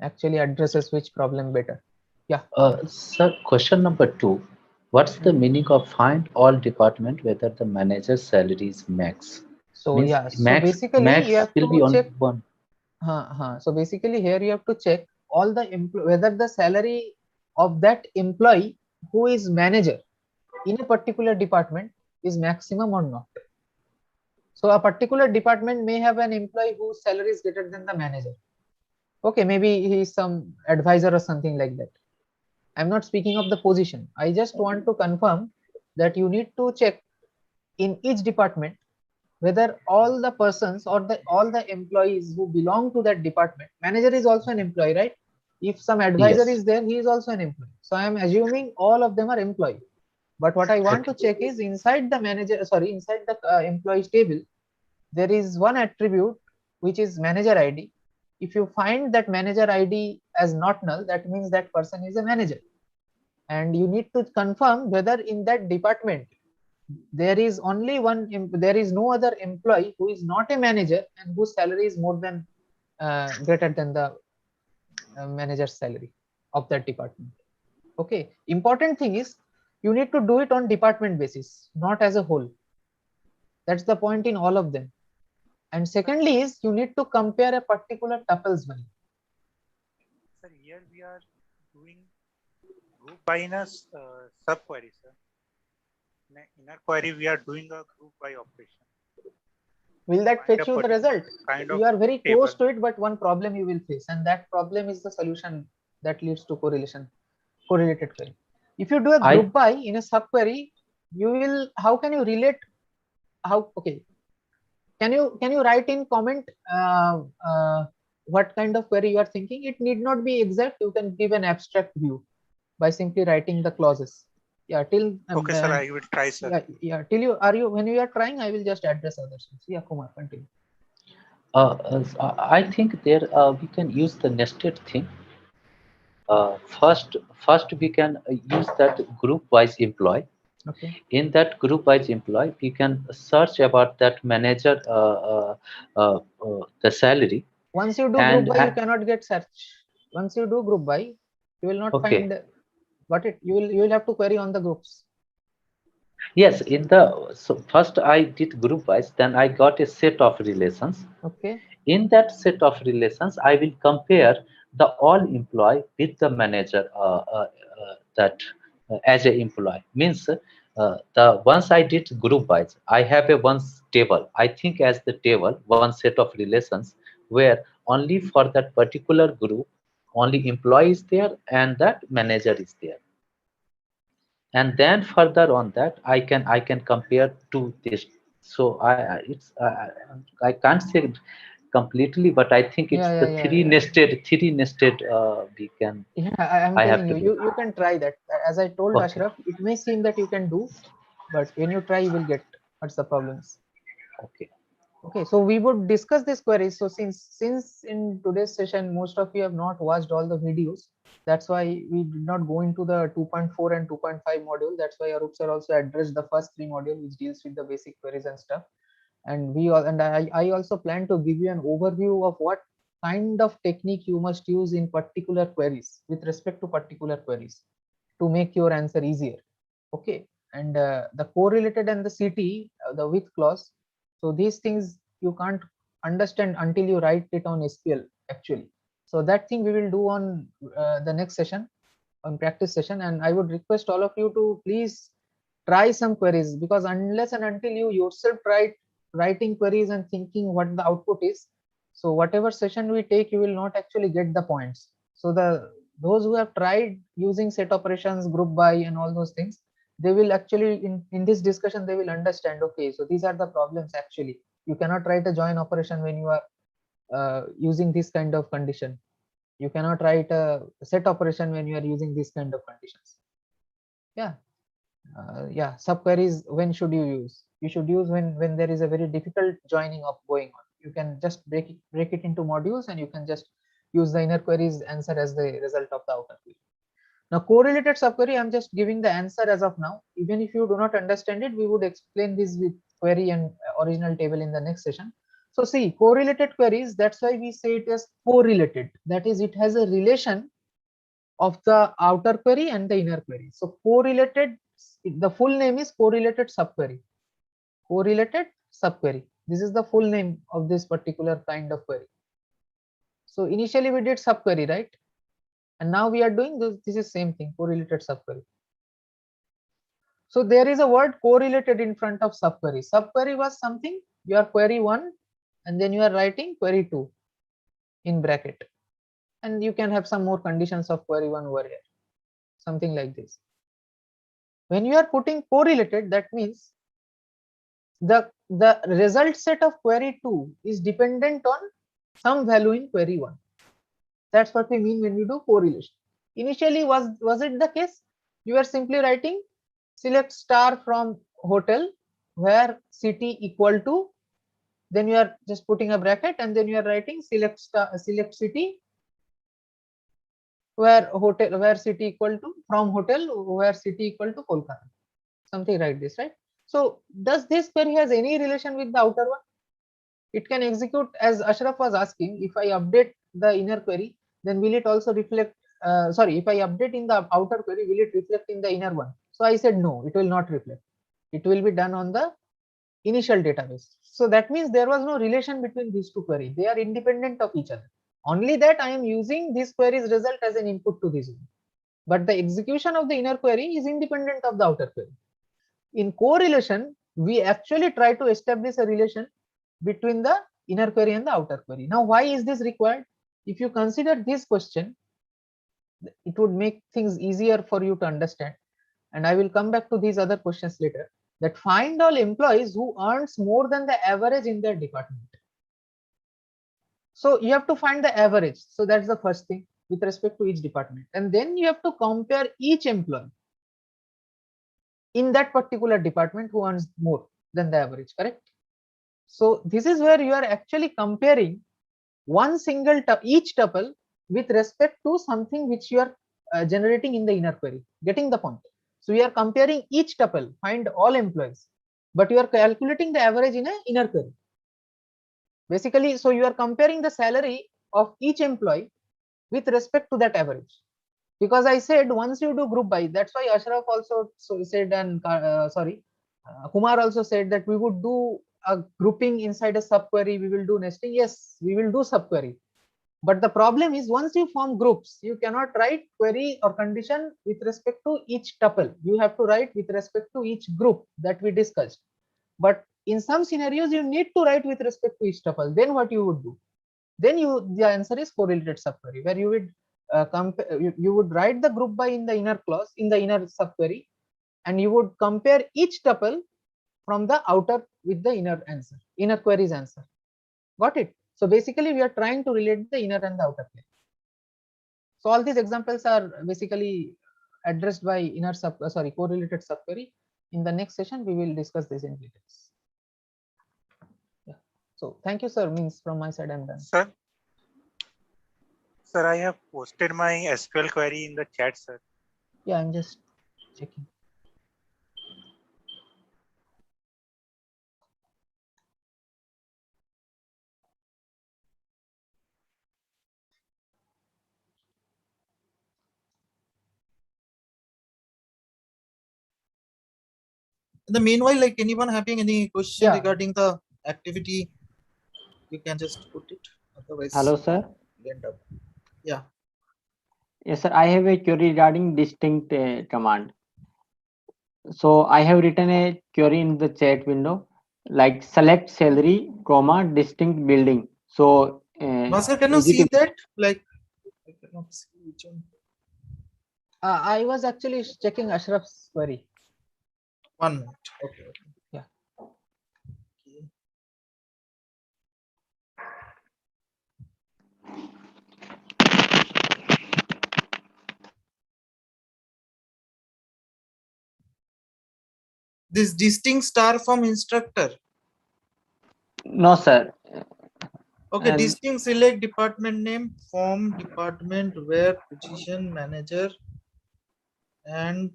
actually addresses which problem better. Yeah. Sir, question number 2. What's the meaning of find all department whether the manager's salary is max? So Means yeah, so basically you max have will be to on check. one. So basically here you have to check all the whether the salary of that employee who is manager in a particular department is maximum or not. So a particular department may have an employee whose salary is greater than the manager. Okay, maybe he is some advisor or something like that. I'm not speaking of the position. I just want to confirm that you need to check in each department whether all the persons or all the employees who belong to that department, manager is also an employee, right? If some advisor Yes. is there, he is also an employee. So I am assuming all of them are employee. But what I want to check is inside the inside the employees table, there is one attribute which is manager ID. If you find that manager ID as not null, that means that person is a manager. And you need to confirm whether in that department there is only one, there is no other employee who is not a manager and whose salary is more than greater than the manager's salary of that department. Okay, important thing is you need to do it on department basis, not as a whole. That's the point in all of them. And secondly is you need to compare a particular tuples value. Sir, here we are doing group by in a subquery, sir. In an inner query, we are doing a group by operation. Will that fetch you the result? You are very table. close to it, but one problem you will face, and that problem is the solution that leads to correlated query. If you do a group by in a subquery, you will, how can you relate? Okay, can you write in comment what kind of query you are thinking? It need not be exact. You can give an abstract view by simply writing the clauses. Yeah, till okay, sir, I will try, sir. Yeah, till when you are trying, I will just address others. Yeah, Kumar, continue. I think there we can use the nested thing. First we can use that group wise employee. Okay. In that group wise employee, we can search about that manager the salary. Once you do group by, you cannot get search. Once you do group by, you will not find what it. You will have to query on the groups. Yes, so first I did group wise, then I got a set of relations. Okay. In that set of relations, I will compare the all employee with the manager as a employee. Means once I did group wise, I have a one table. I think as the table, one set of relations where only for that particular group, only employee is there and that manager is there. And then further on that I can compare to this. So I can't say it completely, but I think it's three nested we can. Yeah, I'm telling you, you can try that. As I told Ashraf, it may seem that you can do, but when you try, you will get what's the problems. Okay, so we would discuss this queries. So since in today's session most of you have not watched all the videos, that's why we did not go into the 2.4 and 2.5 module. That's why Arup sir also addressed the first 3 module, which deals with the basic queries and stuff. And I also plan to give you an overview of what kind of technique you must use in particular queries with respect to particular queries. to make your answer easier. Okay, and the correlated and the CT, the with clause. So these things you can't understand until you write it on SQL actually. So that thing we will do on the next session, on practice session, and I would request all of you to please try some queries, because unless and until you yourself try writing queries and thinking what the output is, so whatever session we take, you will not actually get the points. So those who have tried using set operations, group by, and all those things, they will actually in this discussion they will understand, okay, so these are the problems actually. You cannot write a join operation when you are using this kind of condition. You cannot write a set operation when you are using this kind of conditions. Yeah. Yeah, subqueries, when should you use? You should use when there is a very difficult joining of going on. You can just break it into modules, and you can just use the inner queries answer as the result of the outer query. Now correlated subquery, I'm just giving the answer as of now. Even if you do not understand it, we would explain this with query and original table in the next session. So see, correlated queries, that's why we say it as correlated. That is, it has a relation of the outer query and the inner query. So correlated, the full name is correlated subquery. Correlated subquery. This is the full name of this particular kind of query. So initially we did subquery, right? And now we are doing this is same thing, correlated subquery. So there is a word correlated in front of subquery. Subquery was something, you are query 1 and then you are writing query 2 in bracket. And you can have some more conditions of query 1 over here, something like this. When you are putting correlated, that means the result set of query 2 is dependent on some value in query 1. That's what we mean when we do correlation. Initially, was it the case? You are simply writing select star from hotel where city equal to, then you are just putting a bracket, and then you are writing select star, select city where hotel, where city equal to, from hotel where city equal to Kolkata, something like this, right? So does this query has any relation with the outer one? It can execute, as Ashraf was asking, if I update the inner query, then will it also reflect, sorry, if I update in the outer query, will it reflect in the inner one? So I said no, it will not reflect. It will be done on the initial database. So that means there was no relation between these two queries. They are independent of each other. Only that I am using this query's result as an input to this one. But the execution of the inner query is independent of the outer query. In correlation, we actually try to establish a relation between the inner query and the outer query. Now, why is this required? If you consider this question, it would make things easier for you to understand. And I will come back to these other questions later. That find all employees who earns more than the average in their department. So you have to find the average. So that's the first thing with respect to each department. And then you have to compare each employee in that particular department who earns more than the average, correct? So this is where you are actually comparing one single each tuple with respect to something which you are generating in the inner query. Getting the point? So you are comparing each tuple, find all employees, but you are calculating the average in an inner query. Basically, so you are comparing the salary of each employee with respect to that average. Because I said once you do group by, that's why Ashraf also said, and Kumar also said that we would do a grouping inside a subquery, we will do nesting. Yes, we will do subquery. But the problem is once you form groups, you cannot write query or condition with respect to each tuple. You have to write with respect to each group that we discussed. But in some scenarios, you need to write with respect to each tuple. Then what you would do? Then the answer is correlated subquery, where you would you would write the group by in the inner clause, in the inner subquery, and you would compare each tuple from the outer with the inner answer, inner query's answer. Got it? So basically, we are trying to relate the inner and the outer query. So all these examples are basically addressed by correlated subquery. In the next session, we will discuss this in details. Yeah. So thank you, sir. Means from my side, I'm done. Sir, I have posted my SQL query in the chat, sir. Yeah, I'm just checking. In the meanwhile, like anyone having any question Yeah. regarding the activity, you can just put it. Otherwise, Hello, sir. we'll end up. Yeah. Yes, sir. I have a query regarding distinct command. So I have written a query in the chat window, like select salary, comma, distinct building. So Master, can you is see it that? Like, I cannot see which one. I was actually checking Ashraf's query. 1 minute. Okay. Yeah. Okay. This distinct star from instructor. no, sir? Okay, And distinct select department name, form, department, where, position, manager, and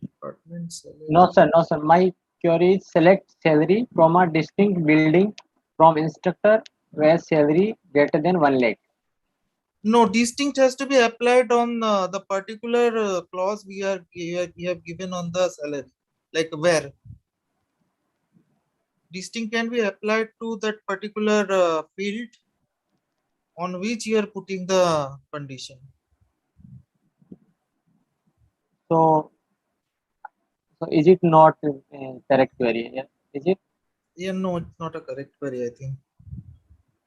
department no, salary. sir. No, sir. My query is select salary, comma, distinct building from instructor where salary greater than 1 lakh. No, distinct has to be applied on the particular clause we have given on the salary, like where. Distinct can be applied to that particular field on which you are putting the condition. So, so is it not correct query? Yeah? Is it? Yeah, no, it's not a correct query, I think.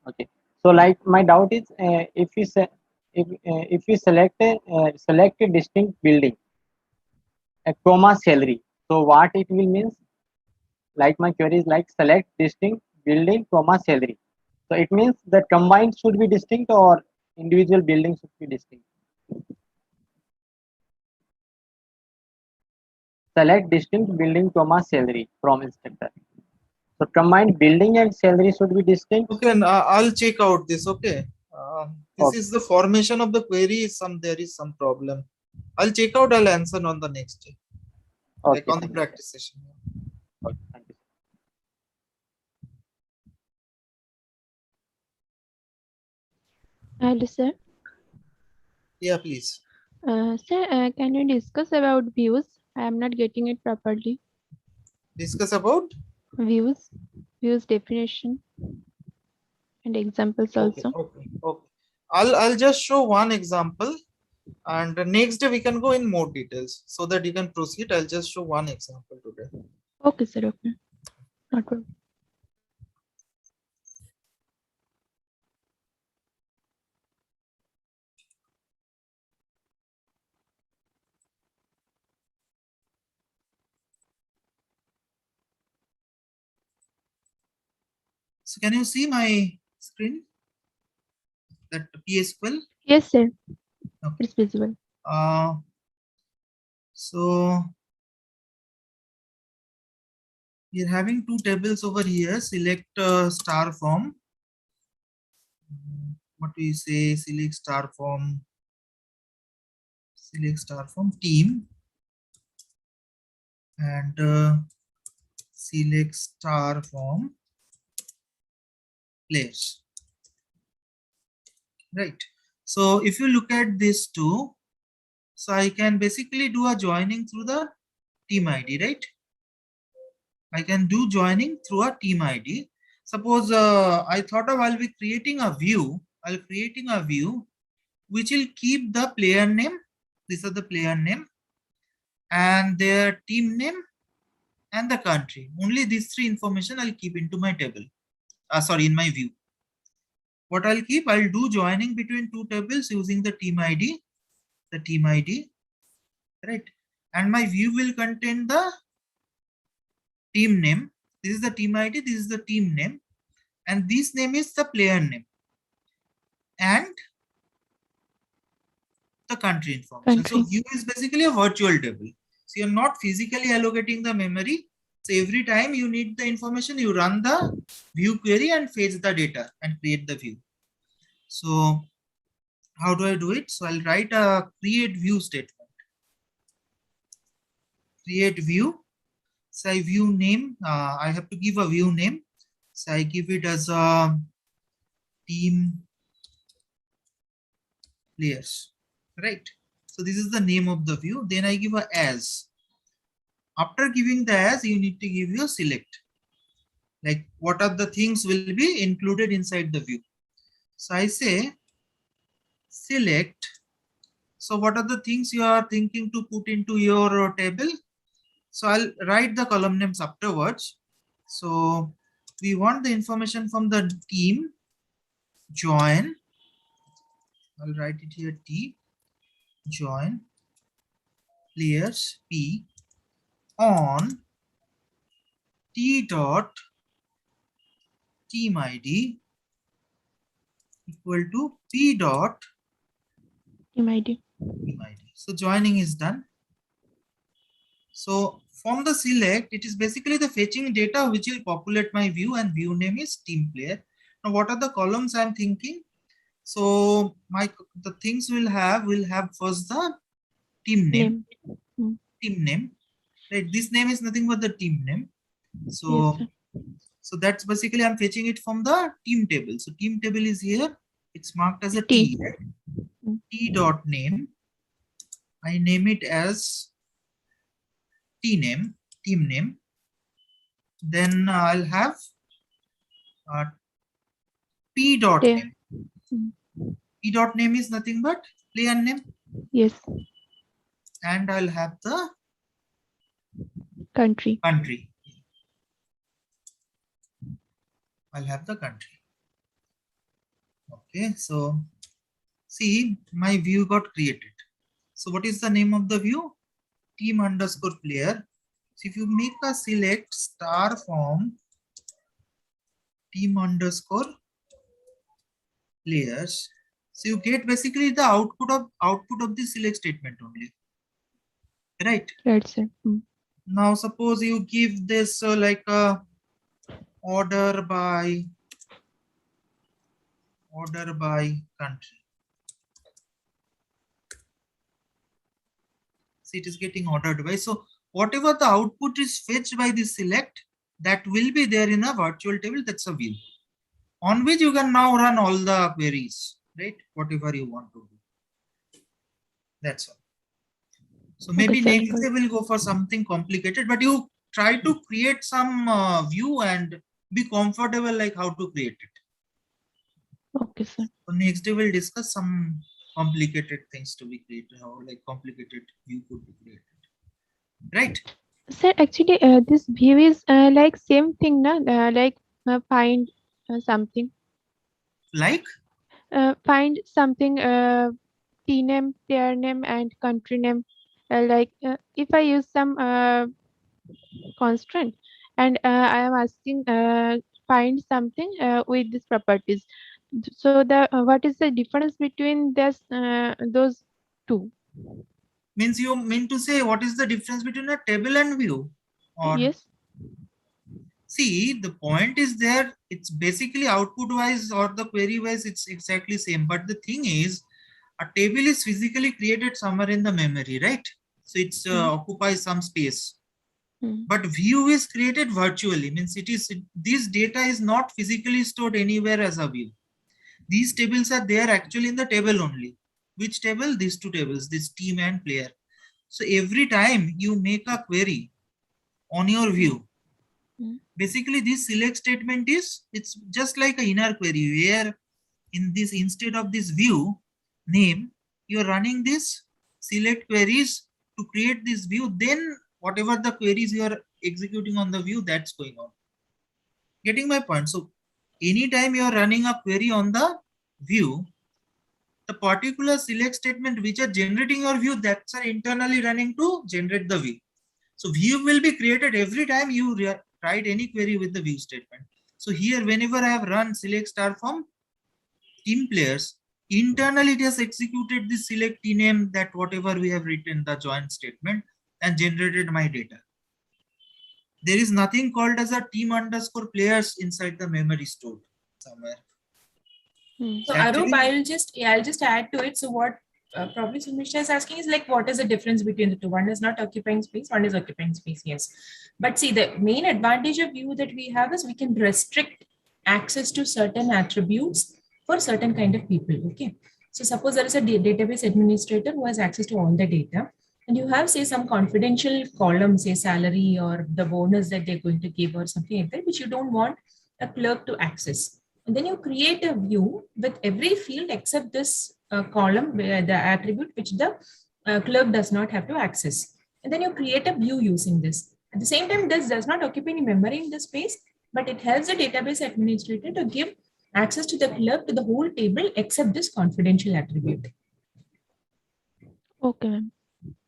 Okay. So, like my doubt is, if we say if we select a distinct building, a comma salary. So, what it will means? Like my query is like select distinct building, comma salary. So, it means that combined should be distinct or individual buildings should be distinct. Select distinct building, comma salary from instructor. So, combined building and salary should be distinct. Okay, and I'll check out this. Okay, this Okay. is the formation of the query. There is some problem. I'll check out. I'll answer on the next day, like Okay, on the thank you. practice session. Okay, thank you. Hello, sir. Yeah, please. Sir, can you discuss about views? I am not getting it properly. Discuss about Views, views definition, and examples okay, also. okay. I'll just show one example, and the next day we can go in more details so that you can proceed. I'll just show one example today. Okay, sir. Okay. Not problem. So can you see my screen? That PSQL? Yes, sir. Okay. It's visible. So we're having two tables over here. Select star form. What do you say? Select star form. Select star form team. And select star form players. Right. So if you look at this two, so I can basically do a joining through the team ID, right? I can do joining through a team ID. Suppose I thought of I'll be creating a view. I'll creating a view which will keep the player name. These are the player name and their team name and the country. Only these three information I'll keep into my table. Sorry, in my view. What I'll keep, I'll do joining between two tables using the team ID, right? And my view will contain the team name. This is the team ID, this is the team name, and this name is the player name and the country information. So view is basically a virtual table. So you're not physically allocating the memory. So every time you need the information, you run the view query and fetch the data and create the view. So how do I do it? So I'll write a create view statement. Create view. So I view name. I have to give a view name. So I give it as a team players, right? So this is the name of the view. Then I give a as. After giving the as, you need to give your select. Like what are the things will be included inside the view. So I say select. So what are the things you are thinking to put into your table? So I'll write the column names afterwards. So we want the information from the team, join. I'll write it here, T, join, players, P, on T dot team ID equal to P dot Team ID. team ID. So joining is done. So from the select, it is basically the fetching data which will populate my view, and view name is team player. Now what are the columns I'm thinking? So the things will have first the team name. Team name. Right. This name is nothing but the team name. So Yes, so that's basically I'm fetching it from the team table. So team table is here. It's marked as a T. T. Right? T dot name. I name it as team name. Then I'll have P dot name. P dot name is nothing but player name. Yes. And I'll have the Country. I'll have the country. Okay, so see, my view got created. So what is the name of the view? Team underscore player. So if you make a select star from team underscore players, so you get basically the output of the select statement only. Right? Right, sir. Now suppose you give this like a order by country. So it is getting ordered by. So whatever the output is fetched by the select, that will be there in a virtual table. That's a view on which you can now run all the queries, right? Whatever you want to do. That's all. So maybe next day we'll go for something complicated, but you try to create some view and be comfortable like how to create it. Okay, sir. So next day we'll discuss some complicated things to be created, how like complicated view could be created. Right? Sir, actually, this view is like same thing, na? Like find something. Like? Find something, T name, player name, and country name. Like if I use some constraint and I am asking find something with these properties. So the what is the difference between this those two? Means you mean to say what is the difference between a table and view? Or yes. See, the point is there, it's basically output wise or the query wise, it's exactly same. But the thing is, a table is physically created somewhere in the memory, right? So it's occupies some space. But view is created virtually, means this data is not physically stored anywhere as a view. These tables are there actually in the table only. Which table? These two tables, this team and player. So every time you make a query on your view, basically this select statement it's just like an inner query where in this, instead of this view name, you're running this select queries to create this view. Then whatever the queries you are executing on the view, that's going on. Getting my point? So anytime you are running a query on the view, the particular select statement which are generating your view, that's are internally running to generate the view. So view will be created every time you write any query with the view statement. So here, whenever I have run select star from team players, internally it has executed the select t name, that whatever we have written the join statement, and generated my data. There is nothing called as a team underscore players inside the memory stored somewhere. So Arup, I'll just add to it. So what probably Sumisha is asking is like, what is the difference between the two? One is not occupying space, one is occupying space. Yes. But see, the main advantage of view that we have is we can restrict access to certain attributes for certain kind of people. Okay. So suppose there is a database administrator who has access to all the data. and you have, say, some confidential column, say salary or the bonus that they're going to give or something like that, which you don't want a clerk to access. And then you create a view with every field except this column, where the attribute which the clerk does not have to access. And then you create a view using this. At the same time, this does not occupy any memory in the space, but it helps the database administrator to give access to the clerk to the whole table except this confidential attribute. Okay, ma'am.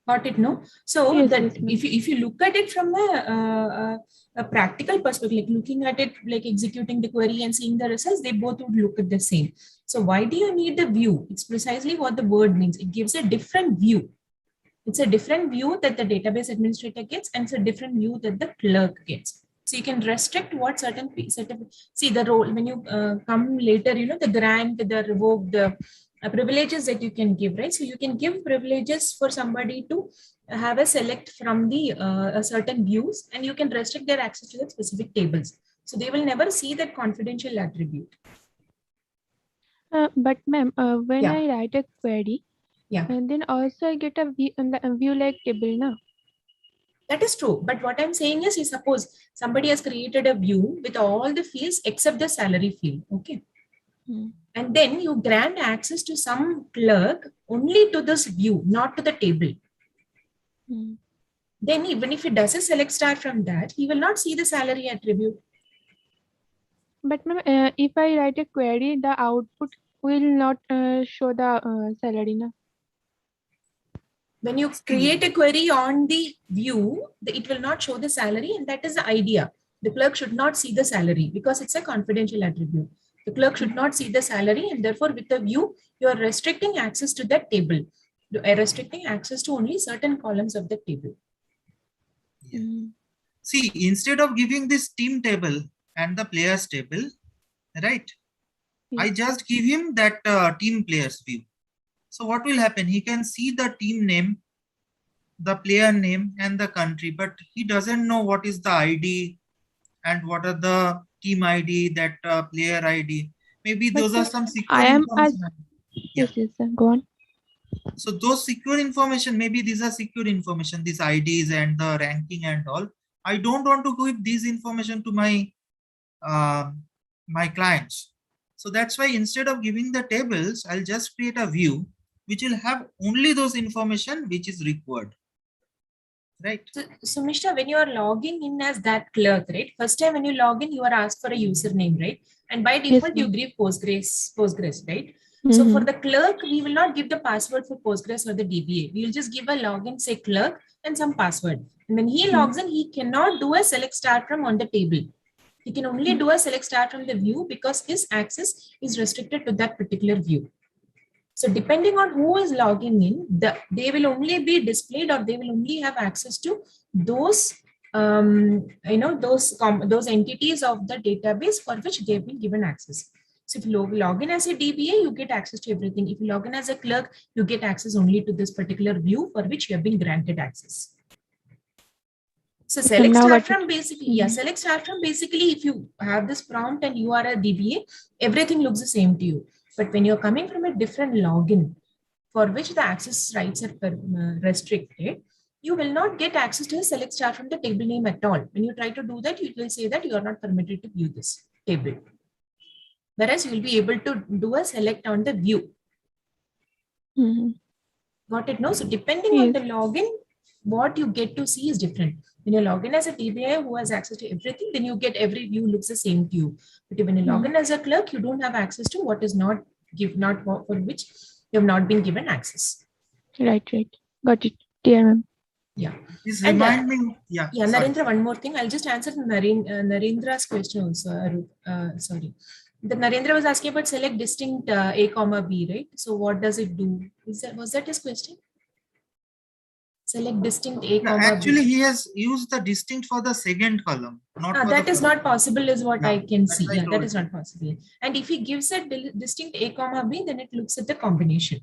Got it, no? So Yes, that yes, ma'am. if you look at it from a practical perspective, like looking at it, like executing the query and seeing the results, they both would look at the same. So why do you need the view? It's precisely what the word means. It gives a different view. It's a different view that the database administrator gets, and it's a different view that the clerk gets. So you can restrict what certain see the role when you come later, you know, the grant, the revoke, the privileges that you can give, right? So you can give privileges for somebody to have a select from the certain views, and you can restrict their access to the specific tables. So they will never see that confidential attribute. But ma'am, when Yeah. I write a query, Yeah. and then also I get a view like table now. That is true. But what I'm saying is, suppose somebody has created a view with all the fields except the salary field. Okay. And then you grant access to some clerk only to this view, not to the table. Then even if he does a select star from that, he will not see the salary attribute. But ma'am, if I write a query, the output will not show the salary now. When you create a query on the view, it will not show the salary, and that is the idea. The clerk should not see the salary because it's a confidential attribute. The clerk should not see the salary, and therefore with the view, you are restricting access to that table. You are restricting access to only certain columns of the table. See, instead of giving this team table and the players table, right? I just give him that team players view. So what will happen? He can see the team name, the player name, and the country, but he doesn't know what is the ID and what are the team ID, that player ID. Maybe But those are some secure I am information. yes, yes, sir. Go on. So those secure information, maybe these are secure information, these IDs and the ranking and all. I don't want to give these information to my my clients. So that's why instead of giving the tables, I'll just create a view which will have only those information which is required. Right. So Mishra, when you are logging in as that clerk, right? First time when you log in, you are asked for a username, right? And by default, you give Postgres, right? So for the clerk, we will not give the password for Postgres or the DBA. We will just give a login, say clerk, and some password. And when he logs in, he cannot do a select start from on the table. He can only do a select start from the view because his access is restricted to that particular view. So depending on who is logging in, they will only be displayed, or they will only have access to those those entities of the database for which they have been given access. So if you log in as a DBA, you get access to everything. If you log in as a clerk, you get access only to this particular view for which you have been granted access. So select start from basically, select start from basically, if you have this prompt and you are a DBA, everything looks the same to you. But when you're coming from a different login for which the access rights are restricted, you will not get access to the select start from the table name at all. When you try to do that, it will say that you are not permitted to view this table. Whereas you will be able to do a select on the view. Got it? No? So depending on the login, what you get to see is different. When you log in as a DBA who has access to everything, then you get every view looks the same to you. But when you log in as a clerk, you don't have access to what is not for which you have not been given access. Right. Got it. Dear ma'am. Yeah. Please remind me. Yeah. Narendra, one more thing. I'll just answer Narendra's question also. Sorry. The Narendra was asking about select distinct A, B, right? So what does it do? Was that his question? Select distinct A, actually, B. he has used the distinct for the second column. Not for that the is not possible, is what I can see. I That is not possible. And if he gives a distinct A, B, then it looks at the combination.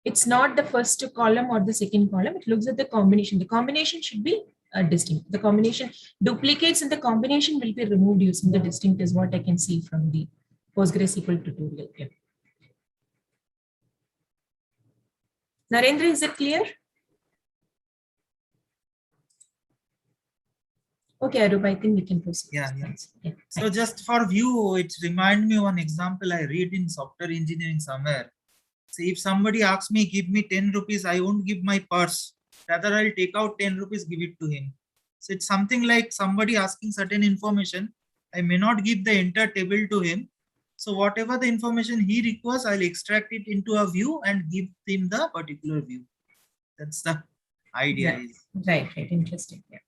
It's not the first column or the second column. It looks at the combination. The combination should be distinct. The combination duplicates in the combination will be removed using the distinct, is what I can see from the PostgreSQL tutorial. Yeah. Narendra, is it clear? Okay, Arup, I think we can proceed. Yeah. Yeah, So just for view, it remind me one example I read in software engineering somewhere. So if somebody asks me, give me 10 rupees, I won't give my purse. Rather, I'll take out 10 rupees, give it to him. So it's something like somebody asking certain information. I may not give the entire table to him. So whatever the information he requires, I'll extract it into a view and give him the particular view. That's the idea. Right, interesting. Yeah.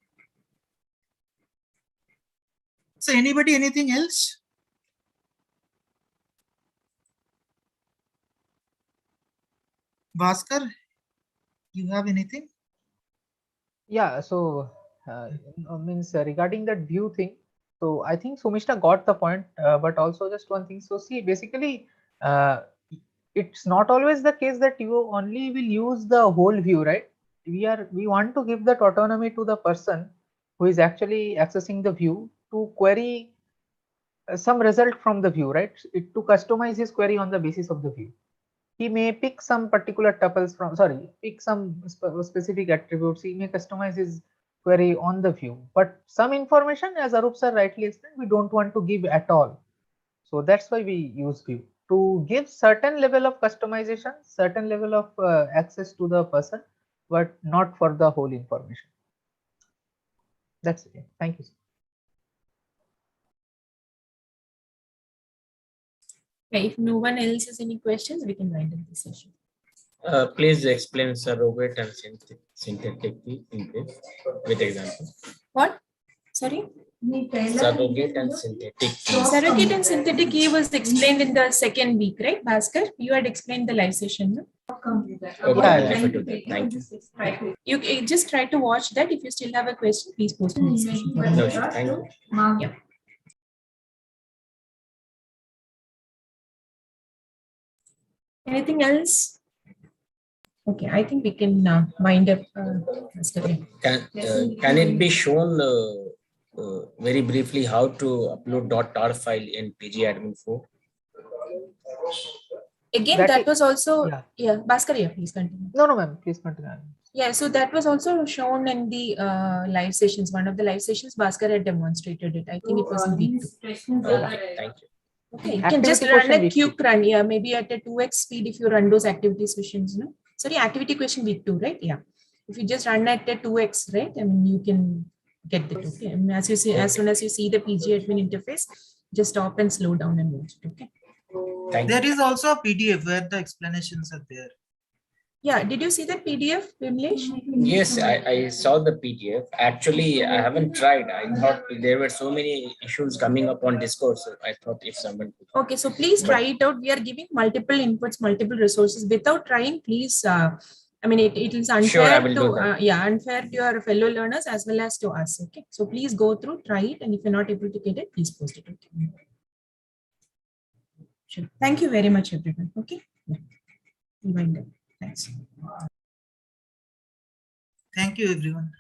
So anybody, anything else? Bhaskar, you have anything? Yeah, so means regarding that view thing, so I think Sumishna got the point, but also just one thing. So see, basically, it's not always the case that you only will use the whole view, right? We want to give that autonomy to the person who is actually accessing the view to query some result from the view, right? To customize his query on the basis of the view. He may pick some particular tuples from, pick some specific attributes. He may customize his query on the view, but some information, as Arup sir rightly explained, we don't want to give at all. So that's why we use view to give certain level of customization, certain level of access to the person, but not for the whole information. That's it. Thank you, sir. Okay, if no one else has any questions, we can wind up the session. Please explain surrogate and synthetic key in brief with example. What? Sorry? Surrogate and synthetic key. Surrogate and synthetic key was explained in the second week, right, Bhaskar? You had explained the live session, no? Okay, thank you. You just try to watch that. If you still have a question, please post in the session. No, sure. Thank you. Yeah. Anything else? Okay, I think we can wind up. Can it be shown very briefly how to upload .tar file in pgadmin4? Again, that was also Bhaskar, please continue. No, ma'am, please continue. Yeah, so that was also shown in the live sessions. One of the live sessions, Bhaskar had demonstrated it. I think it was in week 2. Okay, thank you. Okay, you can just run a quick run. Yeah, maybe at a 2x speed if you run those activity sessions. No? Sorry, activity question week 2, right? Yeah. If you just run at a 2x, right? I mean, you can get the 2. Okay. I mean, as you see, as soon as you see the pgadmin interface, just stop and slow down and watch it. Okay. There is also a PDF where the explanations are there. Yeah, did you see that PDF, Vimlesh? Yes, I saw the PDF. Actually, I haven't tried. I thought there were so many issues coming up on Discord, so I thought if someone could. Okay, so please try it out. We are giving multiple inputs, multiple resources. Without trying, please, I mean, it is unfair unfair to your fellow learners as well as to us. Okay, so please go through, try it, and if you're not able to get it, please post it. Okay. Sure. Thank you very much, everyone. Okay. Yeah. Thanks. Thank you, everyone.